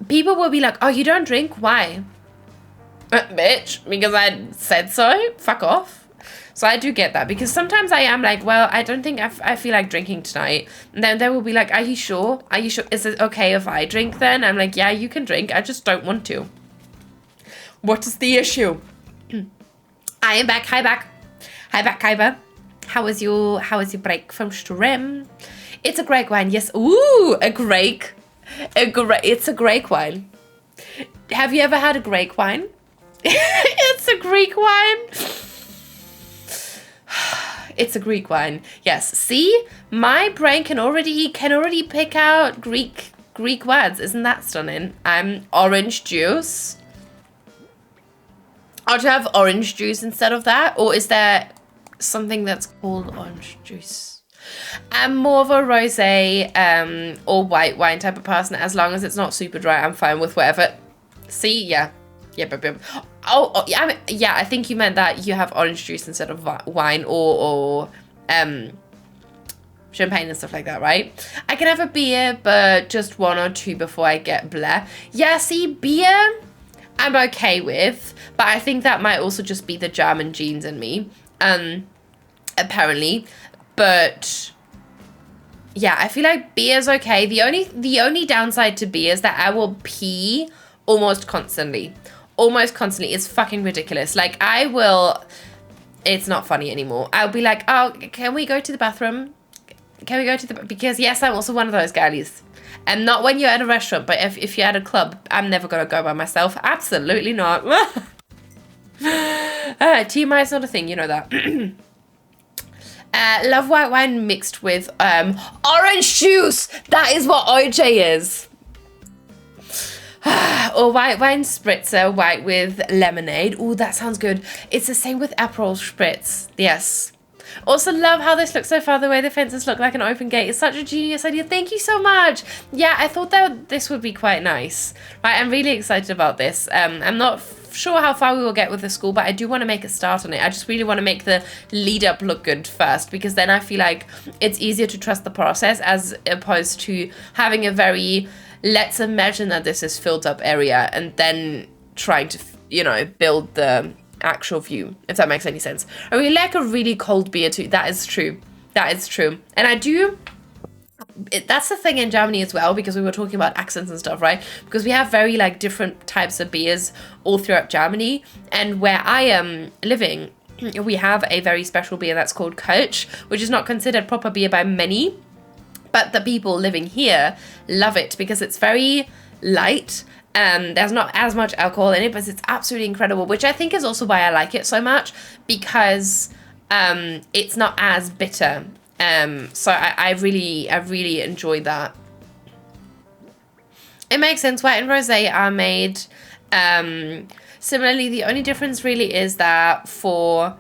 S3: people will be like, "Oh, you don't drink? Why?" Bitch, because I said so. Fuck off. So I do get that, because sometimes I am like, well, I don't think I feel like drinking tonight. And then they will be like, are you sure? Are you sure? Is it okay if I drink then? I'm like, yeah, you can drink. I just don't want to. What is the issue? I am back. Hi back, Kaiba. How was your break from stream? It's a great wine. Yes. Ooh, it's a Greek wine. Have you ever had a Greek wine? It's a Greek wine. It's a Greek wine. Yes. See, my brain can already pick out Greek words. Isn't that stunning? Orange juice. I'll have orange juice instead of that, or is there something that's called orange juice? I'm more of a rosé or white wine type of person. As long as it's not super dry, I'm fine with whatever. See, yeah. Oh, yeah, I think you meant that you have orange juice instead of wine or champagne and stuff like that, right? I can have a beer, but just one or two before I get bleh. Yeah, see, beer, I'm okay with, but I think that might also just be the German genes in me, apparently. But yeah, I feel like beer's okay. The only downside to beer is that I will pee almost constantly. It's fucking ridiculous. Like, it's not funny anymore. I'll be like, oh, can we go to the bathroom? Because yes, I'm also one of those girlies. And not when you're at a restaurant, but if you're at a club, I'm never gonna go by myself. Absolutely not. TMI is not a thing, you know that. Love white wine mixed with orange juice. That is what OJ is. Or white wine spritzer, white with lemonade. Oh, that sounds good. It's the same with Aperol spritz. Yes. Also love how this looks so far. The way the fences look like an open gate. It's such a genius idea. Thank you so much. Yeah, I thought that this would be quite nice. Right, I'm really excited about this. I'm not sure how far we will get with the school, but I do want to make a start on it. I just really want to make the lead up look good first, because then I feel like it's easier to trust the process as opposed to having a very, let's imagine that this is filled up area and then trying to, build the actual view, if that makes any sense. I really like a really cold beer too. That is true. And I do, that's the thing in Germany as well, because we were talking about accents and stuff, right? Because we have very different types of beers all throughout Germany. And where I am living, we have a very special beer that's called Kölsch, which is not considered proper beer by many. But the people living here love it because it's very light. There's not as much alcohol in it, but it's absolutely incredible, which I think is also why I like it so much, because it's not as bitter. So I really enjoy that. It makes sense. White and rosé are made similarly. The only difference really is that for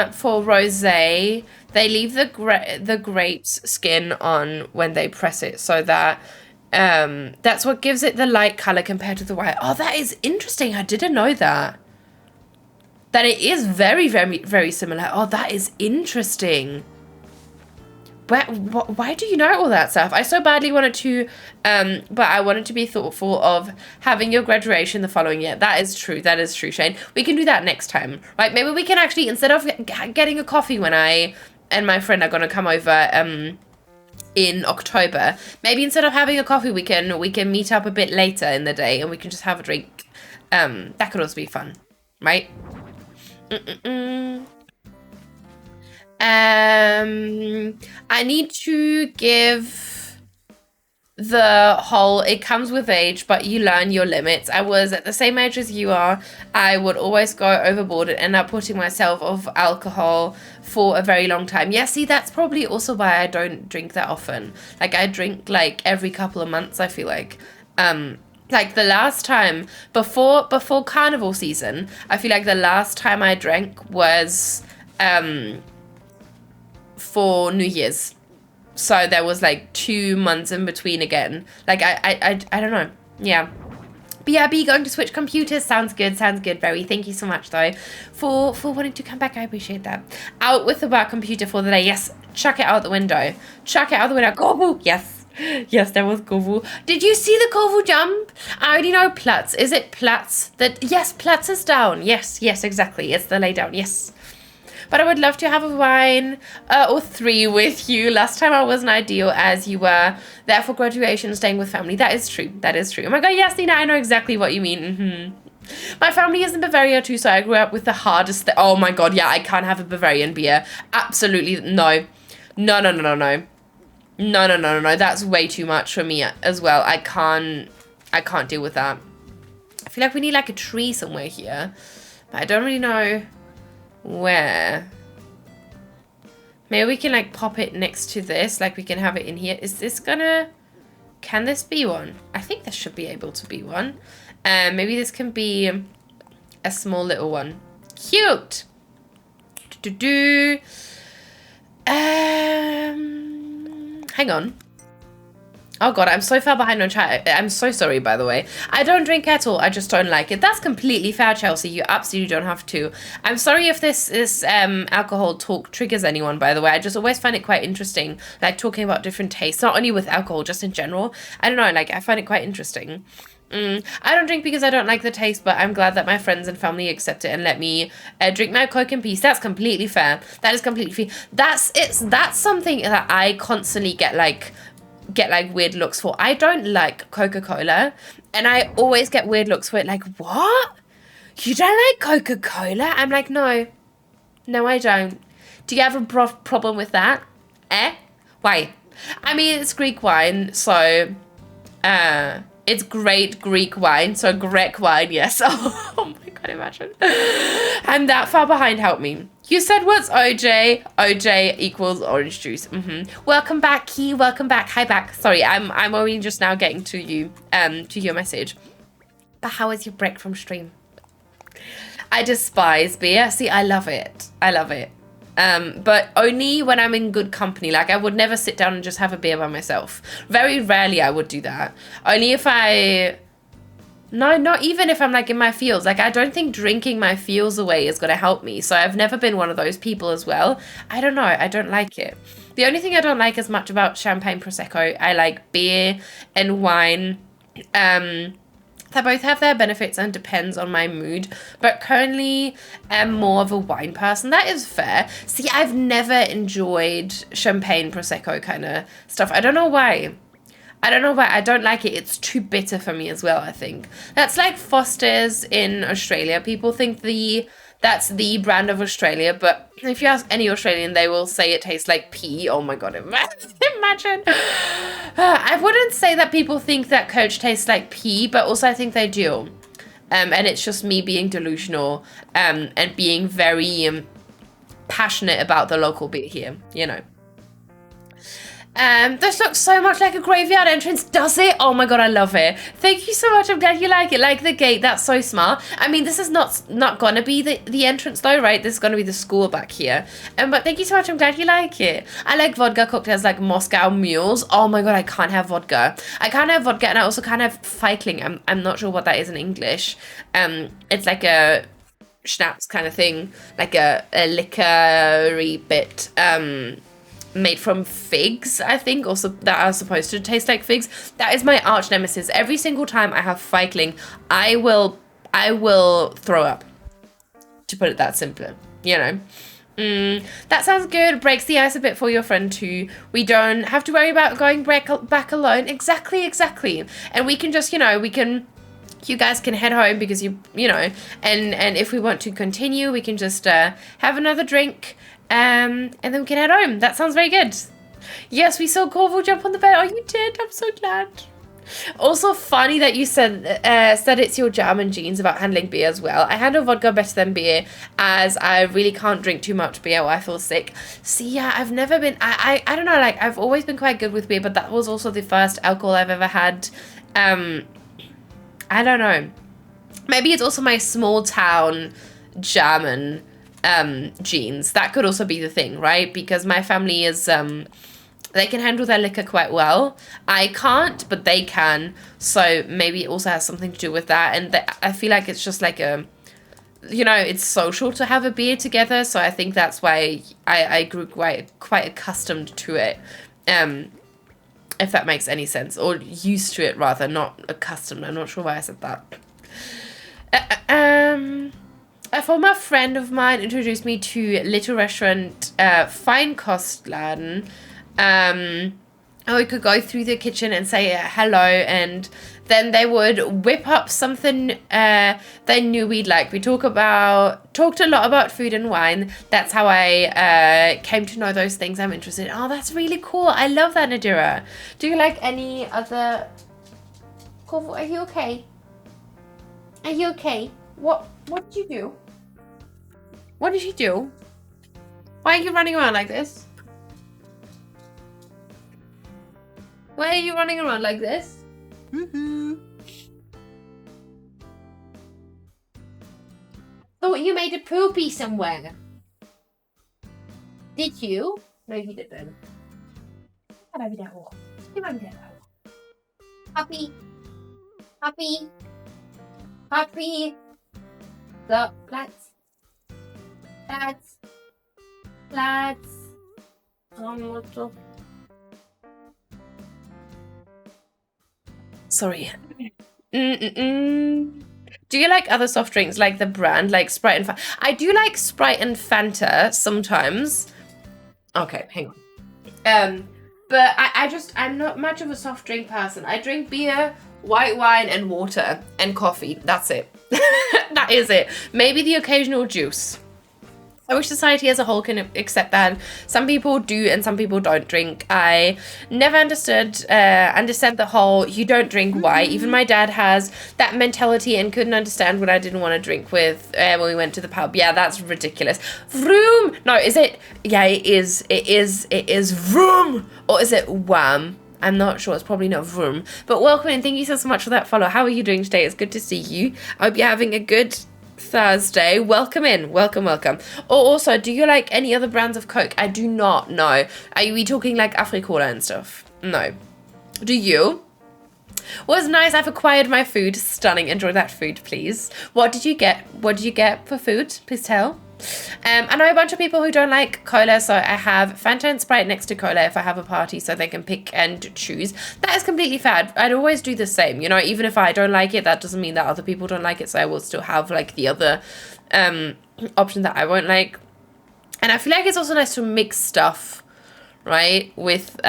S3: rosé, they leave the grape's skin on when they press it, so that that's what gives it the light color compared to the white. Oh, that is interesting. I didn't know that. That it is very, very, very similar. Oh, that is interesting. why do you know all that stuff? I so badly wanted to, but I wanted to be thoughtful of having your graduation the following year. That is true, Shane. We can do that next time, right? Maybe we can actually, instead of getting a coffee when I and my friend are going to come over in October, maybe instead of having a coffee, we can meet up a bit later in the day and we can just have a drink. That could also be fun, right? I need to give the whole, it comes with age, but you learn your limits. I was at the same age as you are. I would always go overboard and end up putting myself off alcohol for a very long time. Yeah, see, that's probably also why I don't drink that often. Like, I drink like every couple of months, I feel like. Like the last time, before carnival season, I feel like the last time I drank was for New Year's. So there was like 2 months in between again. Like I don't know. Yeah. BRB going to switch computers. Sounds good. Very. Thank you so much though for wanting to come back. I appreciate that. Out with the work computer for the day. Yes. Chuck it out the window. Go. Yes. Yes, there was Kovu. Did you see the Kovu jump? I already know Platz. Is it Platz? Yes, Platz is down. Yes, exactly. It's the lay down. Yes. But I would love to have a wine or 3 with you. Last time I wasn't ideal as you were there for graduation, staying with family. That is true. Oh my God, yes, Nina, I know exactly what you mean. My family is in Bavaria too, so I grew up with the hardest. Oh my God, yeah, I can't have a Bavarian beer. Absolutely no. No. That's way too much for me as well. I can't deal with that. I feel like we need like a tree somewhere here, but I don't really know where. Maybe we can like pop it next to this, like we can have it in here. Is this gonna, can this be one? I think this should be able to be one. Maybe this can be a small little one. Cute. Hang on. Oh God, I'm so far behind on chat. I'm so sorry, by the way. I don't drink at all. I just don't like it. That's completely fair, Chelsea. You absolutely don't have to. I'm sorry if this alcohol talk triggers anyone, by the way. I just always find it quite interesting, like talking about different tastes, not only with alcohol, just in general. I don't know, like I find it quite interesting. I don't drink because I don't like the taste, but I'm glad that my friends and family accept it and let me drink my Coke in peace. That's completely fair. That is completely fair. That's something that I constantly get like weird looks for. I don't like Coca-Cola, and I always get weird looks for it. Like, what? You don't like Coca-Cola? I'm like, no, I don't. Do you have a problem with that? Why? I mean, it's Greek wine, so it's great Greek wine, so Grek wine, yes. Oh my God, imagine. I'm that far behind, help me. You said what's OJ? OJ equals orange juice. Welcome back, Key. Welcome back. Hi back. Sorry, I'm only just now getting to you, to your message. But how is your break from stream? I despise beer. See, I love it. But only when I'm in good company. Like, I would never sit down and just have a beer by myself. Very rarely I would do that. Only if no, not even if I'm like in my feels. Like, I don't think drinking my feels away is going to help me. So I've never been one of those people as well. I don't know. I don't like it. The only thing I don't like as much about champagne prosecco, I like beer and wine. They both have their benefits and depends on my mood, but currently am more of a wine person. That is fair. See, I've never enjoyed champagne prosecco kind of stuff. I don't know why. I don't like it. It's too bitter for me as well, I think. That's like Foster's in Australia. People think that's the brand of Australia, but if you ask any Australian, they will say it tastes like pee. Oh my God, imagine. I wouldn't say that people think that Coach tastes like pee, but also I think they do. And it's just me being delusional and being very passionate about the local beer here, you know. This looks so much like a graveyard entrance, does it? Oh my God, I love it. Thank you so much. I'm glad you like it. Like the gate, that's so smart. I mean, this is not gonna be the entrance though, right? This is gonna be the school back here. But thank you so much. I'm glad you like it. I like vodka cocktails like Moscow mules. Oh my God, I can't have vodka. And I also can't have Feigling. I'm not sure what that is in English. It's like a schnapps kind of thing, like a liquor-y bit. made from figs, I think, also that are supposed to taste like figs. That is my arch nemesis. Every single time I have feigling, I will throw up, to put it that simpler, you know. That sounds good. Breaks the ice a bit for your friend too. We don't have to worry about going back alone. Exactly. And we can just, you know, you guys can head home because you know, and if we want to continue, we can just have another drink, and then we can head home. That sounds very good. Yes, we saw Corvo jump on the bed. Oh, you did? I'm so glad. Also funny that you said it's your German genes about handling beer as well. I handle vodka better than beer, as I really can't drink too much beer or I feel sick. See, yeah, I've never been, I don't know, like, I've always been quite good with beer, but that was also the first alcohol I've ever had. I don't know. Maybe it's also my small town German genes. That could also be the thing, right? Because my family is, they can handle their liquor quite well. I can't, but they can. So maybe it also has something to do with that. And I feel like it's just like a, you know, it's social to have a beer together. So I think that's why I grew quite accustomed to it. If that makes any sense. Or used to it, rather, not accustomed. I'm not sure why I said that. A former friend of mine introduced me to little restaurant, Feinkostladen. We could go through the kitchen and say hello, and then they would whip up something they knew we'd like. We talked a lot about food and wine. That's how I came to know those things I'm interested in. Oh, that's really cool. I love that, Nadira. Do you like any other... Corvo, are you okay? Are you okay? What did you do? What did you do? Why are you running around like this? Why are you running around like this? Thought you made a poopy somewhere. Did you? No, you didn't. Puppy. The lads. Sorry. Do you like other soft drinks, like the brand, like Sprite and Fanta? I do like Sprite and Fanta sometimes. Okay, hang on. But I'm not much of a soft drink person. I drink beer, white wine, and water, and coffee. That's it. That is it. Maybe the occasional juice. I wish society as a whole can accept that. Some people do and some people don't drink. I never understand the whole you don't drink why. Even my dad has that mentality and couldn't understand what I didn't want to drink with when we went to the pub. Yeah, that's ridiculous. Vroom! No, is it? Yeah, it is. It is vroom! Or is it wham? I'm not sure. It's probably not vroom. But welcome and thank you so much for that follow. How are you doing today? It's good to see you. I hope you're having a good Thursday. Welcome in. Welcome. Or also, do you like any other brands of Coke? I do not know. Are we talking like Africola and stuff? No. Do you? Was nice. I've acquired my food. Stunning. Enjoy that food, please. What did you get? What did you get for food? Please tell. I know a bunch of people who don't like cola, so I have Fanta and Sprite next to cola if I have a party so they can pick and choose. That is completely fair. I'd always do the same, you know, even if I don't like it, that doesn't mean that other people don't like it, so I will still have like the other option that I won't like. And I feel like it's also nice to mix stuff, right, with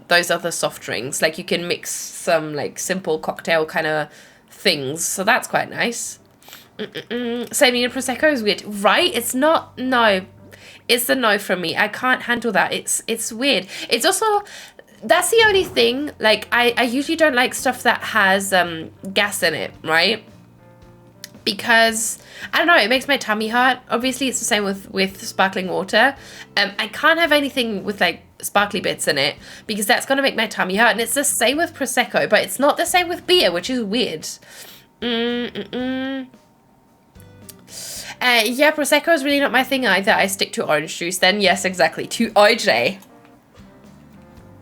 S3: those other soft drinks. Like you can mix some like simple cocktail kind of things, so that's quite nice. Saving a Prosecco is weird, right? It's not, no. It's a no from me. I can't handle that. It's weird. It's also, that's the only thing, like, I usually don't like stuff that has gas in it, right? Because, I don't know, it makes my tummy hurt. Obviously, it's the same with sparkling water. I can't have anything with, like, sparkly bits in it, because that's going to make my tummy hurt. And it's the same with Prosecco, but it's not the same with beer, which is weird. Yeah, Prosecco is really not my thing either. I stick to orange juice then. Yes, exactly. To OJ.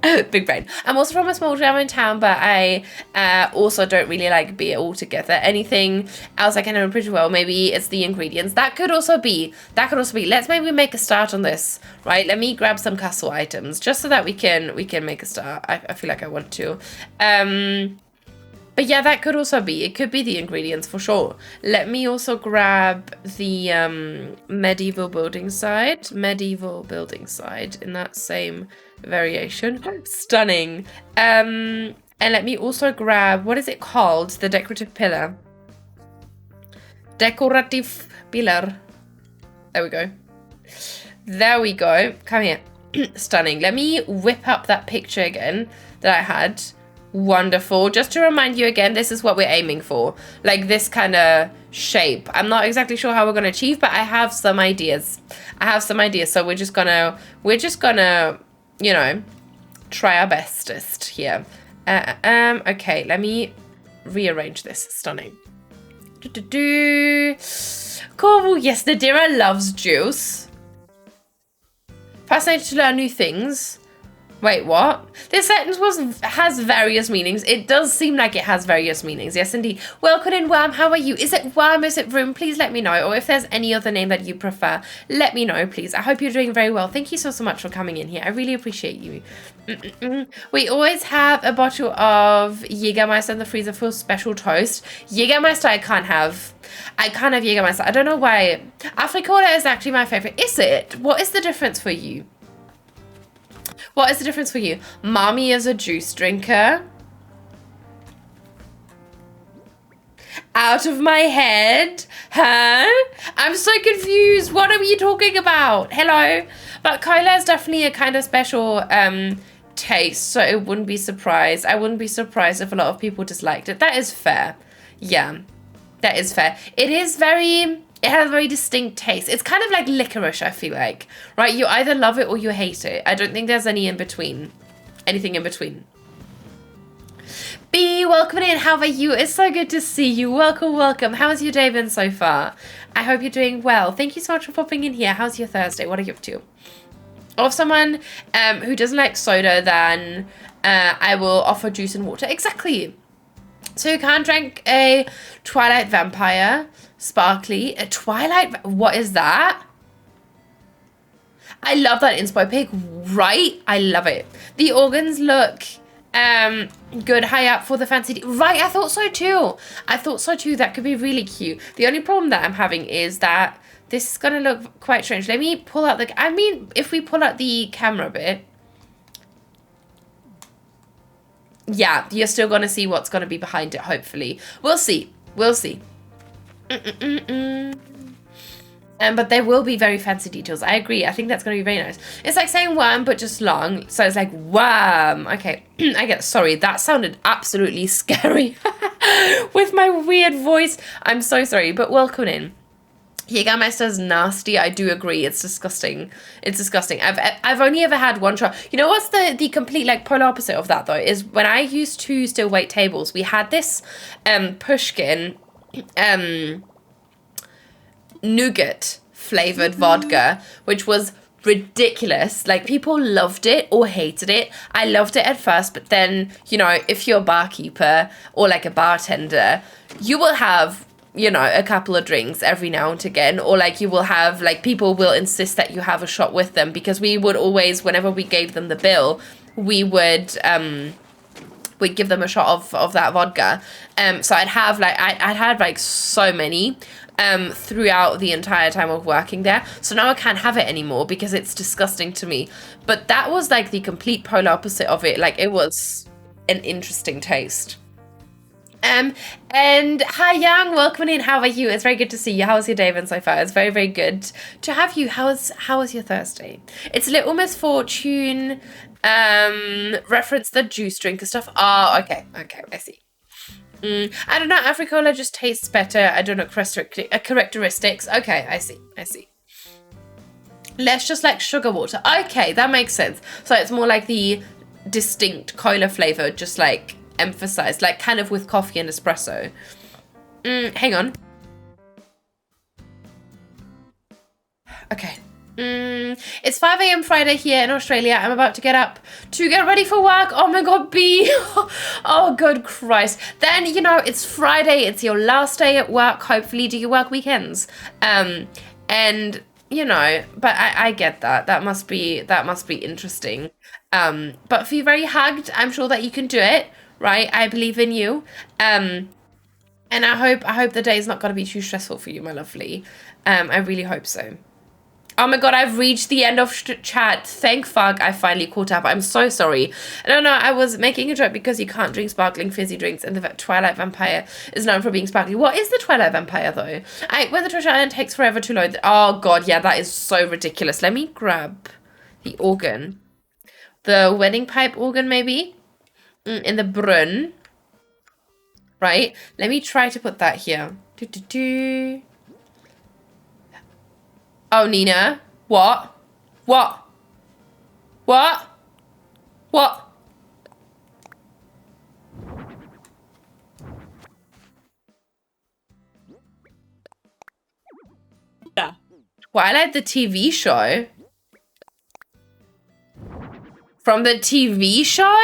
S3: Big brain. I'm also from a small German town, but I also don't really like beer altogether. Anything else I can know pretty well. Maybe it's the ingredients. That could also be. Let's maybe make a start on this, right? Let me grab some castle items just so that we can make a start. I feel like I want to. But yeah, that could also be. It could be the ingredients for sure. Let me also grab the medieval building side in that same variation. Stunning. And let me also grab, what is it called? The decorative pillar. Decorative pillar. There we go. Come here. Stunning. Let me whip up that picture again that I had. Wonderful. Just to remind you again, this is what we're aiming for. Like this kind of shape. I'm not exactly sure how we're going to achieve, but I have some ideas. So we're just gonna, you know, try our bestest here. Okay, let me rearrange this. Stunning. Cool. Yes, Nadira loves juice. Fascinated to learn new things. Wait, what? This sentence has various meanings. It does seem like it has various meanings. Yes, indeed. Welcome in, Worm. How are you? Is it Worm? Is it Room? Please let me know. Or if there's any other name that you prefer, let me know, please. I hope you're doing very well. Thank you so much for coming in here. I really appreciate you. We always have a bottle of Jägermeister in the freezer for special toast. Jägermeister I can't have. Jägermeister. I don't know why. Afrikola is actually my favorite. Is it? What is the difference for you? What is the difference for you? Mommy is a juice drinker. Out of my head? Huh? I'm so confused. What are you talking about? Hello? But Kyla is definitely a kind of special taste, so it wouldn't be surprised. I wouldn't be surprised if a lot of people disliked it. That is fair. Yeah, that is fair. It has a very distinct taste. It's kind of like licorice, I feel like. Right? You either love it or you hate it. I don't think there's anything in between. B, welcome in. How are you? It's so good to see you. Welcome. How's your day been so far? I hope you're doing well. Thank you so much for popping in here. How's your Thursday? What are you up to? Or if someone who doesn't like soda, then I will offer juice and water. Exactly. So you can't drink a Twilight Vampire. Sparkly. A Twilight. What is that? I love that inspo pic. Right? I love it. The organs look good high up for the fancy. Right. I thought so too. That could be really cute. The only problem that I'm having is that this is going to look quite strange. Let me pull out if we pull out the camera bit. Yeah, you're still going to see what's going to be behind it, hopefully. We'll see. But there will be very fancy details. I agree. I think that's going to be very nice. It's like saying worm, but just long. So it's like worm. Okay, I get. Sorry, that sounded absolutely scary with my weird voice. I'm so sorry, but welcome in. Jägermeister's nasty. I do agree. It's disgusting. I've only ever had one try. You know what's the complete like polar opposite of that though is when I used to still wait tables. We had this Pushkin nougat flavored vodka, which was ridiculous. Like people loved it or hated it. I loved it at first, but then if you're a barkeeper or like a bartender, you will have a couple of drinks every now and again, or like you will have like people will insist that you have a shot with them because we would always, whenever we gave them the bill, we would we'd give them a shot of that vodka. So I'd had like so many throughout the entire time of working there. So now I can't have it anymore because it's disgusting to me. But that was like the complete polar opposite of it. Like it was an interesting taste. And hi Yang, welcome in. How are you? It's very good to see you. How's your day been so far? It's very, very good to have you. How was your Thursday? It's Little Misfortune. Reference the juice drinker stuff. Oh, okay, I see. I don't know, Africola just tastes better. I don't know characteristics. Okay, I see. Less just like sugar water. Okay, that makes sense. So it's more like the distinct cola flavor, just like emphasized, like kind of with coffee and espresso. Hang on. Okay, It's 5 a.m. Friday here in Australia. I'm about to get up to get ready for work. Oh my god, B. Oh, good Christ. Then, you know, it's Friday. It's your last day at work. Hopefully, do you work weekends? And, you know, but I get that. That must be interesting. But feel very hugged. I'm sure that you can do it, right? I believe in you. And I hope the day is not going to be too stressful for you, my lovely. I really hope so. Oh my god, I've reached the end of chat. Thank fuck I finally caught up. I'm so sorry. No, I was making a joke because you can't drink sparkling fizzy drinks and the Twilight Vampire is known for being sparkly. What is the Twilight Vampire though? When the treasure island takes forever to load. Oh god, yeah, that is so ridiculous. Let me grab the organ. The wedding pipe organ maybe? In the brunn. Right? Let me try to put that here. Oh, Nina. What? What? What? What?
S4: Yeah.
S3: Twilight the TV show? From the TV show?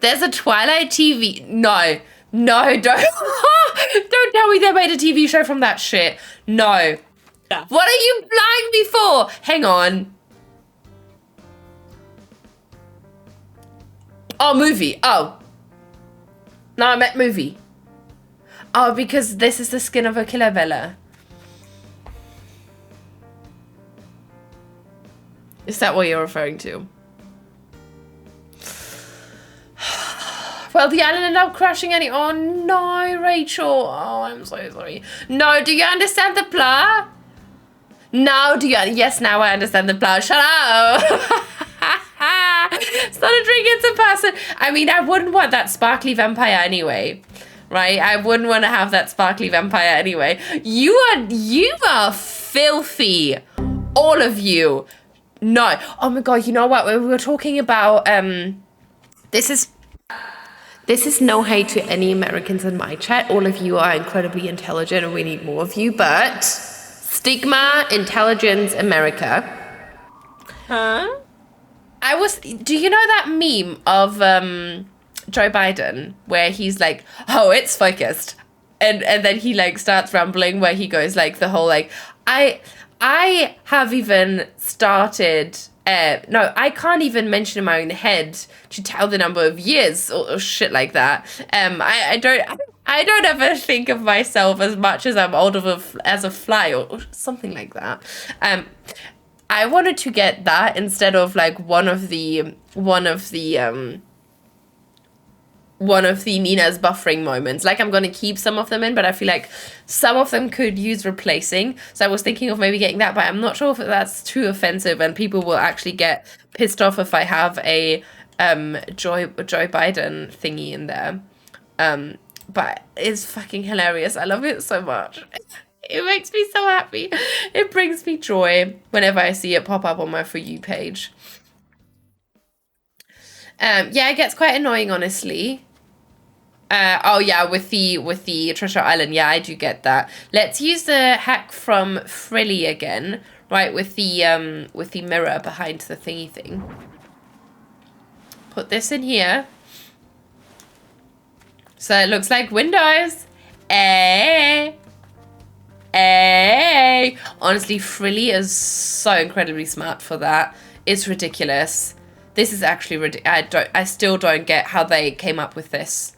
S3: There's a Twilight TV... No, don't... Don't tell me they made a TV show from that shit. No.
S4: Yeah.
S3: What are you lying me for? Hang on. Oh, movie. Oh. No, I meant movie. Oh, because this is the skin of a killer Bella. Is that what you're referring to? Well, the island ended up crashing any... Oh, no, Rachel. Oh, I'm so sorry. No, do you understand the plot? Now do you... Yes, now I understand the plot. Shut up. It's not a drink, it's a person. I mean, I wouldn't want that sparkly vampire anyway. Right? I wouldn't want to have that sparkly vampire anyway. You are filthy. All of you. No. Oh my god, you know what? We were talking about... This is no hate to any Americans in my chat. All of you are incredibly intelligent and we need more of you, but... Stigma, intelligence, America.
S4: Huh?
S3: Do you know that meme of Joe Biden where he's like, oh, it's focused. And then he like starts rambling where he goes like the whole like, I have even started, no, I can't even mention in my own head to tell the number of years or shit like that. I don't ever think of myself as much as I'm old as a fly or something like that. I wanted to get that instead of like one of the Nina's buffering moments. Like I'm gonna keep some of them in, but I feel like some of them could use replacing. So I was thinking of maybe getting that, but I'm not sure if that's too offensive and people will actually get pissed off if I have a Joe Biden thingy in there. But it's fucking hilarious. I love it so much. It makes me so happy. It brings me joy whenever I see it pop up on my For You page. Yeah, it gets quite annoying, honestly. Oh yeah, with the Treasure Island. Yeah, I do get that. Let's use the hack from Frilly again, right? With the mirror behind the thingy thing. Put this in here. So it looks like windows. Hey. Honestly, Frilly is so incredibly smart for that. It's ridiculous. This is actually ridiculous. I still don't get how they came up with this.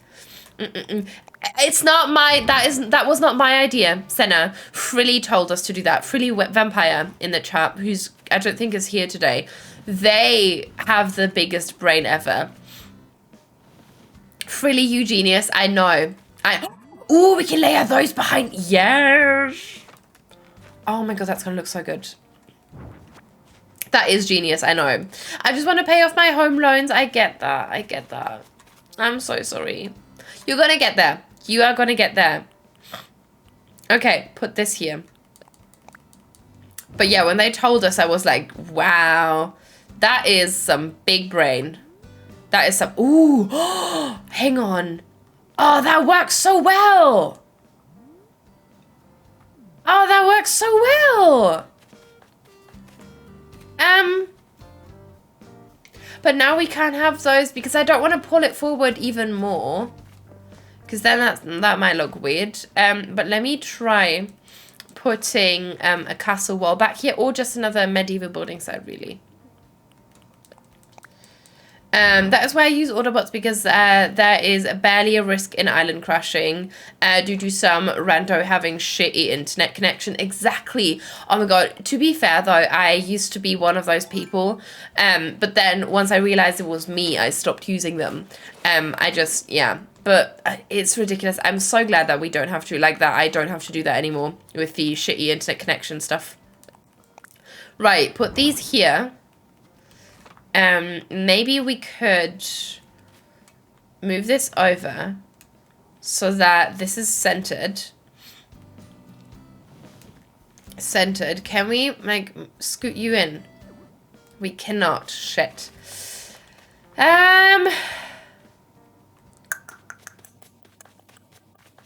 S3: It's not my... That was not my idea, Senna. Frilly told us to do that. Frilly Vampire in the chat, who's I don't think is here today. They have the biggest brain ever. Frilly, you genius. I know. Ooh, we can layer those behind. Yes. Oh my god, that's gonna look so good. That is genius, I know. I just want to pay off my home loans. I get that. I'm so sorry. You're gonna get there. You are gonna get there. Okay, put this here. But yeah, when they told us, I was like, wow. That is some big brain. That is some... Ooh. Hang on. Oh, that works so well. Oh, that works so well. But now we can't have those because I don't want to pull it forward even more. Because then that might look weird. But let me try putting a castle wall back here, or just another medieval building site, really. That is why I use Autobots, because there is barely a risk in island crashing due to some rando having shitty internet connection. Exactly. Oh my god. To be fair though, I used to be one of those people. But then once I realized it was me, I stopped using them. But it's ridiculous. I'm so glad that we don't have to, like that I don't have to do that anymore with the shitty internet connection stuff. Right, put these here. Maybe we could move this over so that this is centered. Can we, like, scoot you in? We cannot. Shit.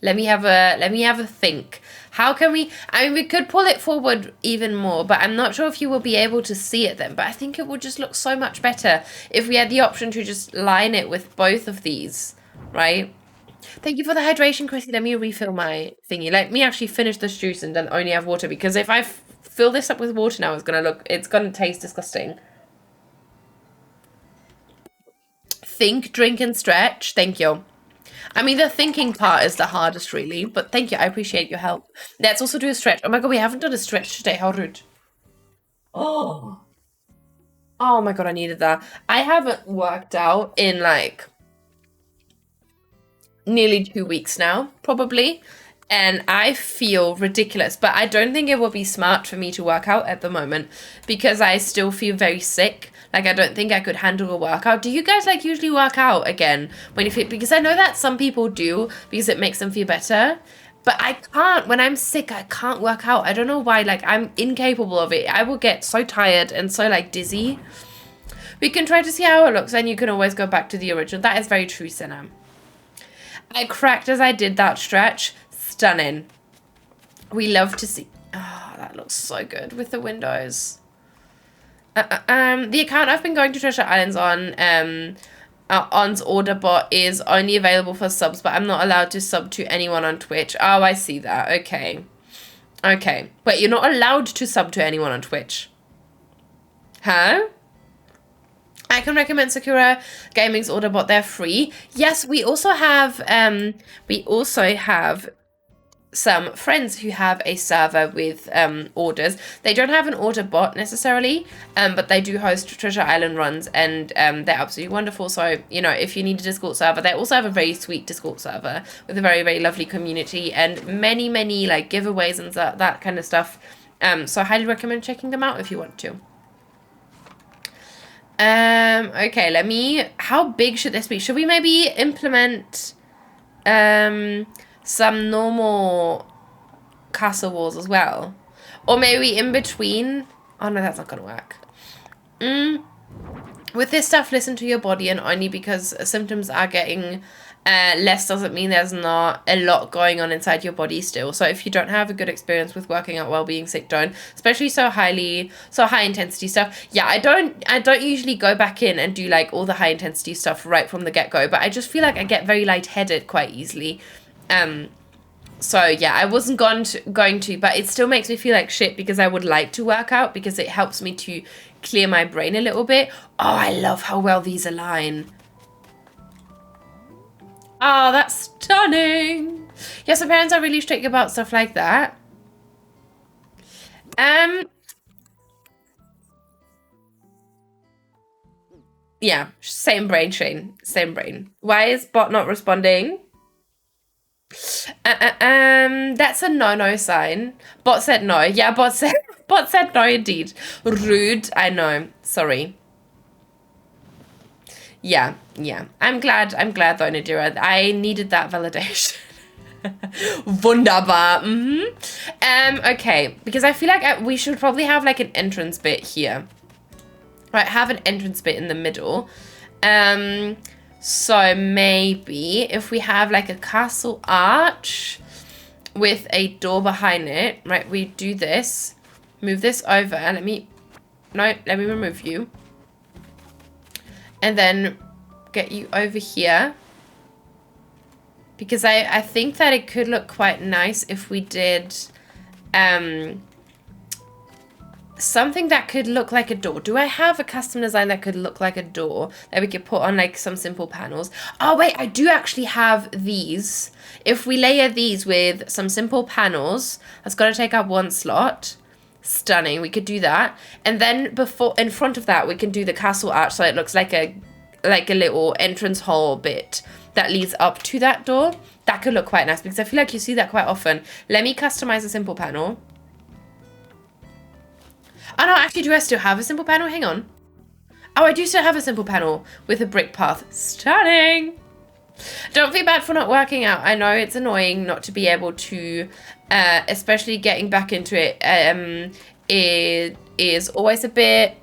S3: Let me have a think. How can we, I mean, we could pull it forward even more, but I'm not sure if you will be able to see it then. But I think it would just look so much better if we had the option to just line it with both of these, right? Thank you for the hydration, Chrissy. Let me refill my thingy. Let me actually finish this juice and then only have water, because if I fill this up with water now, it's gonna taste disgusting. Think, drink, and stretch. Thank you. I mean, the thinking part is the hardest, really. But thank you. I appreciate your help. Let's also do a stretch. Oh my god, we haven't done a stretch today. How rude. Oh my god, I needed that. I haven't worked out in, like, nearly 2 weeks now, probably. And I feel ridiculous. But I don't think it would be smart for me to work out at the moment, because I still feel very sick. Like, I don't think I could handle a workout. Do you guys, like, usually work out again when you feel, because I know that some people do because it makes them feel better, but I can't. When I'm sick, I can't work out. I don't know why. Like, I'm incapable of it. I will get so tired and so, like, dizzy. We can try to see how it looks, and you can always go back to the original. That is very true, Senna. I cracked as I did that stretch. Stunning. We love to see. Oh, that looks so good with the windows. The account I've been going to Treasure Islands on's order bot is only available for subs, but I'm not allowed to sub to anyone on Twitch. Oh, I see that. Okay. Okay. Wait, you're not allowed to sub to anyone on Twitch? Huh? I can recommend Sakura Gaming's order bot. They're free. Yes, we also have some friends who have a server with orders. They don't have an order bot necessarily, but they do host Treasure Island runs, and they're absolutely wonderful. So, you know, if you need a Discord server, they also have a very sweet Discord server with a very, very lovely community and many, many, like, giveaways and that kind of stuff. So I highly recommend checking them out if you want to. Okay, how big should this be? Should we maybe implement some normal castle walls as well? Or maybe in between? Oh no, that's not gonna work. With this stuff, listen to your body, and only because symptoms are getting less doesn't mean there's not a lot going on inside your body still. So if you don't have a good experience with working out while being sick, don't. Especially so high intensity stuff. Yeah, I don't usually go back in and do, like, all the high intensity stuff right from the get-go, but I just feel like I get very lightheaded quite easily. So yeah, I wasn't going to, but it still makes me feel like shit, because I would like to work out, because it helps me to clear my brain a little bit. Oh, I love how well these align. Oh, that's stunning. Yes, my parents are really strict about stuff like that. Yeah, same brain, Shane. Same brain. Why is bot not responding? That's a no sign. Bot said no. Yeah, bot said no indeed. Rude. I know. Sorry. Yeah. I'm glad though, Nadira. I needed that validation. Wunderbar. Okay, because I feel like we should probably have, like, an entrance bit here. Right, have an entrance bit in the middle. So maybe if we have, like, a castle arch with a door behind it, right, we do this, move this over, let me no, let me remove you. And then get you over here. Because I think that it could look quite nice if we did something that could look like a door. Do I have a custom design that could look like a door that we could put on like some simple panels? Oh wait, I do actually have these. If we layer these with some simple panels, that's got to take up 1 slot. Stunning. We could do that. And then in front of that, we can do the castle arch so it looks like a little entrance hall bit that leads up to that door. That could look quite nice because I feel like you see that quite often. Let me customize a simple panel. Oh no, actually, do I still have a simple panel? Hang on. Oh, I do still have a simple panel with a brick path. Stunning! Don't feel bad for not working out. I know it's annoying not to be able to, especially getting back into it. It is always a bit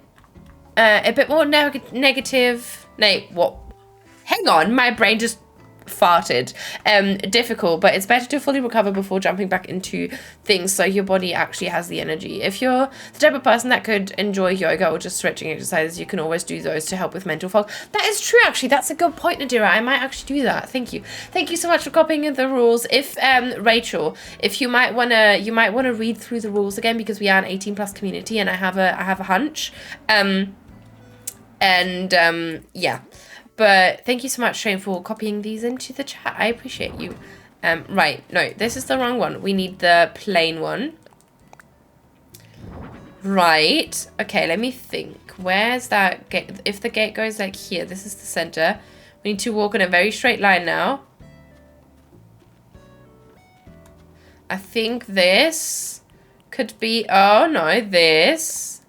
S3: more negative. Nate, what? Hang on, my brain just farted. Difficult, but it's better to fully recover before jumping back into things so your body actually has the energy. If you're the type of person that could enjoy yoga or just stretching exercises, you can always do those to help with mental fog. That is true, actually. That's a good point, Nadira. I might actually do that. Thank you. Thank you so much for copying the rules. If Rachel, if you might wanna read through the rules again because we are an 18+ community and I have a hunch. Yeah. But thank you so much, Shane, for copying these into the chat. I appreciate you. Right, no, this is the wrong one. We need the plain one. Right. Okay, let me think. Where's that gate? If the gate goes like here, this is the center. We need to walk in a very straight line now. I think this could be... Oh, no, this.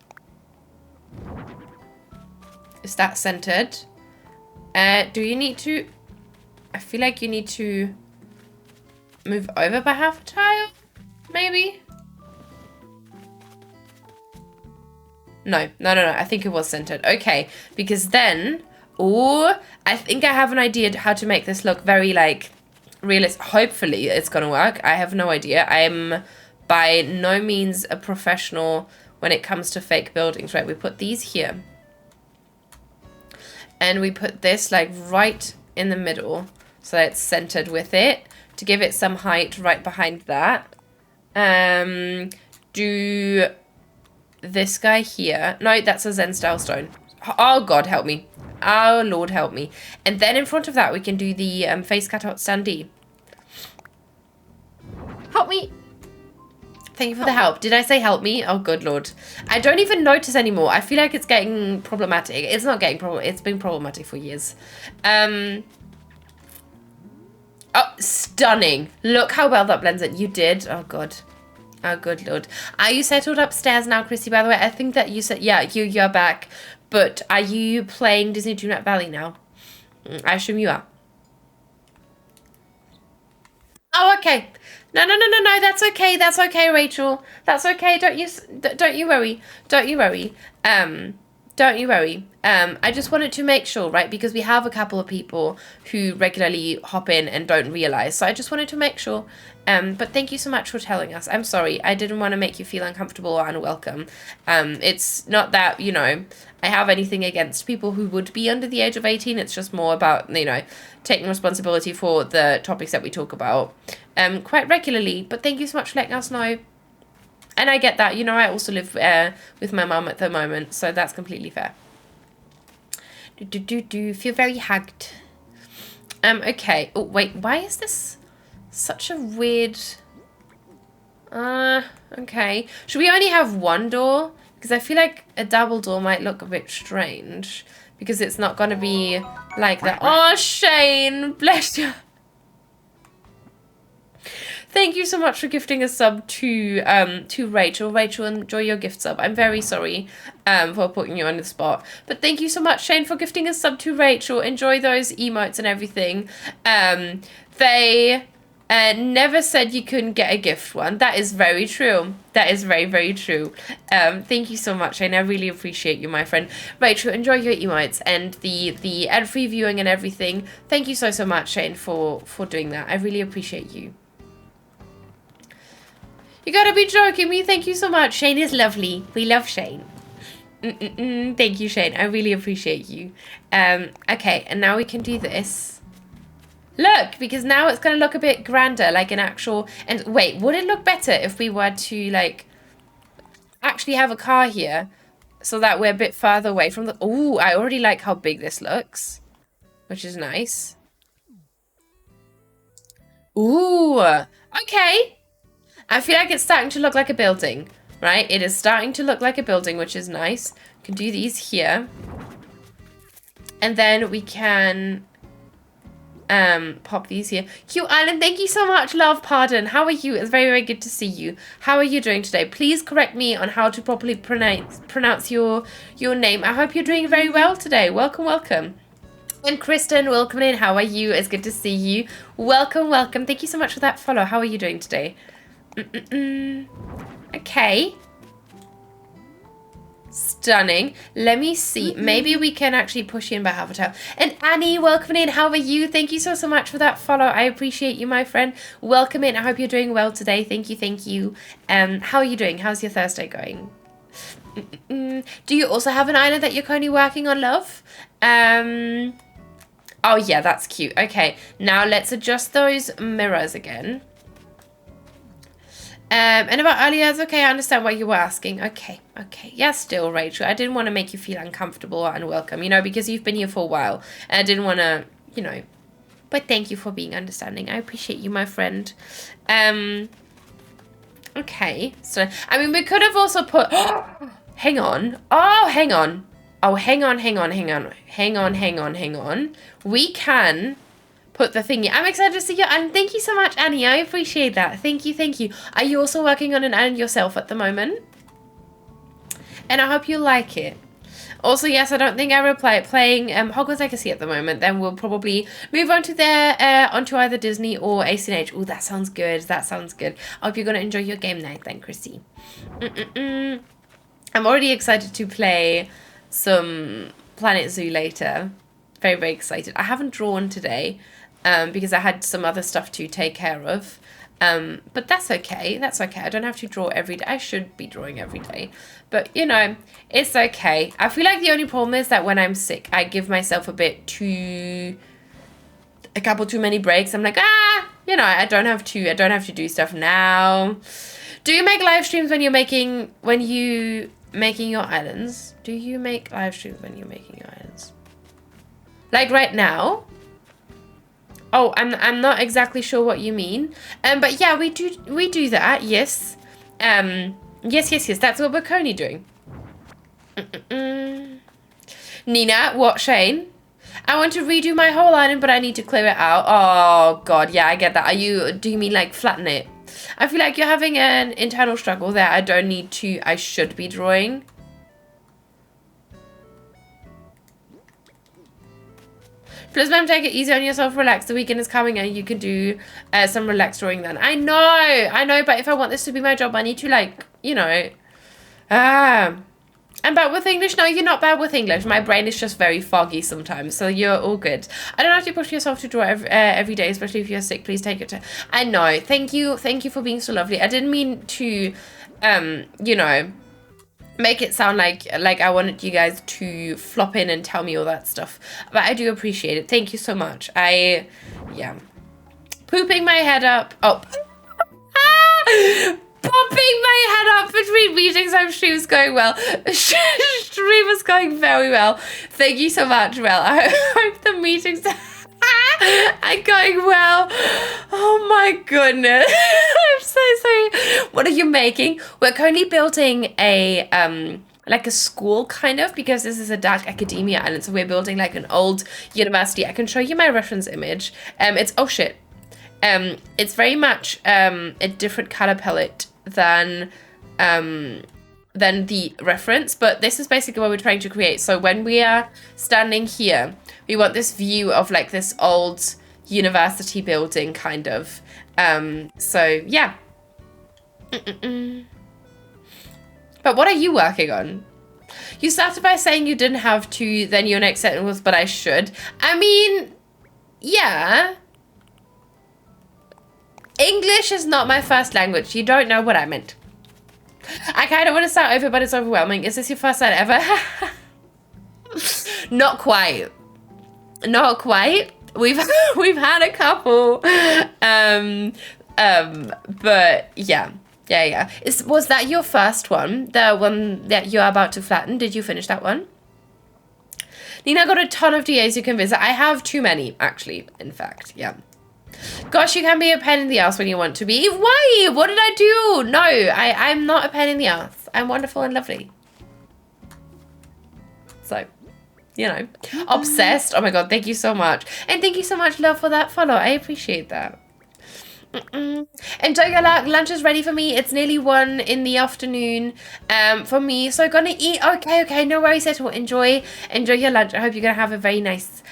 S3: Is that centered? Do you need to... I feel like you need to move over by half a tile, maybe? No. I think it was centered. Okay, because then... Oh, I think I have an idea how to make this look very, like, realistic. Hopefully it's gonna work. I have no idea. I'm by no means a professional when it comes to fake buildings. Right, we put these here. And we put this like right in the middle so that it's centered with it to give it some height right behind that. Do this guy here. No, that's a Zen style stone. Oh, God, help me. Oh, Lord, help me. And then in front of that, we can do the face cutout standee. Help me. Thank you for the help. Did I say help me? Oh, good Lord. I don't even notice anymore. I feel like it's getting problematic. It's not getting it's been problematic for years. Oh, stunning. Look how well that blends it. You did. Oh, God. Oh, good Lord. Are you settled upstairs now, Chrissy, by the way? I think that you said, yeah, you're back. But are you playing Disney Dreamlight Valley now? I assume you are. Oh, okay. No. That's okay. That's okay, Rachel. That's okay. Don't you worry. Don't you worry. Don't you worry. I just wanted to make sure, right? Because we have a couple of people who regularly hop in and don't realize. So I just wanted to make sure. But thank you so much for telling us. I'm sorry. I didn't want to make you feel uncomfortable or unwelcome. It's not that, you know, I have anything against people who would be under the age of 18. It's just more about, you know, taking responsibility for the topics that we talk about quite regularly. But thank you so much for letting us know. And I get that. You know, I also live with my mum at the moment. So that's completely fair. Feel very hugged. Okay. Oh, wait. Why is this such a weird... okay. Should we only have one door? Because I feel like a double door might look a bit strange. Because it's not going to be like that. Oh, Shane. Bless you. Thank you so much for gifting a sub to Rachel. Rachel, enjoy your gift sub. I'm very sorry for putting you on the spot. But thank you so much, Shane, for gifting a sub to Rachel. Enjoy those emotes and everything. They never said you couldn't get a gift one. That is very true. That is very, very true. Thank you so much, Shane. I really appreciate you, my friend. Rachel, enjoy your emotes and the ad-free viewing and everything. Thank you so much, Shane, for doing that. I really appreciate you. You gotta be joking me. Thank you so much. Shane is lovely. We love Shane. Thank you, Shane. I really appreciate you. Okay, and now we can do this. Look, because now it's going to look a bit grander, like an actual... And wait, would it look better if we were to, like, actually have a car here so that we're a bit further away from the... Ooh, I already like how big this looks, which is nice. Ooh, okay. I feel like it's starting to look like a building, right? It is starting to look like a building, which is nice. We can do these here. And then we can... pop these here. Q Island, thank you so much, love. Pardon. How are you? It's very, very good to see you. How are you doing today? Please correct me on how to properly pronounce your name. I hope you're doing very well today. Welcome, welcome. And Kristen, welcome in. How are you? It's good to see you. Welcome, welcome. Thank you so much for that follow. How are you doing today? Okay. Stunning. Let me see. Maybe we can actually push you in by half a tile. And Annie, welcome in. How are you? Thank you so much for that follow. I appreciate you, my friend. Welcome in. I hope you're doing well today. Thank you, thank you. How are you doing? How's your Thursday going? Do you also have an island that you're currently working on, love? Oh yeah, that's cute. Okay, now let's adjust those mirrors again. And about earlier, it's okay, I understand why you were asking. Okay. Yeah, still, Rachel. I didn't want to make you feel uncomfortable or unwelcome, you know, because you've been here for a while. And I didn't want to, you know. But thank you for being understanding. I appreciate you, my friend. Okay. So, I mean, we could have also put... hang on. Oh, hang on. Oh, hang on. We can... put the thingy. I'm excited to see you, and thank you so much, Annie. I appreciate that. Thank you. Are you also working on an island yourself at the moment? And I hope you like it. Also, yes, I don't think I will playing Hogwarts Legacy at the moment. Then we'll probably move on to onto either Disney or ACNH. Oh, that sounds good. I hope you're gonna enjoy your game night then, Chrissy. I'm already excited to play some Planet Zoo later. Very, very excited. I haven't drawn today. Because I had some other stuff to take care of. But that's okay. I don't have to draw every day. I should be drawing every day. But, you know, it's okay. I feel like the only problem is that when I'm sick, I give myself a couple too many breaks. I'm like, you know, I don't have to do stuff now. Do you make live streams when you making your islands? Do you make live streams when you're making your islands? Like right now? Oh, I'm not exactly sure what you mean. But yeah, we do that. Yes. Yes. That's what we're currently doing. Nina, what, Shane? I want to redo my whole island, but I need to clear it out. Oh God, yeah, I get that. Do you mean like flatten it? I feel like you're having an internal struggle there. I should be drawing. Plus, ma'am, take it easy on yourself, relax. The weekend is coming and you can do some relaxed drawing then. I know, but if I want this to be my job, I need to, like, you know. I'm bad with English. No, you're not bad with English. My brain is just very foggy sometimes, so you're all good. I don't have to push yourself to draw every day, especially if you're sick. Please take it to... I know. Thank you for being so lovely. I didn't mean to, you know... make it sound like I wanted you guys to flop in and tell me all that stuff. But I do appreciate it. Thank you so much. Yeah. Pooping my head up. Oh. Popping my head up between meetings. I'm sure it's going well. Stream is going very well. Thank you so much, Mel. I hope the meetings are going well. Oh my goodness. I'm so sorry. What are you making? We're currently building a like a school kind of, because this is a dark academia island, so we're building like an old university. I can show you my reference image. It's very much a different color palette than the reference, but this is basically what we're trying to create. So when we are standing here, we want this view of like this old university building kind of. So yeah. But what are you working on? You started by saying you didn't have to, then your next sentence was, but I should. I mean, yeah. English is not my first language. You don't know what I meant. I kind of want to start over, but it's overwhelming. Is this your first night ever? Not quite. Not quite. We've had a couple. But yeah. Was that your first one? The one that you're about to flatten? Did you finish that one? Nina got a ton of DAs you can visit. I have too many, actually, in fact, yeah. Gosh, you can be a pain in the ass when you want to be. Why? What did I do? No, I'm not a pain in the ass. I'm wonderful and lovely. So, you know, obsessed. Oh my God, thank you so much. And thank you so much, love, for that follow. I appreciate that. Enjoy your lunch is ready for me. It's nearly 1 in the afternoon for me, so gonna eat. Okay, no worries at all. Enjoy your lunch. I hope you're gonna have a very nice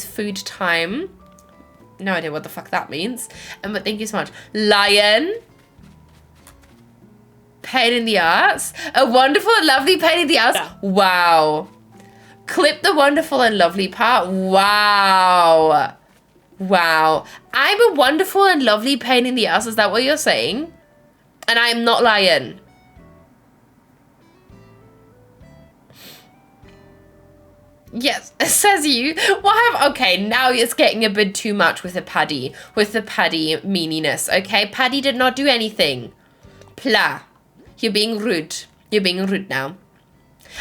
S3: food time. No idea what the fuck that means, but thank you so much. Lion, pain in the ass, a wonderful and lovely pain in the ass.
S4: Yeah.
S3: Wow, clip the wonderful and lovely part. Wow, I'm a wonderful and lovely pain in the ass. Is that what you're saying? And I'm not lying. Yes, says you. Okay, now it's getting a bit too much with the Paddy meaniness, okay? Paddy did not do anything. Plah. You're being rude. You're being rude now.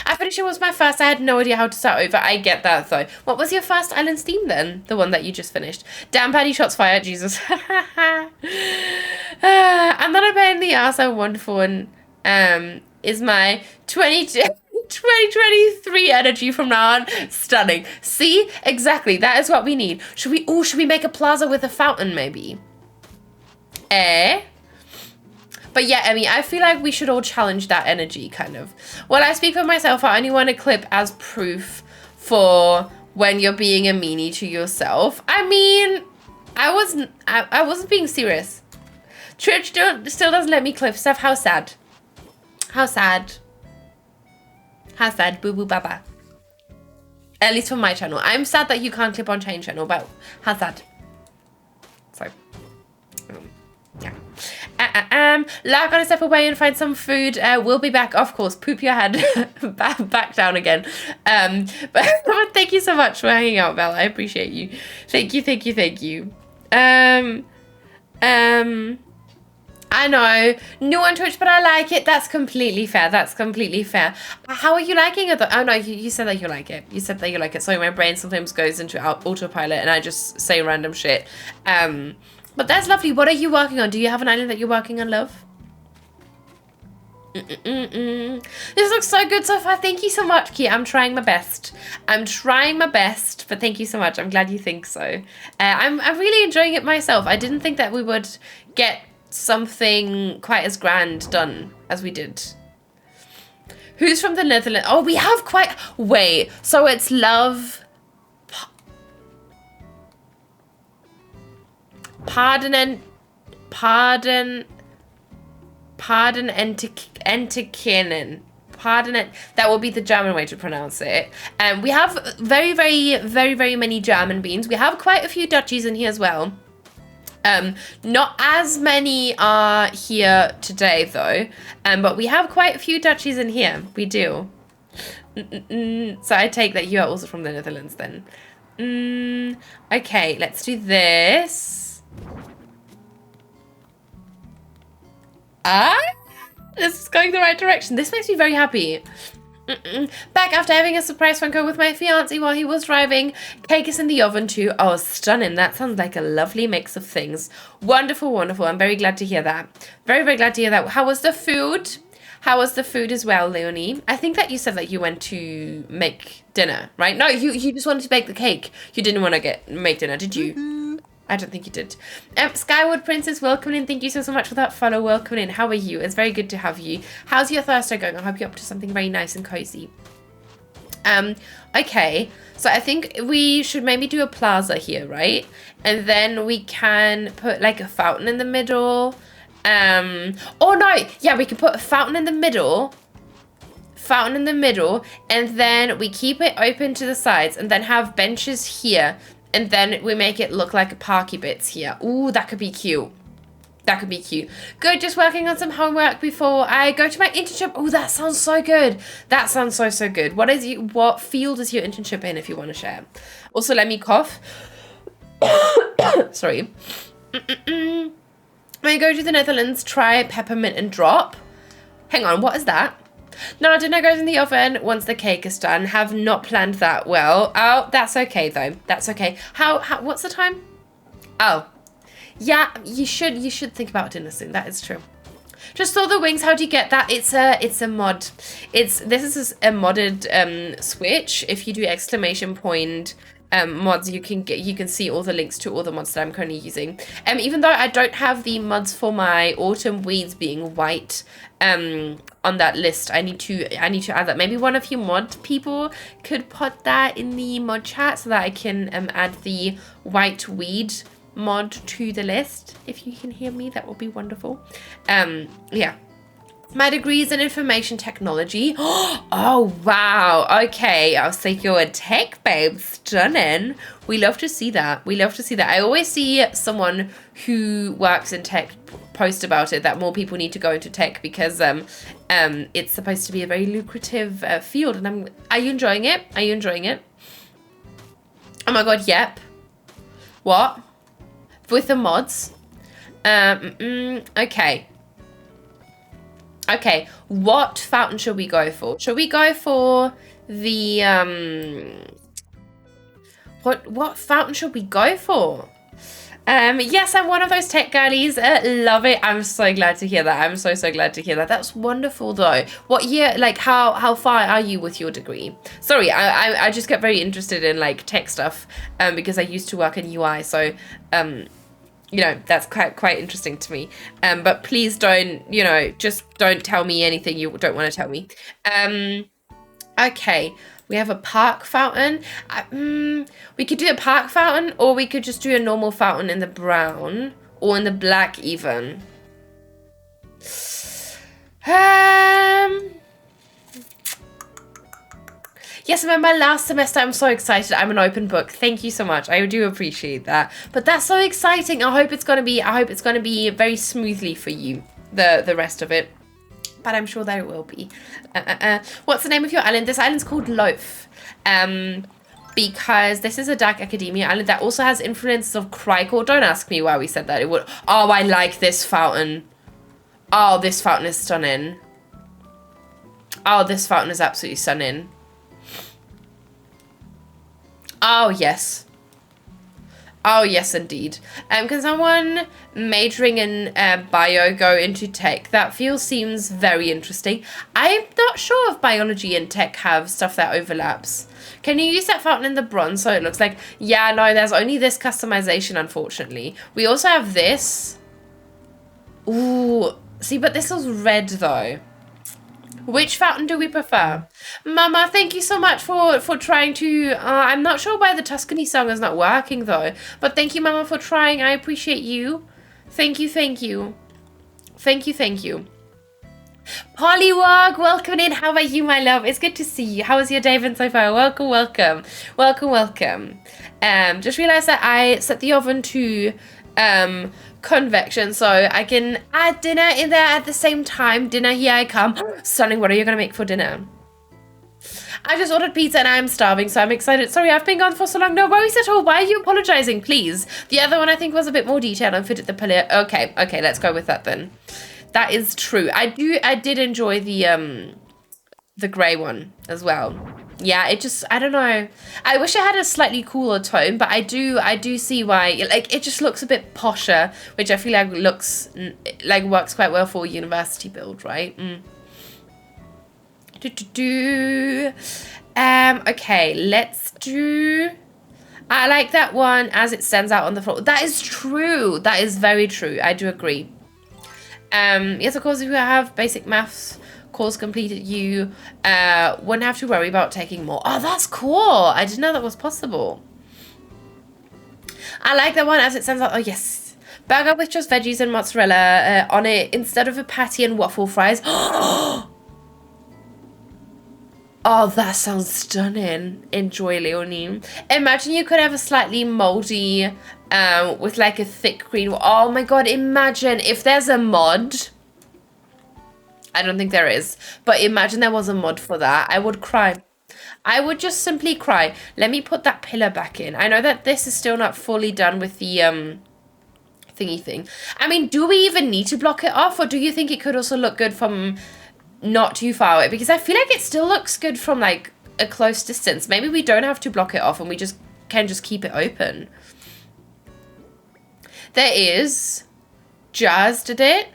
S3: I finished it was my first. I had no idea how to start over. I get that though. What was your first Island's theme then? The one that you just finished. Damn, Paddy, shots fired. Jesus. I'm not a pain in the ass. I'm wonderful and is my 2023 energy from now on. Stunning. See? Exactly. That is what we need. Should we make a plaza with a fountain maybe? But yeah, Emmy, I feel like we should all challenge that energy, kind of. When I speak for myself, I only want a clip as proof for when you're being a meanie to yourself. I mean, I wasn't being serious. Church still doesn't let me clip stuff. How sad. How sad. How sad. Boo boo baba. At least for my channel. I'm sad that you can't clip on Chain channel, but how sad. So, yeah. Lark, gonna step away and find some food. We'll be back, of course. Poop your head back down again. But thank you so much for hanging out, Belle. I appreciate you. Thank you. I know, new on Twitch, but I like it. That's completely fair. How are you liking it though? Oh no, you said that you like it. Sorry, my brain sometimes goes into autopilot and I just say random shit. But that's lovely. What are you working on? Do you have an island that you're working on, love? This looks so good so far. Thank you so much, Kia. I'm trying my best, but thank you so much. I'm glad you think so. I'm really enjoying it myself. I didn't think that we would get something quite as grand done as we did. Who's from the Netherlands? Oh, we have quite... Wait, so it's Love... Pardon Entikinen. Pardon it. That will be the German way to pronounce it. We have very many German beans. We have quite a few Dutchies in here as well. Not as many are here today though. But we have quite a few Dutchies in here. We do. So I take that you are also from the Netherlands then. Okay, let's do this. This is going the right direction. This makes me very happy. Back after having a surprise phone call with my fiance while he was driving. Cake is in the oven too. Oh, stunning. That sounds like a lovely mix of things. Wonderful. I'm very glad to hear that. Very glad to hear that. How was the food? How was the food as well, Leonie? I think that you said that you went to make dinner, right? No, you just wanted to bake the cake. You didn't want to make dinner, did you? I don't think you did. Skyward Princess, welcome in. Thank you so much for that follow. Welcome in. How are you? It's very good to have you. How's your Thursday going? I hope you're up to something very nice and cozy. Okay. So I think we should maybe do a plaza here, right? And then we can put like a fountain in the middle. Oh no. Yeah, we can put a fountain in the middle. And then we keep it open to the sides and then have benches here. And then we make it look like a parky bits here. Ooh, that could be cute. That could be cute. Good, just working on some homework before I go to my internship. Oh, that sounds so good. That sounds so good. What field is your internship in, if you want to share? Also, let me cough. Sorry. When you go to the Netherlands, try peppermint and drop. Hang on, what is that? No, dinner goes in the oven once the cake is done. Have not planned that well. Oh, that's okay though. That's okay. How what's the time? Oh. Yeah, you should think about dinner soon. That is true. Just saw the wings. How do you get that? It's a mod. This is a modded switch. If you do exclamation point mods, you can see all the links to all the mods that I'm currently using. Even though I don't have the mods for my autumn weeds being white on that list, I need to add that. Maybe one of you mod people could put that in the mod chat so that I can add the white weed mod to the list. If you can hear me, that would be wonderful. Yeah. My degree is in information technology. Oh, wow. Okay. I was like, you're a tech babe. Stunning. We love to see that. We love to see that. I always see someone who works in tech post about it, that more people need to go into tech because it's supposed to be a very lucrative field. And are you enjoying it? Are you enjoying it? Oh my God. Yep. What? With the mods? Okay. Okay, what fountain should we go for? Should we go for the, what fountain should we go for? Yes, I'm one of those tech girlies. Love it. I'm so glad to hear that. I'm so glad to hear that. That's wonderful though. What year, like how far are you with your degree? Sorry, I just get very interested in like tech stuff, because I used to work in UI, so, you know, that's quite interesting to me. But please don't, you know, just don't tell me anything you don't want to tell me. Okay, we have a park fountain. We could do a park fountain, or we could just do a normal fountain in the brown, or in the black even. Yes, remember last semester, I'm so excited. I'm an open book. Thank you so much. I do appreciate that. But that's so exciting. I hope it's gonna be very smoothly for you, the rest of it. But I'm sure that it will be. What's the name of your island? This island's called Loaf. Because this is a dark academia island that also has influences of Crykle. Don't ask me why we said that. It would. Oh, I like this fountain. Oh, this fountain is stunning. Oh, this fountain is absolutely stunning. Oh, yes. Oh, yes, indeed. Can someone majoring in bio go into tech? That field seems very interesting. I'm not sure if biology and tech have stuff that overlaps. Can you use that fountain in the bronze so it looks like... Yeah, no, there's only this customization, unfortunately. We also have this. Ooh. See, but this was red, though. Which fountain do we prefer? Mama, thank you so much for trying to... I'm not sure why the Tuscany song is not working, though. But thank you, Mama, for trying. I appreciate you. Thank you, thank you. Thank you, thank you. Polywog, welcome in. How are you, my love? It's good to see you. How has your day been so far? Welcome, welcome. Welcome, welcome. Just realized that I set the oven to... convection, so I can add dinner in there at the same time. Dinner, here I come. Stunning, what are you gonna make for dinner? I just ordered pizza and I'm starving, so I'm excited. Sorry, I've been gone for so long. No worries at all. Why are you apologizing, please? The other one I think was a bit more detailed and fitted the pillar. Okay, let's go with that then. That is true. I did enjoy the grey one as well. Yeah, it just, I don't know. I wish it had a slightly cooler tone, but I do see why. Like, it just looks a bit posher, which I feel like works quite well for a university build, right? Okay, let's do... I like that one as it stands out on the floor. That is true. That is very true. I do agree. Yes, of course, if you have basic maths course completed, you wouldn't have to worry about taking more. Oh, that's cool. I didn't know that was possible. I like that one as it stands out. Oh, yes. Burger with just veggies and mozzarella on it instead of a patty and waffle fries. Oh, that sounds stunning. Enjoy, Leonie. Imagine you could have a slightly moldy, with like a thick green. Oh my god, imagine if there's a mod. I don't think there is, but imagine there was a mod for that. I would cry. I would just simply cry. Let me put that pillar back in. I know that this is still not fully done with the thingy thing. I mean, do we even need to block it off, or do you think it could also look good from not too far away? Because I feel like it still looks good from like a close distance. Maybe we don't have to block it off and we just can just keep it open. There is. Jazz did it.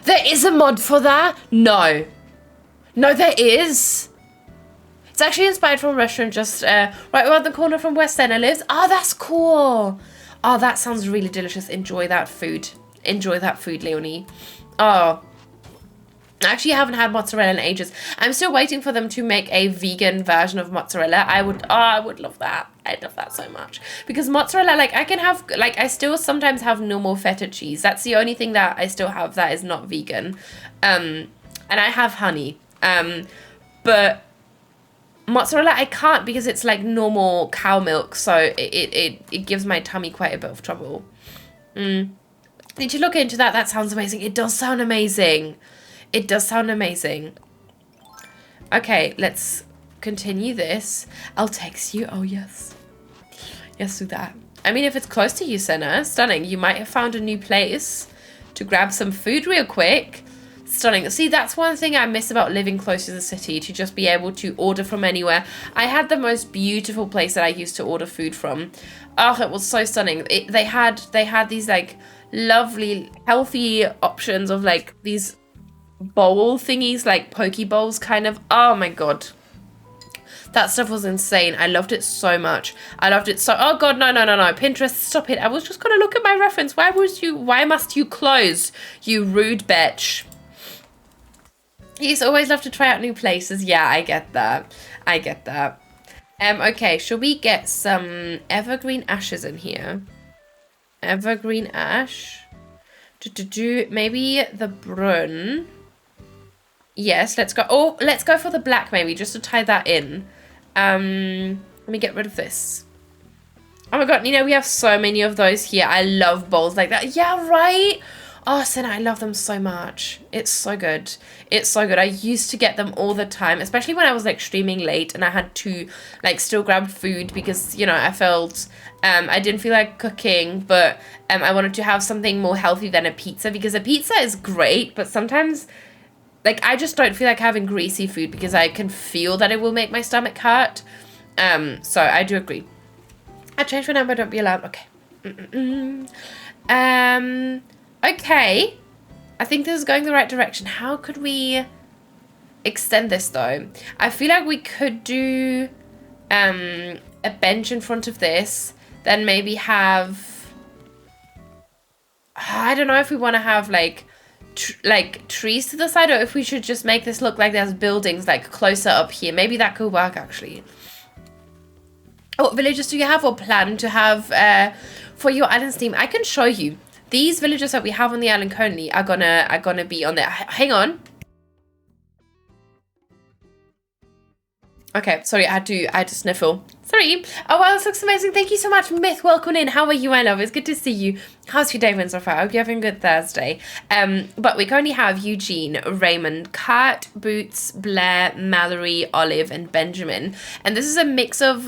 S3: There is a mod for that? No. No, there is. It's actually inspired from a restaurant just right around the corner from where Senna lives. Oh, that's cool. Oh, that sounds really delicious. Enjoy that food. Enjoy that food, Leonie. Oh. I actually haven't had mozzarella in ages. I'm still waiting for them to make a vegan version of mozzarella. I would love that. I'd love that so much. Because mozzarella, like, I can have, like, I still sometimes have normal feta cheese. That's the only thing that I still have that is not vegan. And I have honey. But mozzarella, I can't because it's, like, normal cow milk. So it gives my tummy quite a bit of trouble. Need you look into that? That sounds amazing. It does sound amazing. It does sound amazing. Okay, let's continue this. I'll text you. Oh, yes. Yes, do that. I mean, if it's close to you, Senna, stunning. You might have found a new place to grab some food real quick. Stunning. See, that's one thing I miss about living close to the city, to just be able to order from anywhere. I had the most beautiful place that I used to order food from. Oh, it was so stunning. They had these, like, lovely, healthy options of, like, these bowl thingies, like poke bowls kind of. Oh my god, that stuff was insane. I loved it so much. I loved it so. Oh god, no, Pinterest, stop it. I was just gonna look at my reference. Why must you close, you rude bitch? He's always loved to try out new places. Yeah, I get that. Okay, shall we get some evergreen ashes in here? Evergreen ash. Maybe the brun. Yes, let's go. Oh, let's go for the black maybe, just to tie that in. Let me get rid of this. Oh my god, you know, we have so many of those here. I love bowls like that. Yeah, right? Oh, Senna, I love them so much. It's so good. It's so good. I used to get them all the time, especially when I was like streaming late and I had to like still grab food because, you know, I felt I didn't feel like cooking, but I wanted to have something more healthy than a pizza, because a pizza is great, but sometimes like I just don't feel like having greasy food because I can feel that it will make my stomach hurt. So I do agree. I changed my number, don't be alarmed. Okay. Okay. I think this is going the right direction. How could we extend this though? I feel like we could do a bench in front of this, then maybe have, I don't know if we want to have like trees to the side, or if we should just make this look like there's buildings like closer up here. Maybe that could work actually. What villages do you have or plan to have for your island's theme? I can show you. These villages that we have on the island currently are gonna be on there. Hang on. Okay, sorry, I had to sniffle. Sorry. Oh, wow, this looks amazing. Thank you so much, Myth. Welcome in. How are you, my love? It's good to see you. How's your day been so far? I hope you're having a good Thursday. But we currently have Eugene, Raymond, Kat, Boots, Blair, Mallory, Olive, and Benjamin. And this is a mix of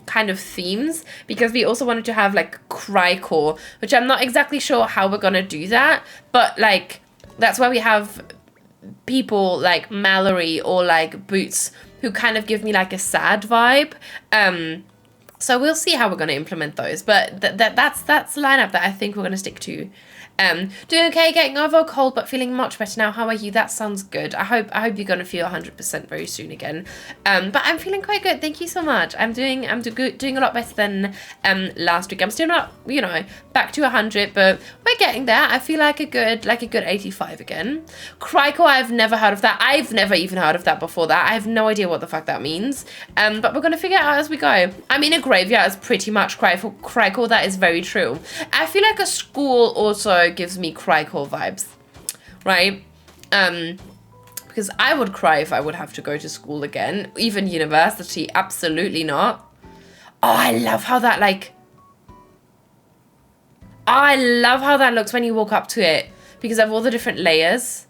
S3: kind of themes, because we also wanted to have like Crycore, which I'm not exactly sure how we're gonna do that, but like that's why we have people like Mallory or like Boots who kind of give me like a sad vibe. So we'll see how we're going to implement those, but that's the lineup that I think we're going to stick to. Doing okay, getting over a cold, but feeling much better now. How are you? That sounds good. I hope you're going to feel 100% very soon again. But I'm feeling quite good. Thank you so much. I'm doing a lot better than last week. I'm still not, you know, back to 100, but we're getting there. I feel like a good 85 again. Crycore, I've never heard of that. I've never even heard of that before that. I have no idea what the fuck that means. But we're going to figure it out as we go. I mean, a graveyard is pretty much Crycore. That is very true. I feel like a school also gives me Crycore vibes, right? Because because I would cry if I would have to go to school again. Even university, absolutely not. Oh, I love how that I love how that looks when you walk up to it because of all the different layers.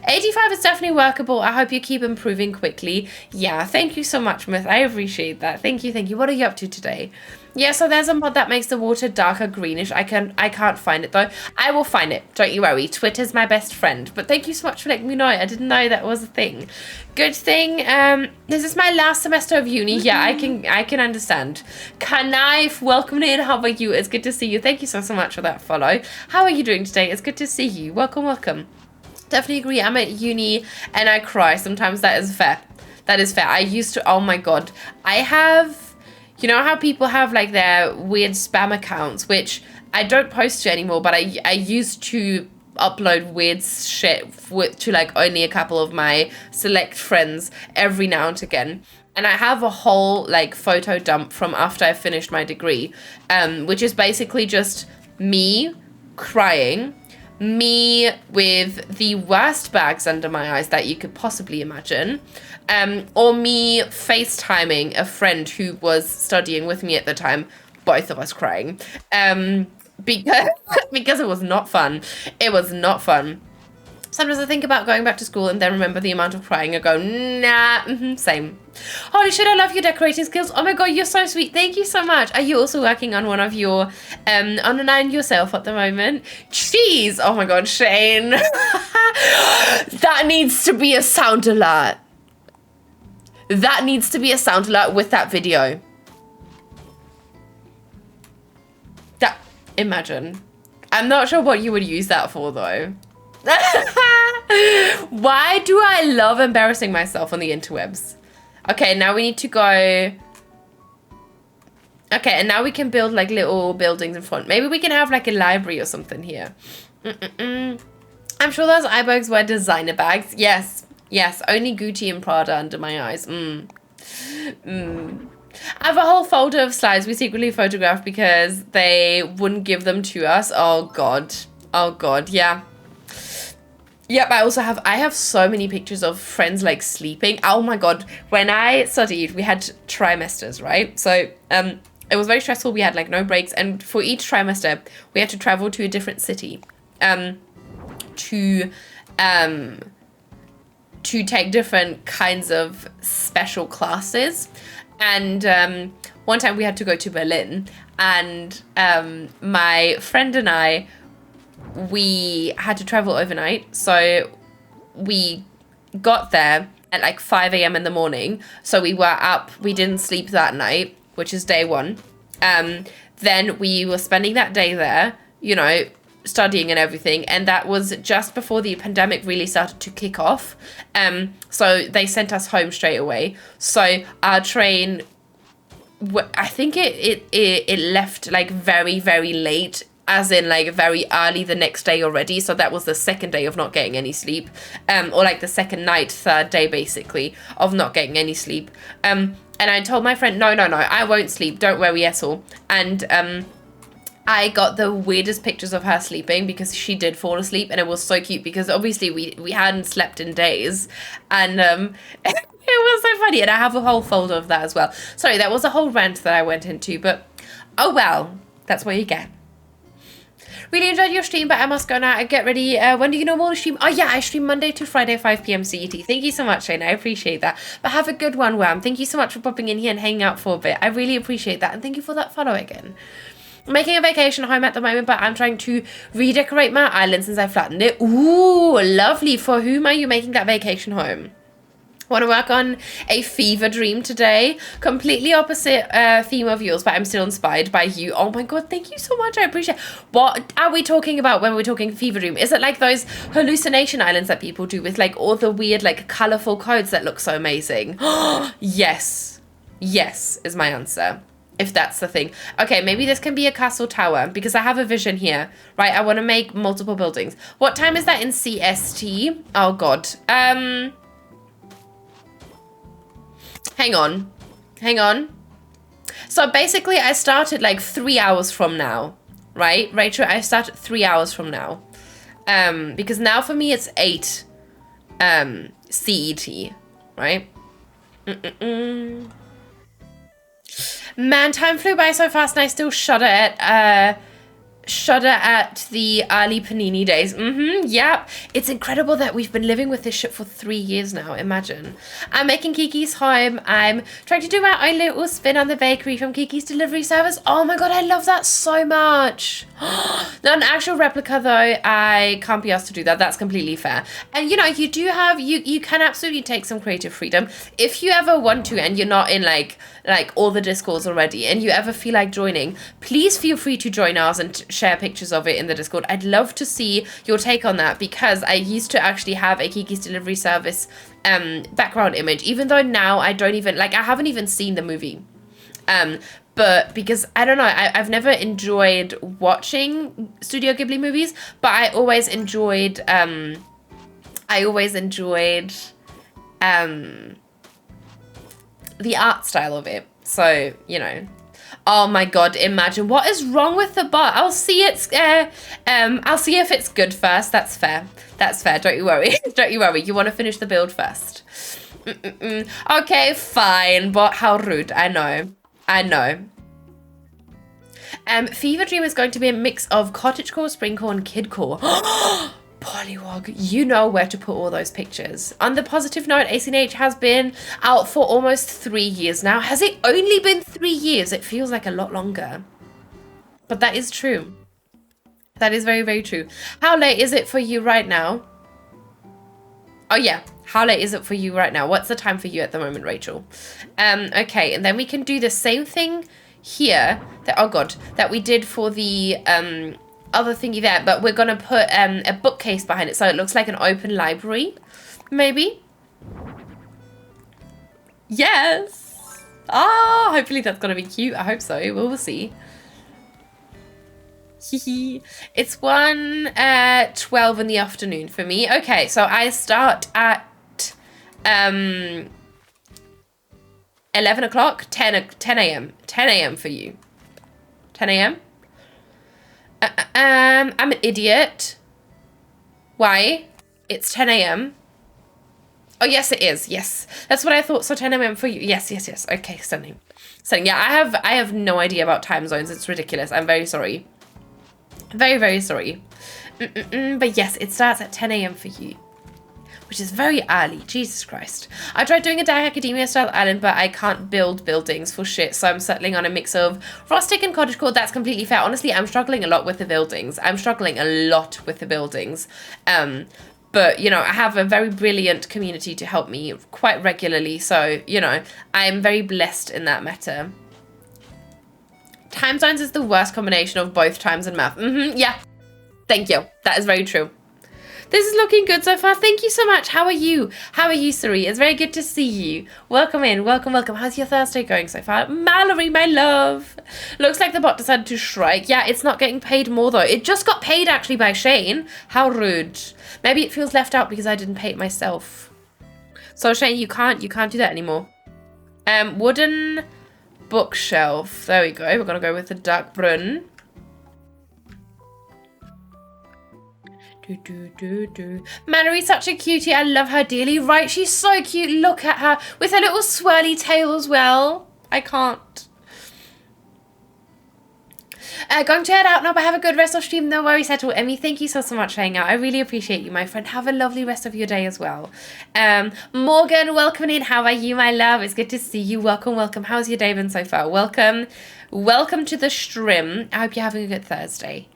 S3: 85 is definitely workable. I hope you keep improving quickly. Yeah, thank you so much, Myth. I appreciate that. Thank you, thank you. What are you up to today? Yeah, so there's a mod that makes the water darker greenish. I can't find it though. I will find it. Don't you worry. Twitter's my best friend. But thank you so much for letting me know. I didn't know that was a thing. Good thing. This is my last semester of uni. Yeah, I can understand. Knife, welcome in. How are you? It's good to see you. Thank you so much for that follow. How are you doing today? It's good to see you. Welcome, welcome. Definitely agree. I'm at uni and I cry. Sometimes that is fair. That is fair. I used to, oh my God. I have, you know how people have like their weird spam accounts, which I don't post to anymore, but I used to upload weird shit to like only a couple of my select friends every now and again. And I have a whole like photo dump from after I finished my degree, which is basically just me crying, me with the worst bags under my eyes that you could possibly imagine, or me FaceTiming a friend who was studying with me at the time, both of us crying, because it was not fun. It was not fun. Sometimes I think about going back to school and then remember the amount of crying and go, nah, same. Holy shit, I love your decorating skills. Oh my God, you're so sweet. Thank you so much. Are you also working on one of your, on a 9 yourself at the moment? Jeez. Oh my God, Shane. That needs to be a sound alert. That needs to be a sound alert with that video. Imagine. I'm not sure what you would use that for though. Why do I love embarrassing myself on the interwebs? Okay, now we need to go. Okay, and now we can build like little buildings in front. Maybe we can have like a library or something here. I'm sure those iBogs were designer bags. Yes, yes, only Gucci and Prada under my eyes. I have a whole folder of slides we secretly photographed because they wouldn't give them to us. Oh God. Oh God, yeah. Yep, I have so many pictures of friends like sleeping. Oh my God, when I studied, we had trimesters, right? So it was very stressful. We had like no breaks, and for each trimester, we had to travel to a different city to take different kinds of special classes. And one time we had to go to Berlin, and my friend and I, we had to travel overnight. So we got there at like 5 a.m. in the morning. So we were up, we didn't sleep that night, which is day one. Then we were spending that day there, you know, studying and everything. And that was just before the pandemic really started to kick off. So they sent us home straight away. So our train, I think it left like very, very late, as in like very early the next day already. So that was the second day of not getting any sleep, or like the second night, third day basically of not getting any sleep. And I told my friend, no, I won't sleep. Don't worry at all. And I got the weirdest pictures of her sleeping because she did fall asleep, and it was so cute because obviously we hadn't slept in days, and it was so funny. And I have a whole folder of that as well. Sorry, that was a whole rant that I went into, but oh well, that's what you get. Really enjoyed your stream, but I must go now and get ready. When do you normally stream? Oh yeah, I stream Monday to Friday, 5 p.m. CET. Thank you so much, Shane. I appreciate that. But have a good one, Wham. Thank you so much for popping in here and hanging out for a bit. I really appreciate that. And thank you for that follow again. I'm making a vacation home at the moment, but I'm trying to redecorate my island since I flattened it. Ooh, lovely. For whom are you making that vacation home? Want to work on a fever dream today. Completely opposite theme of yours, but I'm still inspired by you. Oh my God, thank you so much. I appreciate it. What are we talking about when we're talking fever dream? Is it like those hallucination islands that people do with like all the weird like colorful codes that look so amazing? Yes. Yes is my answer, if that's the thing. Okay, maybe this can be a castle tower because I have a vision here, right? I want to make multiple buildings. What time is that in CST? Oh God. Hang on. So basically I started like 3 hours from now, right? Rachel, I started 3 hours from now. Because now for me it's 8 CET, right? Man, time flew by so fast, and I still shudder at the early Panini days. Yep. It's incredible that we've been living with this shit for 3 years now. Imagine. I'm making Kiki's home. I'm trying to do my own little spin on the bakery from Kiki's delivery service. Oh my god, I love that so much. Not an actual replica though. I can't be asked to do that. That's completely fair. And you know, you do have, you can absolutely take some creative freedom. If you ever want to and you're not in like all the Discords already and you ever feel like joining, please feel free to join ours and share pictures of it in the Discord. I'd love to see your take on that, because I used to actually have a Kiki's Delivery Service background image, even though now I don't even, like, I haven't even seen the movie. But because, I don't know, I've never enjoyed watching Studio Ghibli movies, but I always enjoyed the art style of it. So, you know. Oh my god, imagine. What is wrong with the bot? I'll see if it's good first. That's fair. That's fair. Don't you worry. Don't you worry. You want to finish the build first. Okay, fine. But how rude. I know. I know. Fever Dream is going to be a mix of cottagecore, springcore, and kidcore. Pollywog, you know where to put all those pictures. On the positive note, ACNH has been out for almost 3 years now. Has it only been 3 years? It feels like a lot longer. But that is true. That is very, very true. How late is it for you right now? Oh yeah, how late is it for you right now? What's the time for you at the moment, Rachel? Okay, and then we can do the same thing here. That we did for the other thingy there, but we're gonna put a bookcase behind it so it looks like an open library, maybe. Yes. Ah, hopefully that's gonna be cute. I hope so. We'll see. It's 1:12 in the afternoon for me. Okay, so I start at 11 o'clock, 10 a.m. 10 a.m. for you. 10 a.m. I'm an idiot. Why? It's 10 a.m. Oh, yes, it is. Yes. That's what I thought. So 10 a.m. for you. Yes, yes, yes. Okay, stunning. Stunning. Yeah, I have no idea about time zones. It's ridiculous. I'm very sorry. Very, very sorry. But yes, it starts at 10 a.m. for you, which is very early. Jesus Christ. I tried doing a Dark Academia style island, but I can't build buildings for shit, so I'm settling on a mix of rustic and cottagecore. That's completely fair. Honestly, I'm struggling a lot with the buildings. But, you know, I have a very brilliant community to help me quite regularly, so, you know, I'm very blessed in that matter. Time zones is the worst combination of both times and math. Yeah. Thank you. That is very true. This is looking good so far. Thank you so much. How are you? How are you, Suri? It's very good to see you. Welcome in. Welcome, welcome. How's your Thursday going so far? Mallory, my love. Looks like the bot decided to strike. Yeah, it's not getting paid more, though. It just got paid, actually, by Shane. How rude. Maybe it feels left out because I didn't pay it myself. So, Shane, you can't do that anymore. Wooden bookshelf. There we go. We're going to go with the dark brun. Mallory's such a cutie. I love her dearly. Right, she's so cute. Look at her with her little swirly tail as well. I can't. Going to head out now, but have a good rest of stream. No worries at all. Emmy, thank you so much for hanging out. I really appreciate you, my friend. Have a lovely rest of your day as well. Morgan, welcome in. How are you, my love? It's good to see you. Welcome, welcome. How's your day been so far? Welcome. Welcome to the stream. I hope you're having a good Thursday.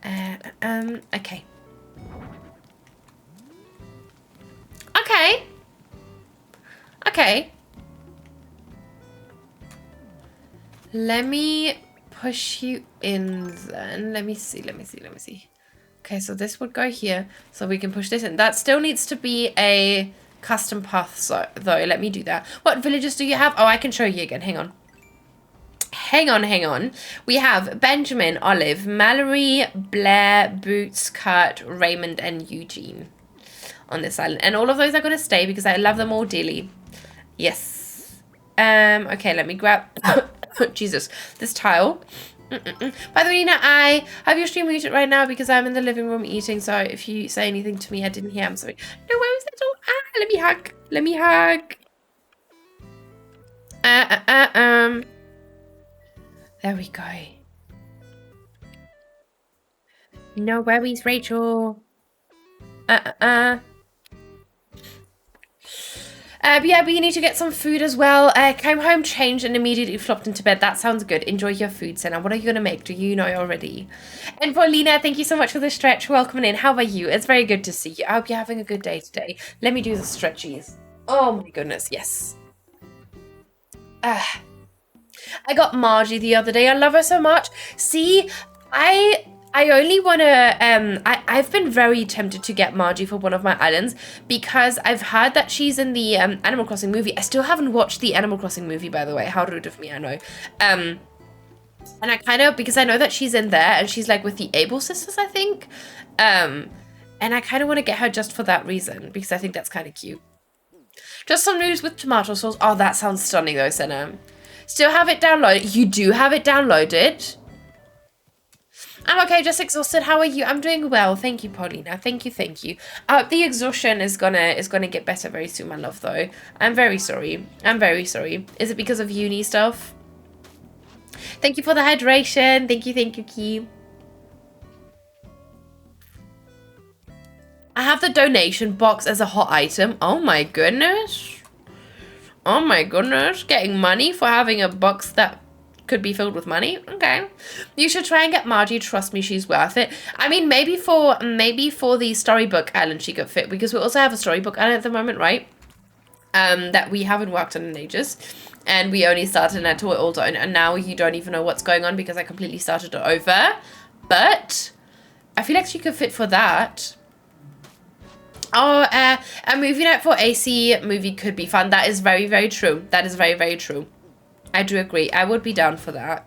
S3: Okay. Okay. Let me push you in then. Let me see. Okay, so this would go here. So we can push this in. That still needs to be a custom path, so, though. Let me do that. What villages do you have? Oh, I can show you again. Hang on. We have Benjamin, Olive, Mallory, Blair, Boots, Kurt, Raymond, and Eugene on this island. And all of those are going to stay because I love them all dearly. Yes. Okay, let me grab... Jesus. This tile. By the way, Nina, I have your stream muted right now because I'm in the living room eating, so if you say anything to me I didn't hear, I'm sorry. No worries at all. Let me hug. Let me hug. There we go. No worries, Rachel. But yeah, but you need to get some food as well. Came home, changed, and immediately flopped into bed. That sounds good. Enjoy your food, Senna. What are you going to make? Do you know already? And Paulina, thank you so much for the stretch. Welcome in. How are you? It's very good to see you. I hope you're having a good day today. Let me do the stretchies. Oh my goodness, yes. I got Margie the other day. I love her so much. See, I only want to, I've been very tempted to get Margie for one of my islands because I've heard that she's in the Animal Crossing movie. I still haven't watched the Animal Crossing movie, by the way. How rude of me, I know. And I kind of, because I know that she's in there and she's like with the Able sisters, I think. And I kind of want to get her just for that reason because I think that's kind of cute. Just some noodles with tomato sauce. Oh, that sounds stunning though, Senna. Still have it downloaded. You do have it downloaded? I'm okay, just exhausted. How are you? I'm doing well. Thank you, Paulina. Thank you, thank you. The exhaustion is gonna get better very soon, my love, though. I'm very sorry. I'm very sorry. Is it because of uni stuff? Thank you for the hydration. Thank you, Key. I have the donation box as a hot item. Oh my goodness. Oh my goodness. Getting money for having a box that could be filled with money. Okay, you should try and get Margie. Trust me, she's worth it. I mean, maybe for the storybook island she could fit, because we also have a storybook island at the moment, right? That we haven't worked on in ages, and we only started until it all done, and now you don't even know what's going on because I completely started it over. But I feel like she could fit for that. Oh, a movie night for AC movie could be fun. That is very, very true. That is very, very true. I do agree. I would be down for that.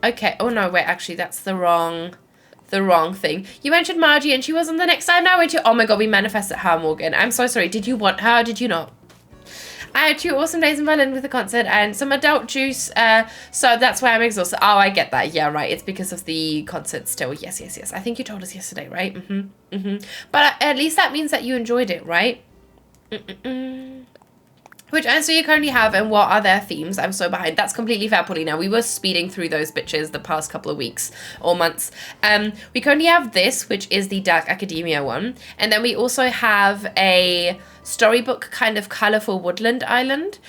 S3: Okay. Oh no, wait, actually that's the wrong thing. You mentioned Margie and she was on the next time now, weren't you? Oh my god, we manifested her, Morgan. I'm so sorry. Did you want her or did you not? I had 2 awesome days in Berlin with the concert and some adult juice, so that's why I'm exhausted. Oh, I get that. Yeah, right. It's because of the concert still. Yes. I think you told us yesterday, right? But at least that means that you enjoyed it, right? Which answer you currently have and what are their themes? I'm so behind. That's completely fair, Paulina. We were speeding through those bitches the past couple of weeks or months. We currently have this, which is the Dark Academia one. And then we also have a storybook kind of colourful woodland island,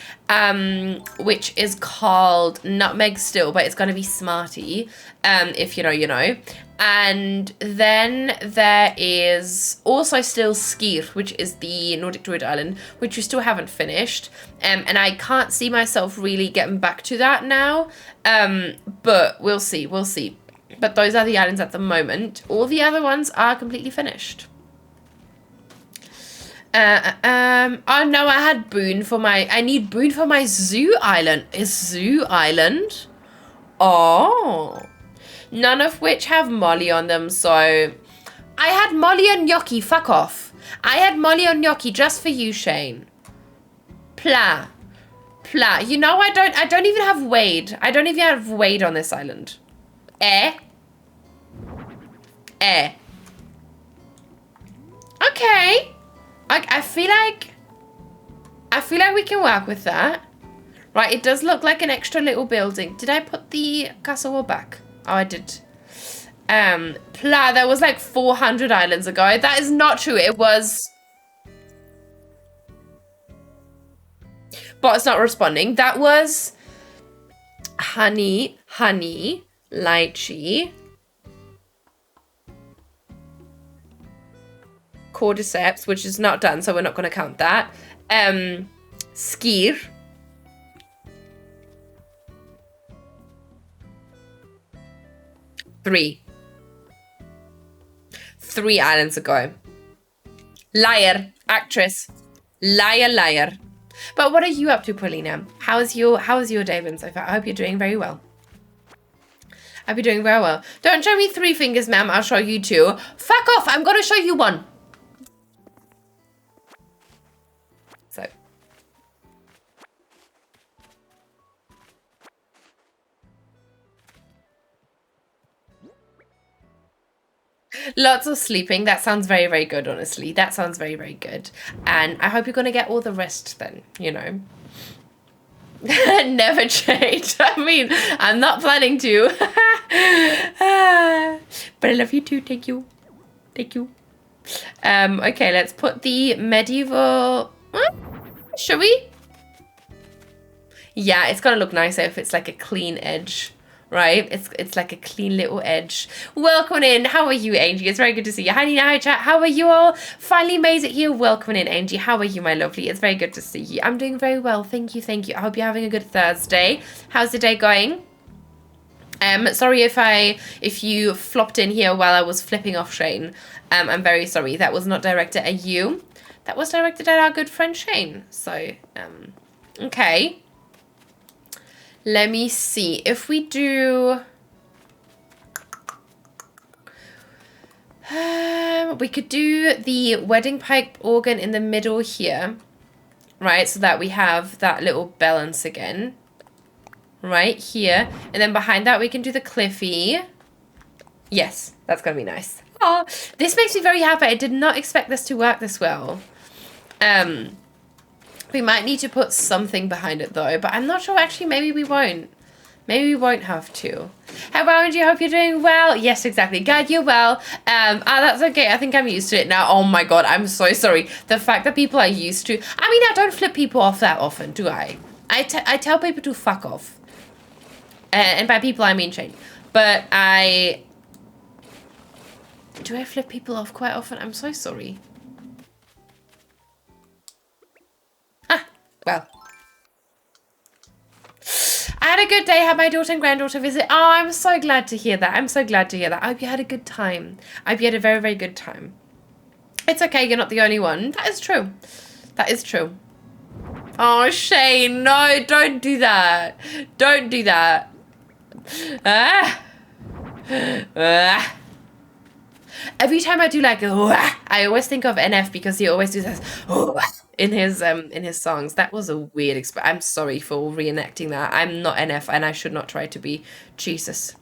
S3: which is called Nutmeg Still, but it's going to be Smarty, if you know, you know. And then there is also still Skir, which is the Nordic Druid Island, which we still haven't finished. And I can't see myself really getting back to that now. But we'll see. But those are the islands at the moment. All the other ones are completely finished. Oh no, I had Boone for I need Boone for my Zoo Island. Is Zoo Island? Oh. None of which have Molly on them, so I had Molly and Gnocchi, fuck off. I had Molly and Gnocchi just for you, Shane. Plah. You know I don't even have Wade. I don't even have Wade on this island. Okay. I feel like we can work with that. Right, it does look like an extra little building. Did I put the castle wall back? Oh, I did. That was like 400 islands ago. That is not true. It was... But it's not responding. That was... Honey, lychee, cordyceps, which is not done, so we're not going to count that. Skir. Three islands ago. Liar, actress. Liar. But what are you up to, Paulina? How's your day been so far? I hope you're doing very well. I hope you're doing very well. Don't show me 3 fingers, ma'am. I'll show you 2. Fuck off. I'm going to show you 1. So. Lots of sleeping. That sounds very, very good, honestly. That sounds very, very good. And I hope you're going to get all the rest then, you know. Never change. I mean, I'm not planning to. But I love you too. Thank you. Thank you. Okay, let's put the medieval... Should we? Yeah, it's going to look nicer if it's like a clean edge. Right? It's like a clean little edge. Welcome in. How are you, Angie? It's very good to see you. Hi, Nina. Hi, chat. How are you all? Finally made it here. Welcome in, Angie. How are you, my lovely? It's very good to see you. I'm doing very well. Thank you. Thank you. I hope you're having a good Thursday. How's the day going? Sorry if you flopped in here while I was flipping off Shane. I'm very sorry. That was not directed at you. That was directed at our good friend Shane. So, okay. Let me see if we do. We could do the wedding pipe organ in the middle here, right? So that we have that little balance again, right here, and then behind that we can do the Cliffy. Yes, that's gonna be nice. Oh, this makes me very happy. I did not expect this to work this well. We might need to put something behind it though, but I'm not sure. Actually, maybe we won't. Maybe we won't have to. Hello, Angie. Hope you're doing well. Yes, exactly. Glad you're well. That's okay. I think I'm used to it now. Oh my god, I'm so sorry. The fact that people are used to. I mean, I don't flip people off that often, do I? I tell people to fuck off. And by people, I mean Shane. But do I flip people off quite often? I'm so sorry. Well, I had a good day, had my daughter and granddaughter visit. Oh, I'm so glad to hear that. I'm so glad to hear that. I hope you had a good time. I hope you had a very, very good time. It's okay, you're not the only one. That is true. That is true. Oh, Shane, no, don't do that. Don't do that. Every time I do like, I always think of NF because he always does this. In his songs. That was a weird I'm sorry for reenacting that. I'm not NF and I should not try to be. Jesus.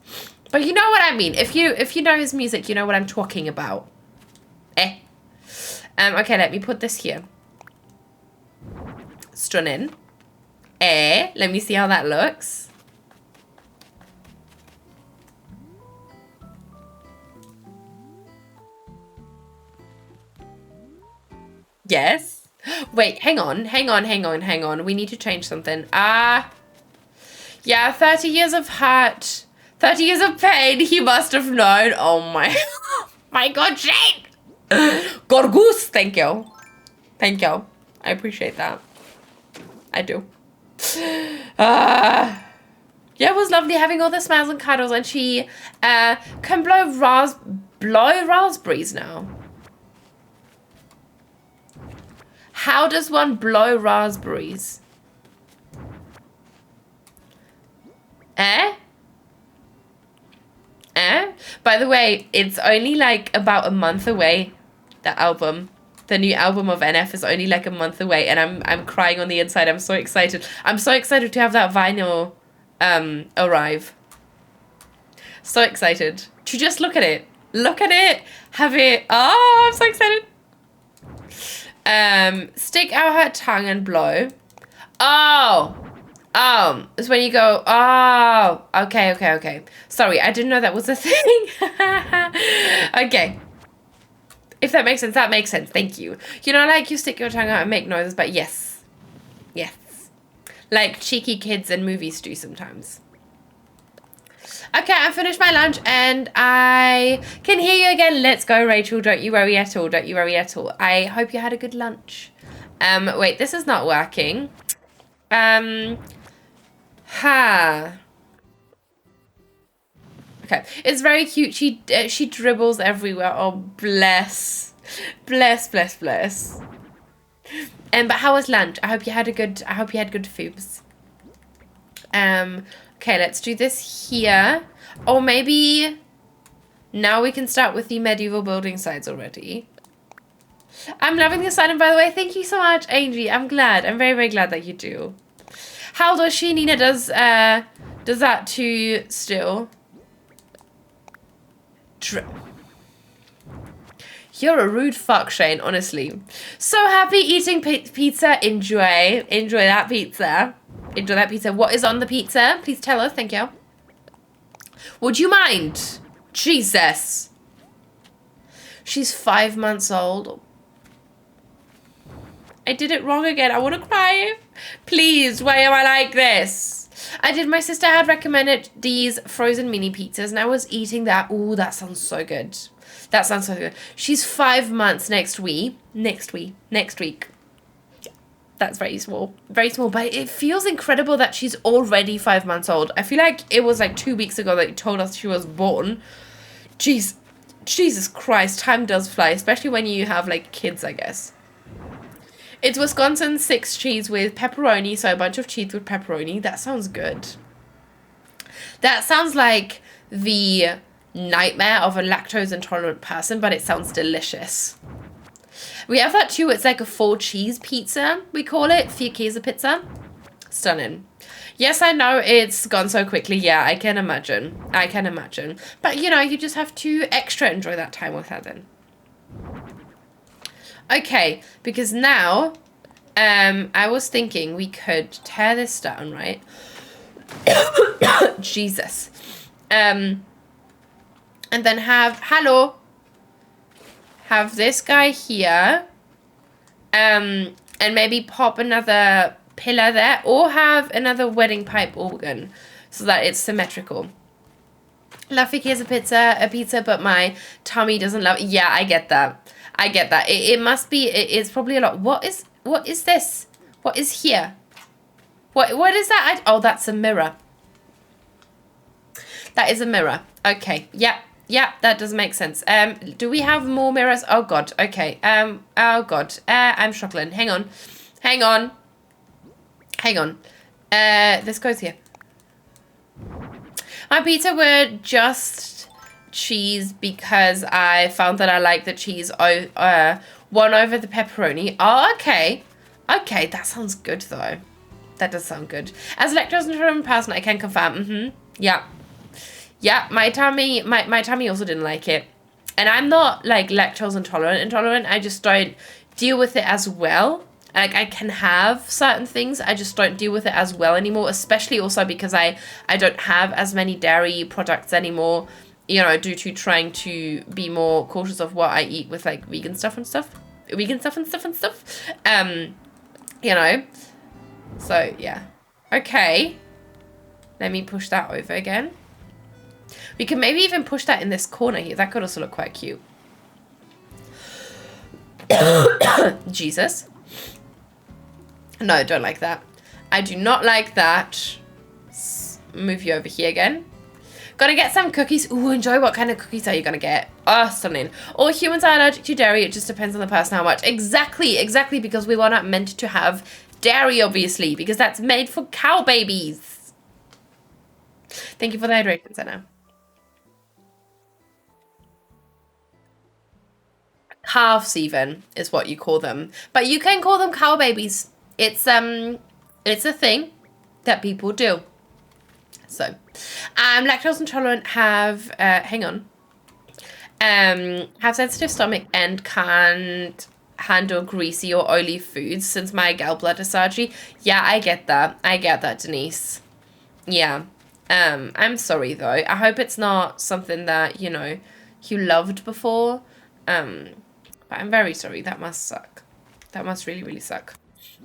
S3: But you know what I mean. If you know his music, you know what I'm talking about. Okay, let me put this here. Stunning. Let me see how that looks. Yes. Wait, hang on. We need to change something. Yeah, 30 years of hurt. 30 years of pain. He must have known. Oh my, my god, Shane. Gorgoose. Thank you. Thank you. I appreciate that. I do. Yeah, it was lovely having all the smiles and cuddles, and she can blow raspberries now. How does one blow raspberries? By the way, it's only like about a month away. The album, the new album of NF is only like a month away, and I'm crying on the inside. I'm so excited. I'm so excited to have that vinyl arrive. So excited to just look at it. Look at it. Have it. Oh, I'm so excited. Stick out her tongue and blow. It's when you go, okay. Sorry, I didn't know that was a thing. Okay. If that makes sense, that makes sense. Thank you. You know, like you stick your tongue out and make noises, but yes. Yes. Like cheeky kids in movies do sometimes. Okay, I finished my lunch and I can hear you again. Let's go, Rachel. Don't you worry at all. Don't you worry at all. I hope you had a good lunch. Wait, this is not working. Okay, it's very cute. She dribbles everywhere. Oh, bless. Bless. But how was lunch? I hope you had good foobs. Okay, let's do this here. Or maybe now we can start with the medieval building sides already. I'm loving this item, by the way. Thank you so much, Angie. I'm glad. I'm very, very glad that you do. How does she? Nina does that too still. You're a rude fuck, Shane, honestly. So happy eating pizza. Enjoy that pizza. Enjoy that pizza. What is on the pizza? Please tell us. Thank you. Would you mind? Jesus. She's 5 months old. I did it wrong again. I want to cry. Please, why am I like this? My sister had recommended these frozen mini pizzas and I was eating that. Ooh, that sounds so good. That sounds so good. She's 5 months next week. Next week. That's very small. Very small, but it feels incredible that she's already 5 months old. I feel like it was like 2 weeks ago that you told us she was born. Jeez. Jesus Christ, time does fly, especially when you have like kids, I guess. It's Wisconsin 6 cheese with pepperoni, so a bunch of cheese with pepperoni. That sounds good. That sounds like the nightmare of a lactose intolerant person, but it sounds delicious. We have that too. It's like a 4 cheese pizza, we call it. 4 Käse pizza. Stunning. Yes, I know it's gone so quickly. Yeah, I can imagine. But, you know, you just have to extra enjoy that time with her then. Okay, because now, I was thinking we could tear this down, right? Jesus. And then have this guy here. And maybe pop another pillar there, or have another wedding pipe organ so that it's symmetrical. Luffy is a pizza, but my tummy doesn't love it. Yeah, I get that. It must be, it's probably a lot. What is this? What is here? What is that? Oh, that's a mirror. That is a mirror. Okay. Yeah, that does make sense. Do we have more mirrors? Oh god. Okay. Oh god. I'm struggling. Hang on. This goes here. My pizza were just cheese because I found that I like the cheese one over the pepperoni. Oh, okay. Okay, that sounds good though. That does sound good. As a lactose intolerant person, I can confirm. Yeah. Yeah, my tummy also didn't like it. And I'm not like lactose intolerant. I just don't deal with it as well. Like, I can have certain things, I just don't deal with it as well anymore, especially also because I don't have as many dairy products anymore, you know, due to trying to be more cautious of what I eat with, like, vegan stuff and stuff. You know, so, yeah. Okay, let me push that over again. We can maybe even push that in this corner here. That could also look quite cute. Jesus. No, don't like that. I do not like that. Move you over here again. Gonna get some cookies. Ooh, enjoy. What kind of cookies are you gonna get? Oh, stunning. All humans are allergic to dairy. It just depends on the person how much. Exactly, because we were not meant to have dairy, obviously, because that's made for cow babies. Thank you for the hydration, Senna. Calves even is what you call them. But you can call them cow babies. It's a thing that people do. So, lactose intolerant have have sensitive stomach and can't handle greasy or oily foods since my gallbladder surgery. Yeah, I get that, Denise. Yeah. I'm sorry though. I hope it's not something that, you know, you loved before. But I'm very sorry. That must suck. That must really, really suck.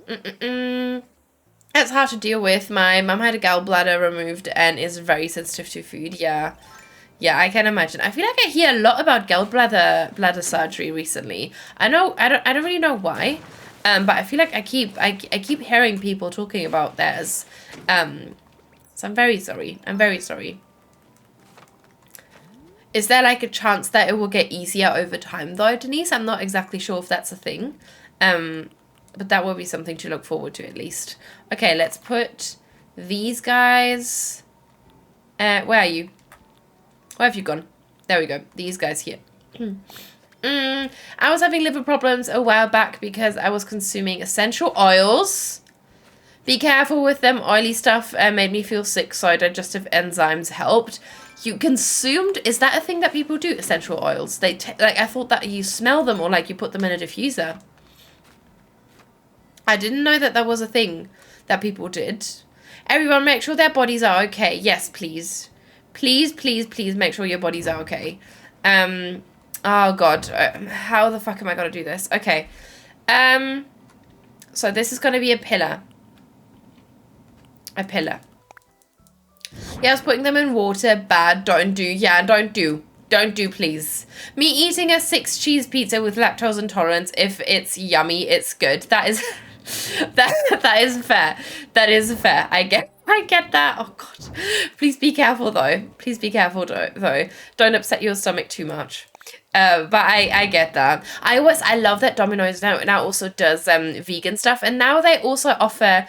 S3: It's hard to deal with. My mum had a gallbladder removed and is very sensitive to food. Yeah, I can imagine. I feel like I hear a lot about bladder surgery recently. I don't really know why, but I feel like I keep hearing people talking about theirs. So I'm very sorry. Is there like a chance that it will get easier over time though, Denise? I'm not exactly sure if that's a thing. But that will be something to look forward to at least. Okay, let's put these guys. Where are you? Where have you gone? There we go. These guys here. I was having liver problems a while back because I was consuming essential oils. Be careful with them. Oily stuff made me feel sick, so digestive enzymes helped. You consumed, is that a thing that people do, essential oils? Like, I thought that you smell them or like you put them in a diffuser. I didn't know that was a thing that people did. Everyone make sure their bodies are okay. Yes, please. Please, please, please make sure your bodies are okay. Oh God, how the fuck am I gonna do this? Okay. So this is gonna be a pillar. A pillar. Yes, putting them in water, bad, don't do. Yeah, don't do. Don't do, please. Me eating a 6 cheese pizza with lactose intolerance, if it's yummy, it's good. That is, that is fair. That is fair. I get that. Oh God. Please be careful though. Please be careful though. Don't upset your stomach too much. But I get that. I love that Domino's now also does vegan stuff, and now they also offer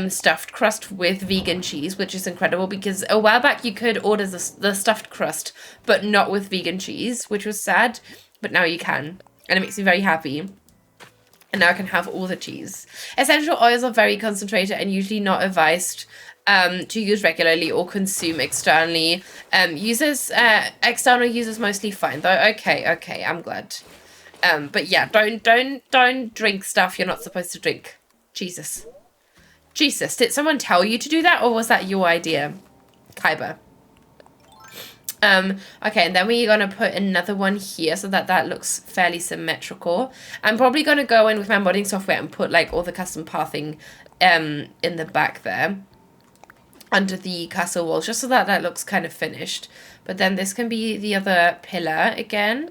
S3: stuffed crust with vegan cheese, which is incredible, because a while back you could order the stuffed crust but not with vegan cheese, which was sad, but now you can, and it makes me very happy. And now I can have all the cheese. Essential oils are very concentrated and usually not advised to use regularly or consume externally. External users mostly fine though. Okay, I'm glad. But yeah, don't drink stuff you're not supposed to drink. Jesus, did someone tell you to do that, or was that your idea, Kyber? Okay, and then we're gonna put another one here so that looks fairly symmetrical. I'm probably gonna go in with my modding software and put like all the custom pathing in the back there under the castle walls, just so that looks kind of finished. But then this can be the other pillar again.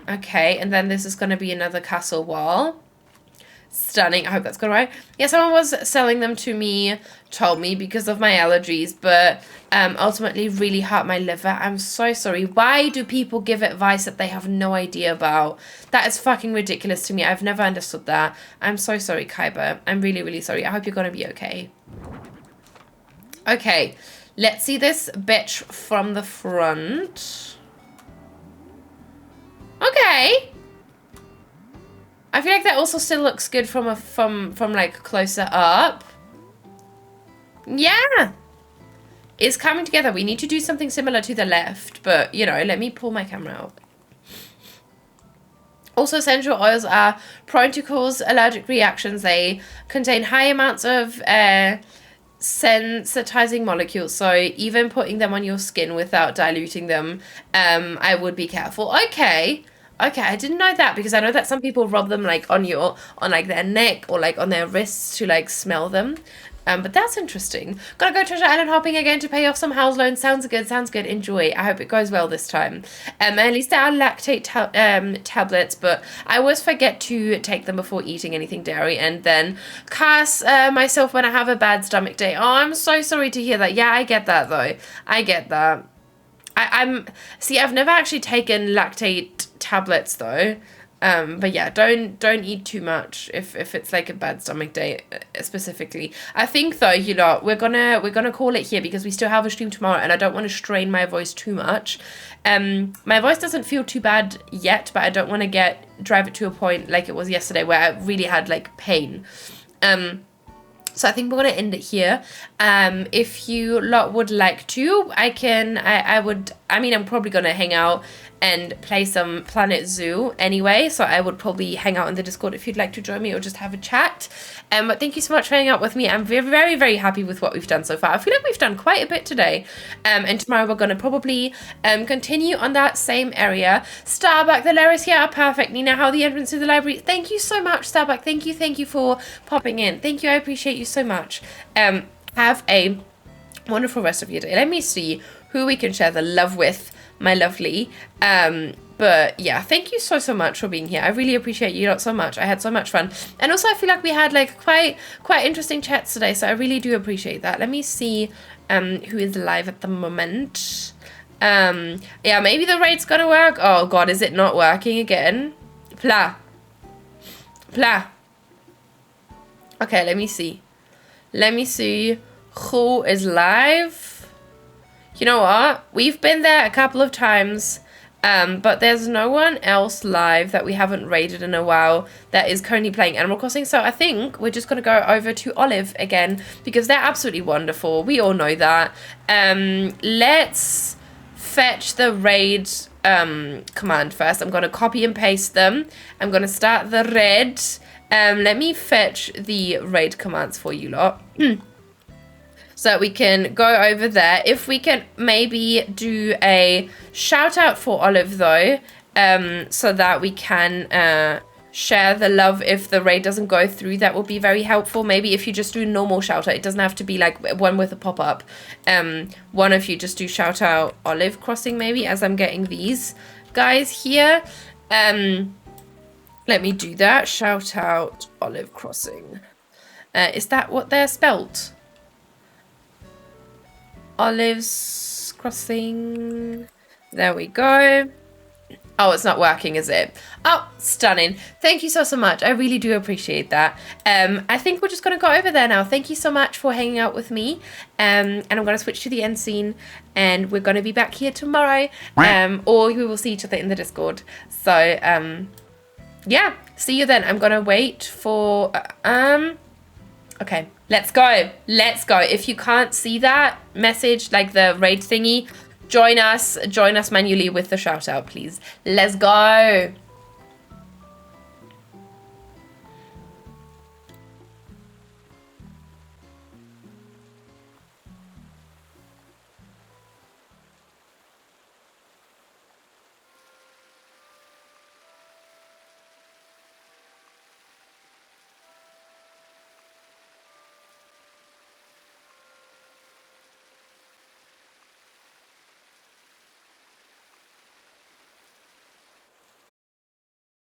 S3: Okay, and then this is gonna be another castle wall. Stunning. I hope that's going right. Yeah, someone was selling them to me, told me, because of my allergies, but ultimately really hurt my liver. I'm so sorry. Why do people give advice that they have no idea about? That is fucking ridiculous to me. I've never understood that. I'm so sorry, Kyber. I'm really, really sorry. I hope you're going to be okay. Okay, let's see this bitch from the front. Okay. I feel like that also still looks good from like closer up. Yeah. It's coming together. We need to do something similar to the left, but you know, let me pull my camera out. Also, essential oils are prone to cause allergic reactions. They contain high amounts of sensitizing molecules, so even putting them on your skin without diluting them, I would be careful. Okay, I didn't know that, because I know that some people rub them like on like their neck or like on their wrists to like smell them. But that's interesting. Gotta go treasure island hopping again to pay off some house loans. Sounds good. Enjoy. I hope it goes well this time. At least there are lactate tablets, but I always forget to take them before eating anything dairy, and then curse myself when I have a bad stomach day. Oh, I'm so sorry to hear that. Yeah, I get that though. I get that. I've never actually taken lactate tablets though. But yeah, don't eat too much if it's like a bad stomach day specifically. I think though, you know, we're gonna call it here, because we still have a stream tomorrow and I don't want to strain my voice too much. My voice doesn't feel too bad yet, but I don't want to drive it to a point like it was yesterday where I really had like pain. So I think we're going to end it here. If you lot would like to, I'm probably going to hang out and play some Planet Zoo anyway. So I would probably hang out in the Discord if you'd like to join me or just have a chat. But thank you so much for hanging out with me. I'm very, very, very happy with what we've done so far. I feel like we've done quite a bit today. And tomorrow we're going to probably continue on that same area. Starbuck, the Laris here are perfect. Nina, how the entrance to the library. Thank you so much, Starbuck. Thank you for popping in. Thank you. I appreciate you so much. Have a wonderful rest of your day. Let me see who we can share the love with, my lovely. But yeah, thank you so much for being here. I really appreciate you lot so much. I had so much fun. And also I feel like we had like quite interesting chats today, so I really do appreciate that. Let me see who is live at the moment. Yeah, maybe the raid's gonna work. Oh god, is it not working again? Pla. Okay, let me see who is live. You know what? We've been there a couple of times. But there's no one else live that we haven't raided in a while that is currently playing Animal Crossing. So I think we're just going to go over to Olive again because they're absolutely wonderful. We all know that. Let's fetch the raid command first. I'm going to copy and paste them. I'm going to start the raid. Let me fetch the raid commands for you lot. So that we can go over there. If we can maybe do a shout out for Olive though, so that we can share the love if the raid doesn't go through, that will be very helpful. Maybe if you just do normal shout out, it doesn't have to be like one with a pop-up. One of you just do shout out Olive Crossing maybe, as I'm getting these guys here. Let me do that. Shout out Olive Crossing. Is that what they're spelt? Olives Crossing. There we go. Oh, it's not working, is it? Oh, stunning. Thank you so much. I really do appreciate that. I think we're just going to go over there now. Thank you so much for hanging out with me. And I'm going to switch to the end scene. And we're going to be back here tomorrow. Or we will see each other in the Discord. So, yeah. See you then. I'm going to wait for... Okay. Let's go. Let's go. If you can't see that message, like the raid thingy, join us manually with the shout out, please. Let's go.